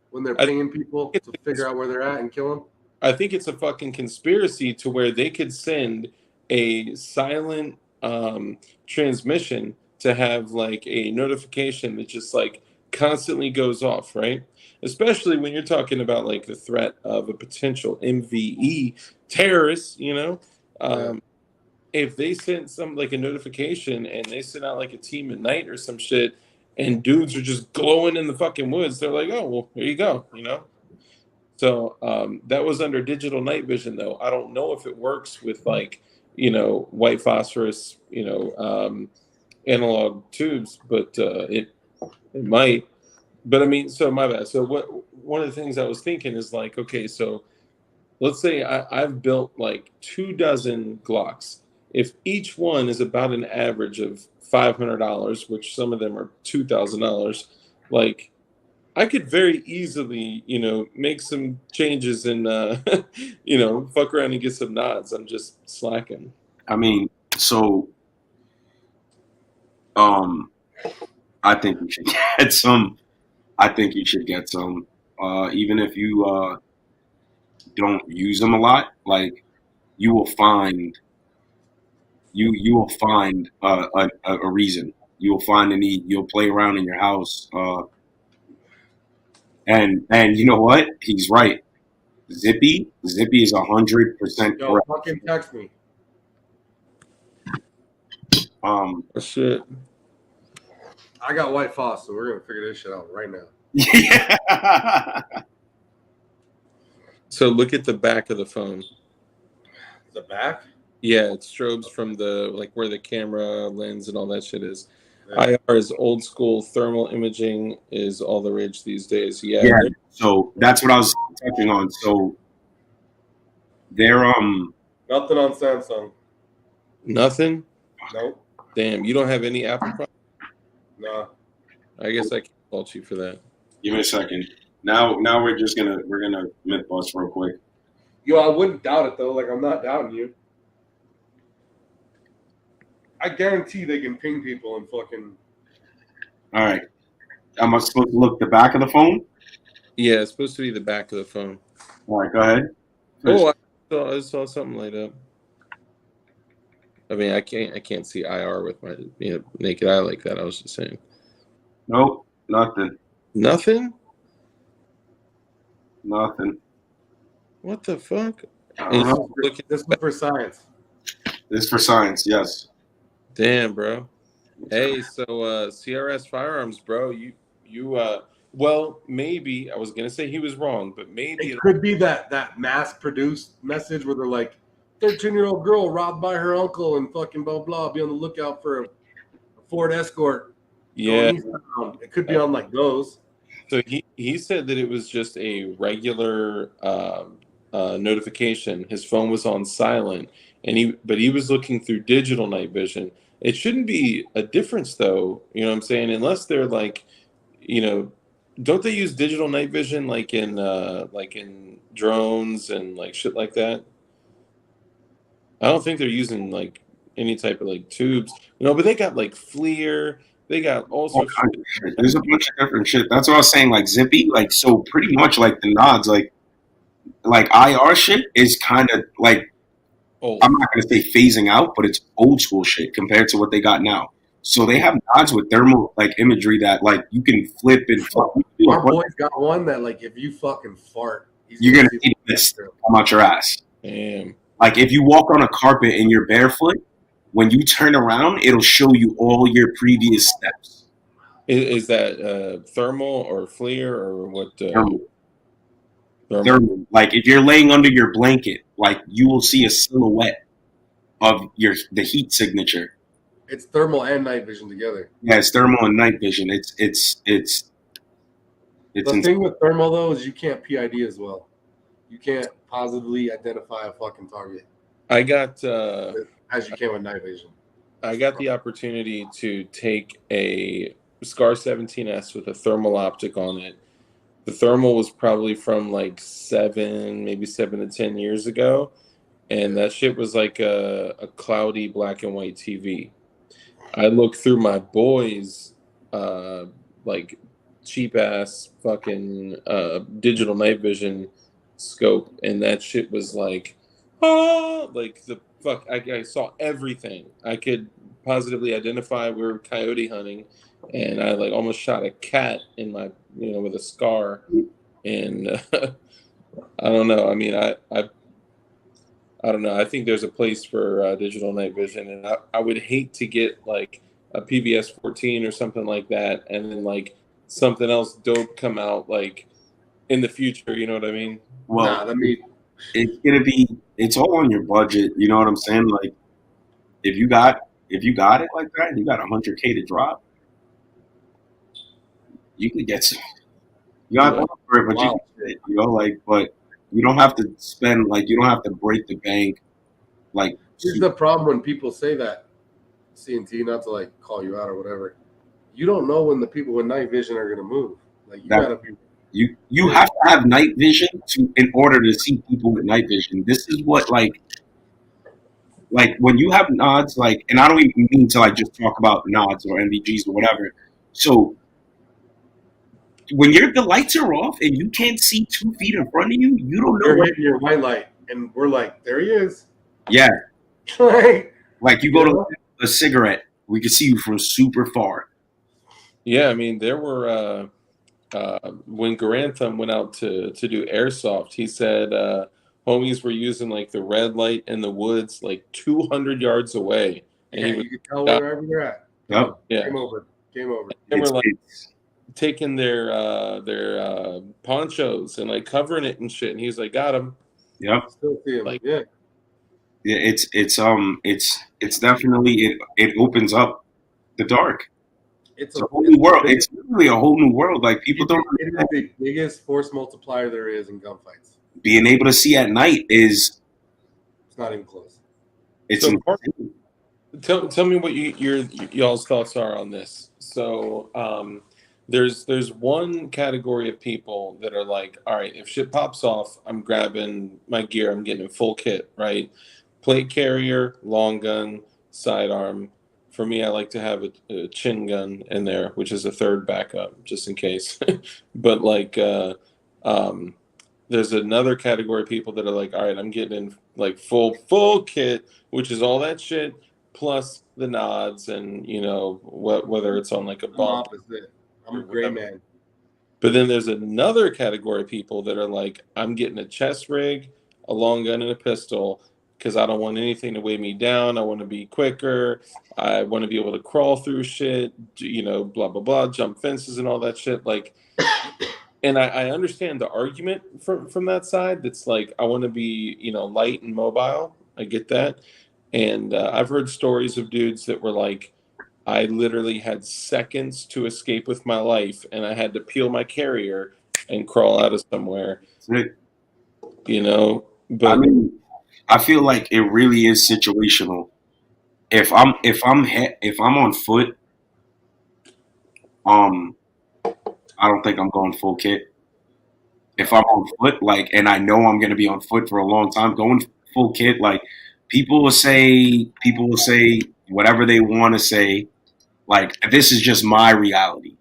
When they're pinging people to figure out where they're at and kill them. I think it's a fucking conspiracy to where they could send a silent transmission to have like a notification that just like constantly goes off, right? Especially when you're talking about like the threat of a potential MVE terrorist, if they sent some like a notification and they sent out like a team at night or some shit and dudes are just glowing in the fucking woods, they're like, oh, well, here you go, So that was under digital night vision, though. I don't know if it works with like, white phosphorus, analog tubes, but it might. But I mean, so my bad. So one of the things I was thinking is like, okay, so let's say I've built like 24 Glocks. If each one is about an average of $500, which some of them are $2,000, like I could very easily, make some changes and, fuck around and get some nods. I'm just slacking. I mean, so, I think you should get some. I think you should get some, even if you don't use them a lot. Like, you will find a reason. You will find a need. You'll play around in your house. And you know what? He's right. Zippy is 100% Yo, correct. fucking text me. Shit. I got white phos, so we're gonna figure this shit out right now. Yeah. So look at the back of the phone. The back? Yeah, it strobes from the like where the camera lens and all that shit is. Yeah. IR is old school. Thermal imaging is all the rage these days. Yeah. So that's what I was touching on. So they're nothing on Samsung. Nothing? Nope. Damn, you don't have any Apple products? No. I guess I can't fault you for that. Give me a second. Now we're gonna myth bust real quick. Yo, I wouldn't doubt it though. Like I'm not doubting you. I guarantee they can ping people and fucking. All right. Am I supposed to look the back of the phone? Yeah, it's supposed to be the back of the phone. All right, go ahead. Oh, I saw something light up. I mean, I can't see IR with my naked eye like that. I was just saying. Nope, nothing. Nothing? Nothing. What the fuck? This is for science. This is for science, yes. Damn, bro. Hey, so CRS Firearms, bro. Well, maybe I was gonna say he was wrong, but maybe it could be that mass-produced message where they're like, 13-year-old girl robbed by her uncle and fucking blah blah. Be on the lookout for a Ford Escort. Yeah. It could be on like those. So he said that it was just a regular notification. His phone was on silent, and he was looking through digital night vision. It shouldn't be a difference though. You know what I'm saying? Unless they're like, you know, don't they use digital night vision like in drones and like shit like that? I don't think they're using like any type of like tubes. No, but they got like FLIR. They got all All sorts of kinds of shit. There's a bunch of different shit. That's what I was saying. Like Zippy, like so pretty much like the nods, like IR shit is kind of like old. I'm not gonna say phasing out, but it's old school shit compared to what they got now. So they have nods with thermal like imagery that like you can flip and flip. Our boy's got one that like if you fucking fart, You're gonna see this come out your ass. Damn. Like if you walk on a carpet and you're barefoot, when you turn around, it'll show you all your previous steps. Is that thermal or FLIR or what? Thermal. Like if you're laying under your blanket, like you will see a silhouette of the heat signature. It's thermal and night vision together. Yeah, it's thermal and night vision. It's the thing with thermal though is you can't PID as well. You can't positively identify a fucking target. I got as you can with night vision. I got the opportunity to take a SCAR 17S with a thermal optic on it. The thermal was probably from like 7 to 10 years ago, and that shit was like a cloudy black and white TV. I looked through my boys' like cheap ass fucking digital night vision scope, and that shit was like, like the fuck. I saw everything. I could positively identify we were coyote hunting, and I like almost shot a cat in my with a scar, and I don't know. I mean, I don't know. I think there's a place for digital night vision, and I would hate to get like a PVS 14 or something like that, and then like something else dope come out like in the future. You know what I mean? Well, it's all on your budget. You know what I'm saying? Like if you got it like that, and you got $100K to drop, you could get some. You got for it, but you can get it, like, but you don't have to spend like you don't have to break the bank. Like here's the problem when people say that, CNT, not to like call you out or whatever. You don't know when the people with night vision are gonna move. Like you gotta be. You have to have night vision in order to see people with night vision. This is what like when you have nods, like, and I don't even mean to like just talk about nods or NVGs or whatever. So when the lights are off and you can't see 2 feet in front of you, you don't know. You're hitting your white light, and we're like, there he is. Yeah. Like you go to a cigarette, we can see you from super far. Yeah, I mean, there were when Garantham went out to do airsoft, he said homies were using like the red light in the woods like 200 yards away, and you could tell wherever you're at. Yep. Yeah. Game over. They were like taking their ponchos and like covering it and shit, and he's like, got him. Yep. Still see him. Like, yeah. It's definitely it opens up the dark. It's a whole new world. It's literally a whole new world. Like people don't. It is the biggest force multiplier there is in gunfights. Being able to see at night is. It's not even close. It's so, tell me what y'all's thoughts are on this. So there's one category of people that are like, all right, if shit pops off, I'm grabbing my gear, I'm getting a full kit, right? Plate carrier, long gun, sidearm. For me, I like to have a chin gun in there, which is a third backup, just in case. But like, there's another category of people that are like, all right, I'm getting in like full kit, which is all that shit plus the nods and whether it's on like a bump. I'm a gray man. But then there's another category of people that are like, I'm getting a chest rig, a long gun, and a pistol because I don't want anything to weigh me down. I want to be quicker. I want to be able to crawl through shit, blah, blah, blah, jump fences and all that shit. Like, and I understand the argument from that side. That's like, I want to be, light and mobile. I get that. And I've heard stories of dudes that were like, I literally had seconds to escape with my life, and I had to peel my carrier and crawl out of somewhere, That's it. you know. I But mean, I feel like it really is situational. If I'm on foot, I don't think I'm going full kit. If I'm on foot, like, and I know I'm going to be on foot for a long time, going full kit, like, people will say whatever they want to say. Like, this is just my reality.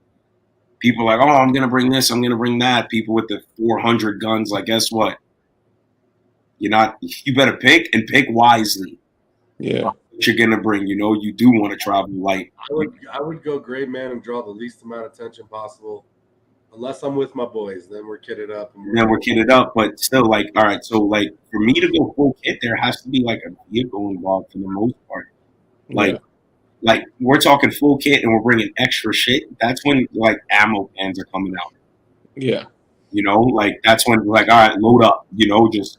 People are like, oh, I'm going to bring this, I'm going to bring that. People with the 400 guns, like, guess what? You better pick wisely yeah, what you're going to bring. You know, you do want to travel light. I would go gray man and draw the least amount of attention possible. Unless I'm with my boys, then we're kitted up. And Then we're kitted up, but still, like, all right, so, like, for me to go full kit, there has to be, like, a vehicle involved for the most part. Like, yeah, like, we're talking full kit and we're bringing extra shit. That's when, like, ammo cans are coming out. yeah. You know, like, that's when, like, all right, load up, you know, just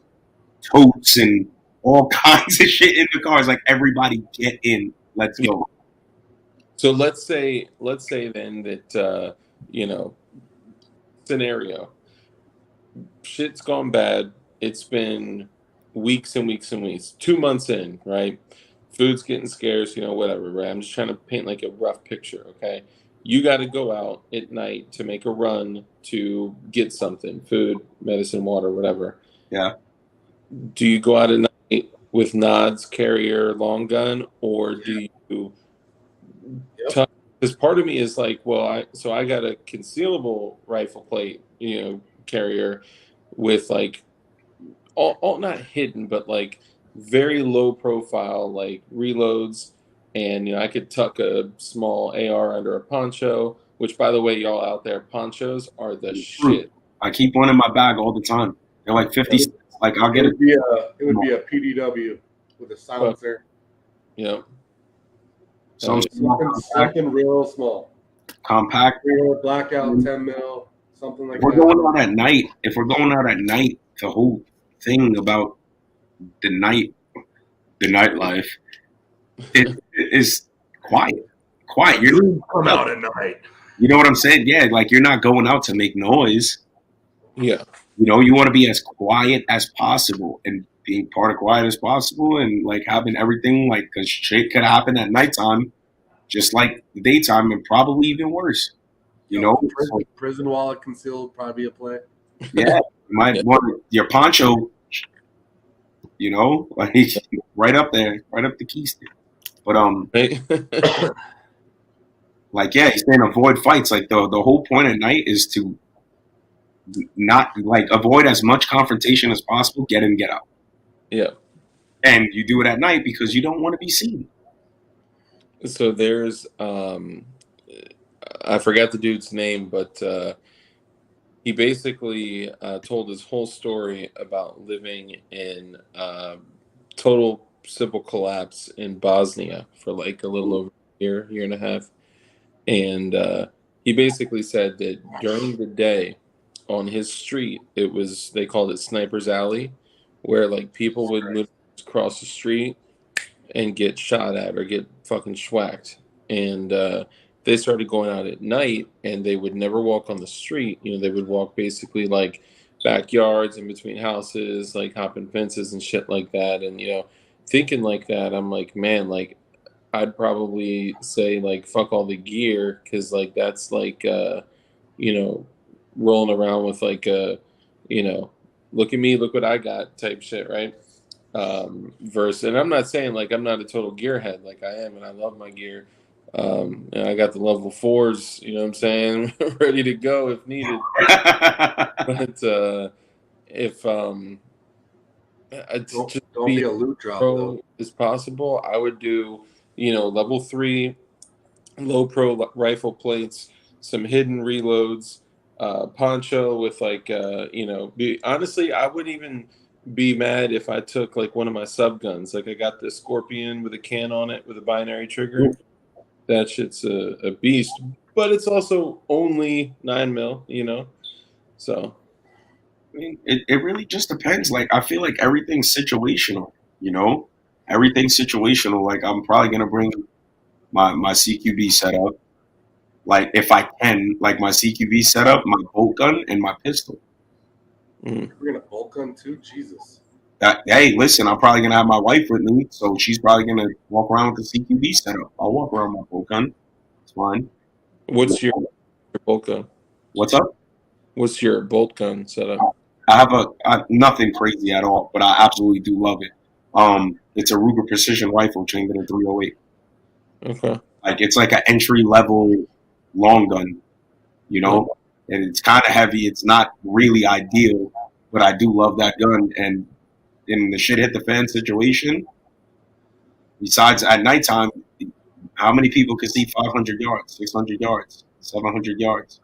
totes and all kinds of shit in the cars. Like, everybody get in. Let's go. So let's say then that scenario, shit's gone bad. It's been weeks and weeks and weeks, 2 months in, right? Food's getting scarce, whatever, right? I'm just trying to paint like a rough picture, okay? You got to go out at night to make a run to get something, food, medicine, water, whatever. Yeah. Do you go out at night with nods, carrier, long gun, or do you? Because part of me is like, well, I got a concealable rifle plate, carrier with like all not hidden, but like very low profile, like reloads, and I could tuck a small AR under a poncho. Which, by the way, y'all out there, ponchos are the shit. I keep one in my bag all the time. They're like 50 cents. Like, I'll get it. It would be a PDW with a silencer. Yeah. Something real small. Compact. Blackout 10 mil, something like If we're that. going out at night, the whole thing about the nightlife, it is quiet. You come out at night. You know what I'm saying? Yeah, like, you're not going out to make noise. Yeah. You want to be as quiet as possible and being part of quiet as possible, and like having everything, like, because shit could happen at nighttime, just like the daytime, and probably even worse. Prison wallet concealed would probably be a play. Yeah, you might want your poncho, like, right up there, right up the keister. But like, yeah, he's saying avoid fights. Like, the whole point at night is to not, like, avoid as much confrontation as possible. Get in, get out. Yeah. And you do it at night because you don't want to be seen. So there's I forgot the dude's name, but he basically told his whole story about living in total civil collapse in Bosnia for like a little over a year and a half. And he basically said that during the day on his street, they called it Sniper's Alley, where like people would literally cross the street and get shot at or get fucking schwacked. And they started going out at night, and they would never walk on the street. They would walk basically like backyards in between houses, like hopping fences and shit like that. And thinking like that, I'm like, man, like, I'd probably say like fuck all the gear, because like that's like rolling around with like look at me, look what I got type shit, right? Verse, and I'm not saying like I'm not a total gearhead, like I am, and I love my gear. And I got the level 4s, you know what I'm saying, ready to go if needed. But if it's Don't just be a loot drop though. As possible, I would do level 3 low pro rifle plates, some hidden reloads, poncho with like honestly, I wouldn't even be mad if I took like one of my sub guns. Like, I got this Scorpion with a can on it with a binary trigger. That shit's a beast, but it's also only 9mm, so. I mean, it really just depends. Like, I feel like everything's situational, everything's situational. Like, I'm probably going to bring my CQB setup. Like if I can, like my CQB setup, my bolt gun, and my pistol. Mm. We're gonna bolt gun too. Jesus. Hey, listen, I'm probably gonna have my wife with me, so she's probably gonna walk around with the CQB setup. I'll walk around with my bolt gun. It's fine. What's your bolt gun? What's up? What's your bolt gun setup? I have nothing crazy at all, but I absolutely do love it. It's a Ruger Precision rifle chambered in 308. Okay. Like it's like an entry level long gun, you know, and it's kind of heavy. It's not really ideal, but I do love that gun. And in the shit hit the fan situation, besides at nighttime, how many people can see 500 yards, 600 yards, 700 yards?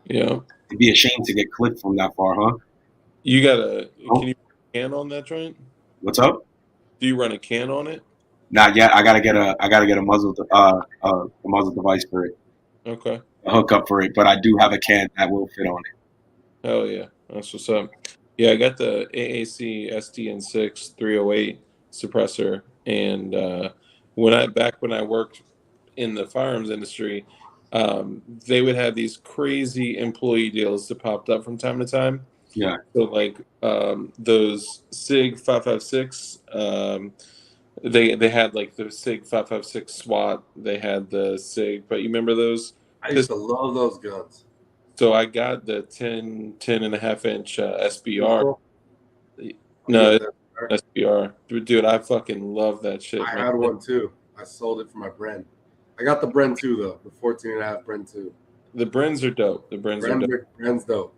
Yeah. It'd be a shame to get clipped from that far, huh? You got a? Oh. Can you run a can on that joint? What's up? Do you run a can on it? Not yet. I gotta get a muzzle a muzzle device for it. Okay. A hookup for it, but I do have a can that will fit on it. Hell yeah, that's what's up. Yeah, I got the AAC SDN6 308 suppressor, and when I worked in the firearms industry, they would have these crazy employee deals that popped up from time to time. Yeah. So like those SIG 556, they had like the SIG 556 SWAT. They had the SIG, but you remember those? I used to love those guns. So I got the 10 and a half inch SBR. You No, got that, right? it's SBR. Dude, I fucking love that shit. I man. had one too. I sold it for my Bren. I got the Bren 2 though, the 14 and a half Bren 2. The Brens are dope. The Brens are dope. Bren's dope.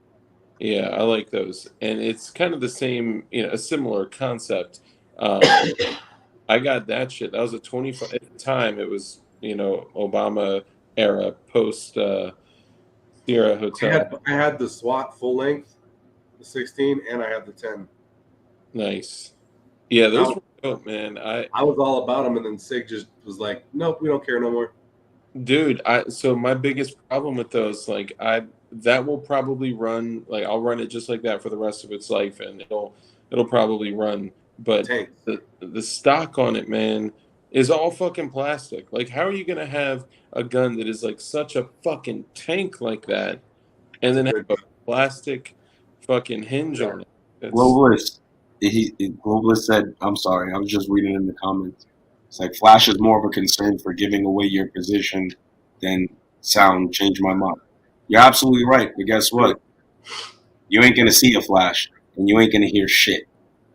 Yeah, I like those. And it's kind of the same, a similar concept. I got that shit. That was a 25 at the time. It was, Obama era post Sierra Hotel. I had the SWAT full length, the 16, and I had the 10. Nice. Yeah, those were dope, man. I was all about them, and then SIG just was like, nope, we don't care no more. Dude, so my biggest problem with those, like that will probably run, like I'll run it just like that for the rest of its life, and it'll probably run. But the stock on it, man, is all fucking plastic. Like, how are you gonna have a gun that is like such a fucking tank like that, and then have a plastic fucking hinge on it? Globalist. Globalist said, I'm sorry, I was just reading in the comments. It's like flash is more of a concern for giving away your position than sound. Change my mind. You're absolutely right, but guess what? You ain't gonna see a flash, and you ain't gonna hear shit.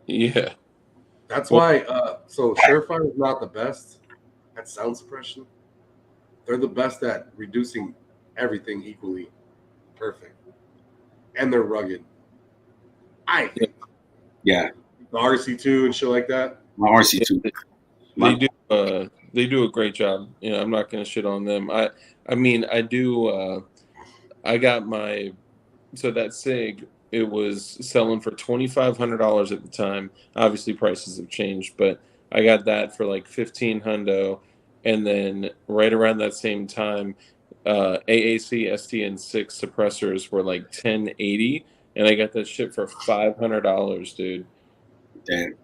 Yeah. That's why. So Surefire is not the best at sound suppression. They're the best at reducing everything equally perfect, and they're rugged. I think. Yeah. The RC2 and shit like that. My RC2. They do a great job. I'm not gonna shit on them. I mean I do. I got so that SIG, it was selling for $2,500 at the time. Obviously prices have changed, but I got that for like 15 hundo, and then right around that same time, AAC STN6 suppressors were like 1080, and I got that shit for $500, dude. Damn.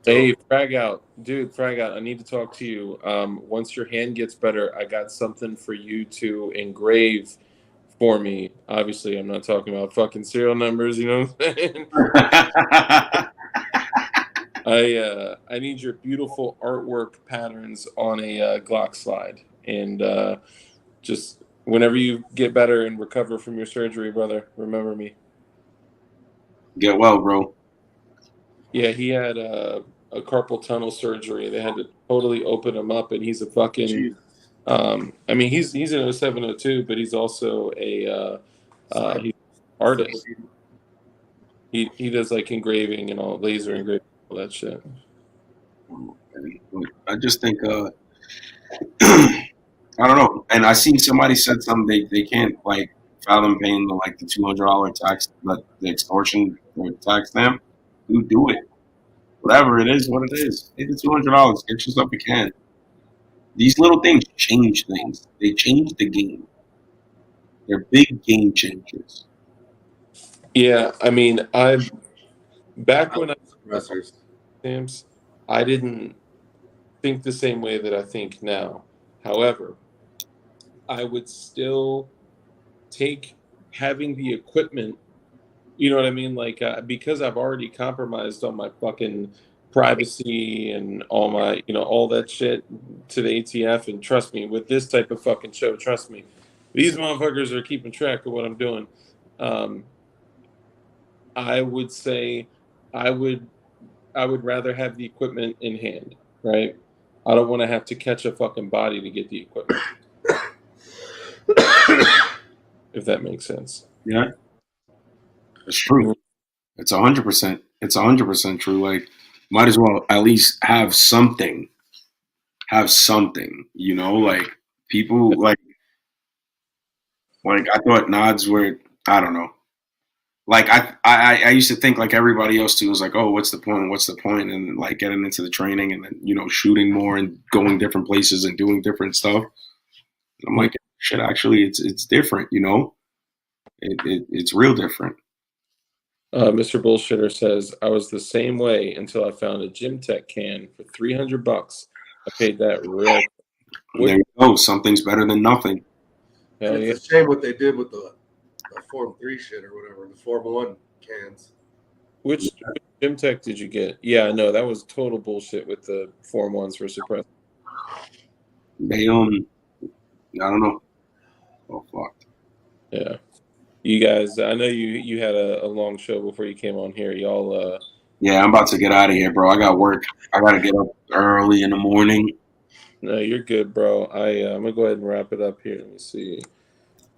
Hey, Frag Out. Dude, Frag Out, I need to talk to you. Once your hand gets better, I got something for you to engrave for me. Obviously, I'm not talking about fucking serial numbers, you know what I'm saying? I need your beautiful artwork patterns on a Glock slide. And just whenever you get better and recover from your surgery, brother, remember me. Get well, bro. Yeah, he had a carpal tunnel surgery. They had to totally open him up, and he's a fucking. Jeez. I mean, he's an 0702, but he's also a he's an artist. He does like engraving and all, laser engraving, all that shit. I just think I don't know. And I seen somebody said something they can't like fathom paying the $200 tax, the extortion tax them. Do it. Whatever it is, what it is. Pay the $200. Get yourself a can. These little things change things. They change the game. They're big game changers. Yeah, I mean, back when I suppressors. I didn't think the same way that I think now. However, I would still take having the equipment. You know what I mean? Like, because I've already compromised on my fucking privacy and all my, all that shit to the ATF. And trust me, with this type of fucking show, trust me, these motherfuckers are keeping track of what I'm doing. Um, I would say I would rather have the equipment in hand, right? I don't want to have to catch a fucking body to get the equipment, if that makes sense. Yeah, it's true. It's 100%. It's 100% true. Like, might as well at least have something. Have something. Like people like I thought nods were. I don't know. Like I used to think like everybody else too was like, oh, what's the point? What's the point? And like getting into the training and then shooting more and going different places and doing different stuff. And I'm like, shit, actually, it's different. It's real different. Mr. Bullshitter says, I was the same way until I found a Gym Tech can for $300. I paid that real. There you go. Something's better than nothing. Hell yeah. It's a shame what they did with the Form 3 shit or whatever, the Form 1 cans. Which Gym Tech did you get? Yeah, no, that was total bullshit with the Form 1s for suppressed. They, I don't know. Oh, fuck. Yeah. You guys, I know you had a long show before you came on here. Y'all, yeah, I'm about to get out of here, bro. I got work. I got to get up early in the morning. No, you're good, bro. I'm going to go ahead and wrap it up here. Let me see.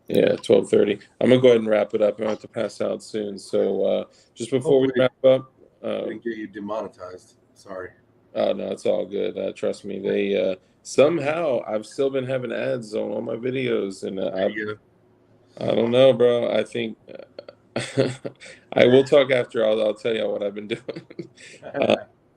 Yeah, 12:30. I'm going to go ahead and wrap it up. I'm going to have to pass out soon. So just before we wrap up. Didn't get you demonetized. Sorry. Oh, no, it's all good. Trust me. They somehow I've still been having ads on all my videos. And I don't know, bro. I think I will talk after. I'll tell you what I've been doing.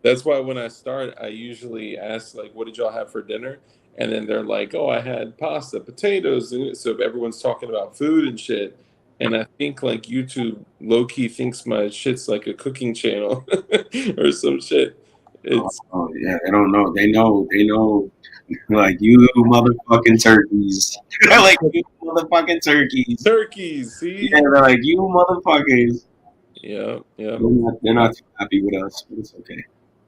That's why when I start, I usually ask, like, what did y'all have for dinner? And then they're like, oh, I had pasta, potatoes. And so everyone's talking about food and shit. And I think, like, YouTube low-key thinks my shit's like a cooking channel or some shit. Oh, yeah, they don't know. They know. Like, you motherfucking turkeys. They're like, you motherfucking turkeys. Turkeys, see? Yeah, they're like, you motherfuckers. Yeah. They're not too happy with us, but it's okay.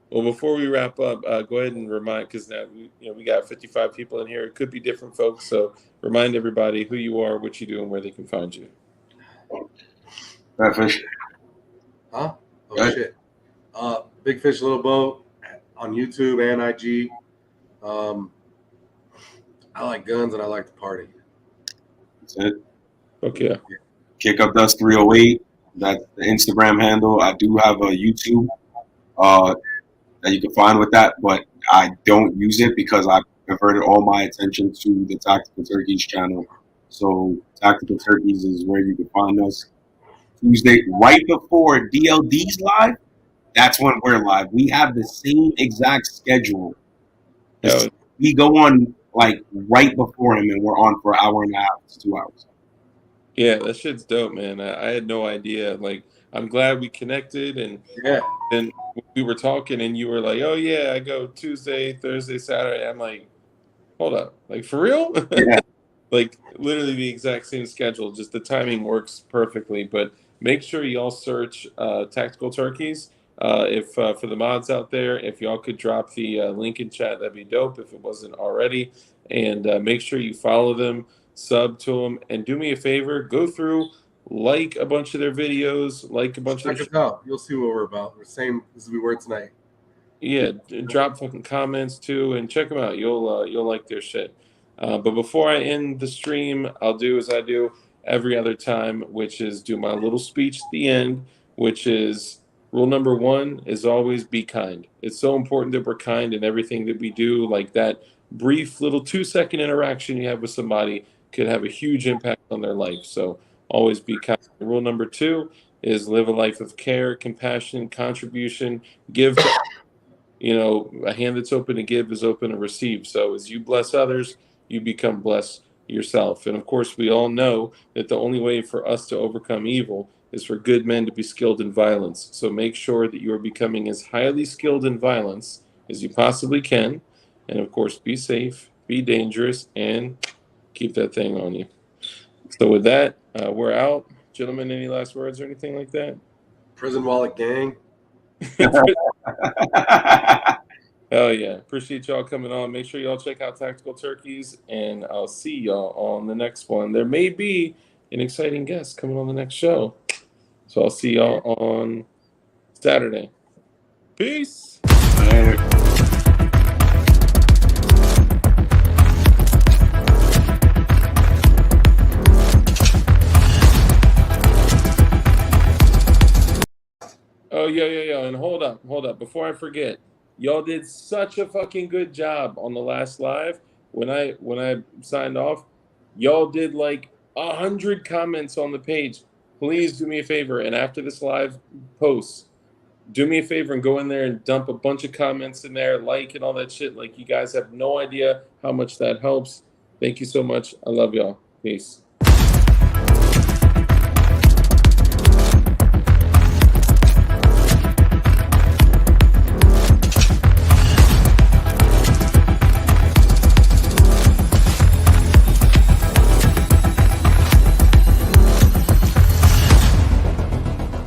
Well, before we wrap up, go ahead and remind, because now we got 55 people in here. It could be different folks, so remind everybody who you are, what you do, and where they can find you. Fat Fish. Huh? Oh, shit. Big Fish, Little Boat on YouTube and IG. I like guns and I like to party. That's it. Okay. Kick Up Dust 308. That's the Instagram handle. I do have a YouTube that you can find with that, but I don't use it because I diverted all my attention to the Tactical Turkeys channel. So Tactical Turkeys is where you can find us. Tuesday, right before DLD's live, that's when we're live. We have the same exact schedule. We go on like right before him, and we're on for an hour and a half to 2 hours. Yeah, that shit's dope, man. I had no idea. Like, I'm glad we connected, and then we were talking, and you were like, "Oh yeah, I go Tuesday, Thursday, Saturday." I'm like, "Hold up, like for real?" Yeah. Like literally the exact same schedule. Just the timing works perfectly. But make sure y'all search Tactical Turkeys. If for the mods out there, if y'all could drop the link in chat, that'd be dope. If it wasn't already, and make sure you follow them, sub to them, and do me a favor, go through, like a bunch of their videos, like a bunch of their out. You'll see what we're about. We're same as we were tonight. Yeah, drop fucking comments too, and check them out. You'll like their shit. But before I end the stream, I'll do as I do every other time, which is do my little speech at the end, which is rule number 1 is always be kind. It's so important that we're kind in everything that we do. Like that brief little 2-second interaction you have with somebody could have a huge impact on their life. So always be kind. Rule number 2 is live a life of care, compassion, contribution, give to a hand that's open to give is open to receive. So as you bless others, you become blessed yourself. And of course, we all know that the only way for us to overcome evil is for good men to be skilled in violence. So make sure that you are becoming as highly skilled in violence as you possibly can. And of course, be safe be dangerous, and keep that thing on you. So with that, we're out. Gentlemen, any last words or anything like that? Prison Wallet Gang. Hell yeah. Appreciate y'all coming on. Make sure y'all check out Tactical Turkeys, and I'll see y'all on the next one. There may be an exciting guest coming on the next show. So I'll see y'all on Saturday. Peace. Later. Oh, yeah. And hold up. Before I forget, y'all did such a fucking good job on the last live. When I signed off, y'all did like 100 comments on the page. Please do me a favor, and after this live post, do me a favor and go in there and dump a bunch of comments in there, like and all that shit. Like, you guys have no idea how much that helps. Thank you so much. I love y'all. Peace.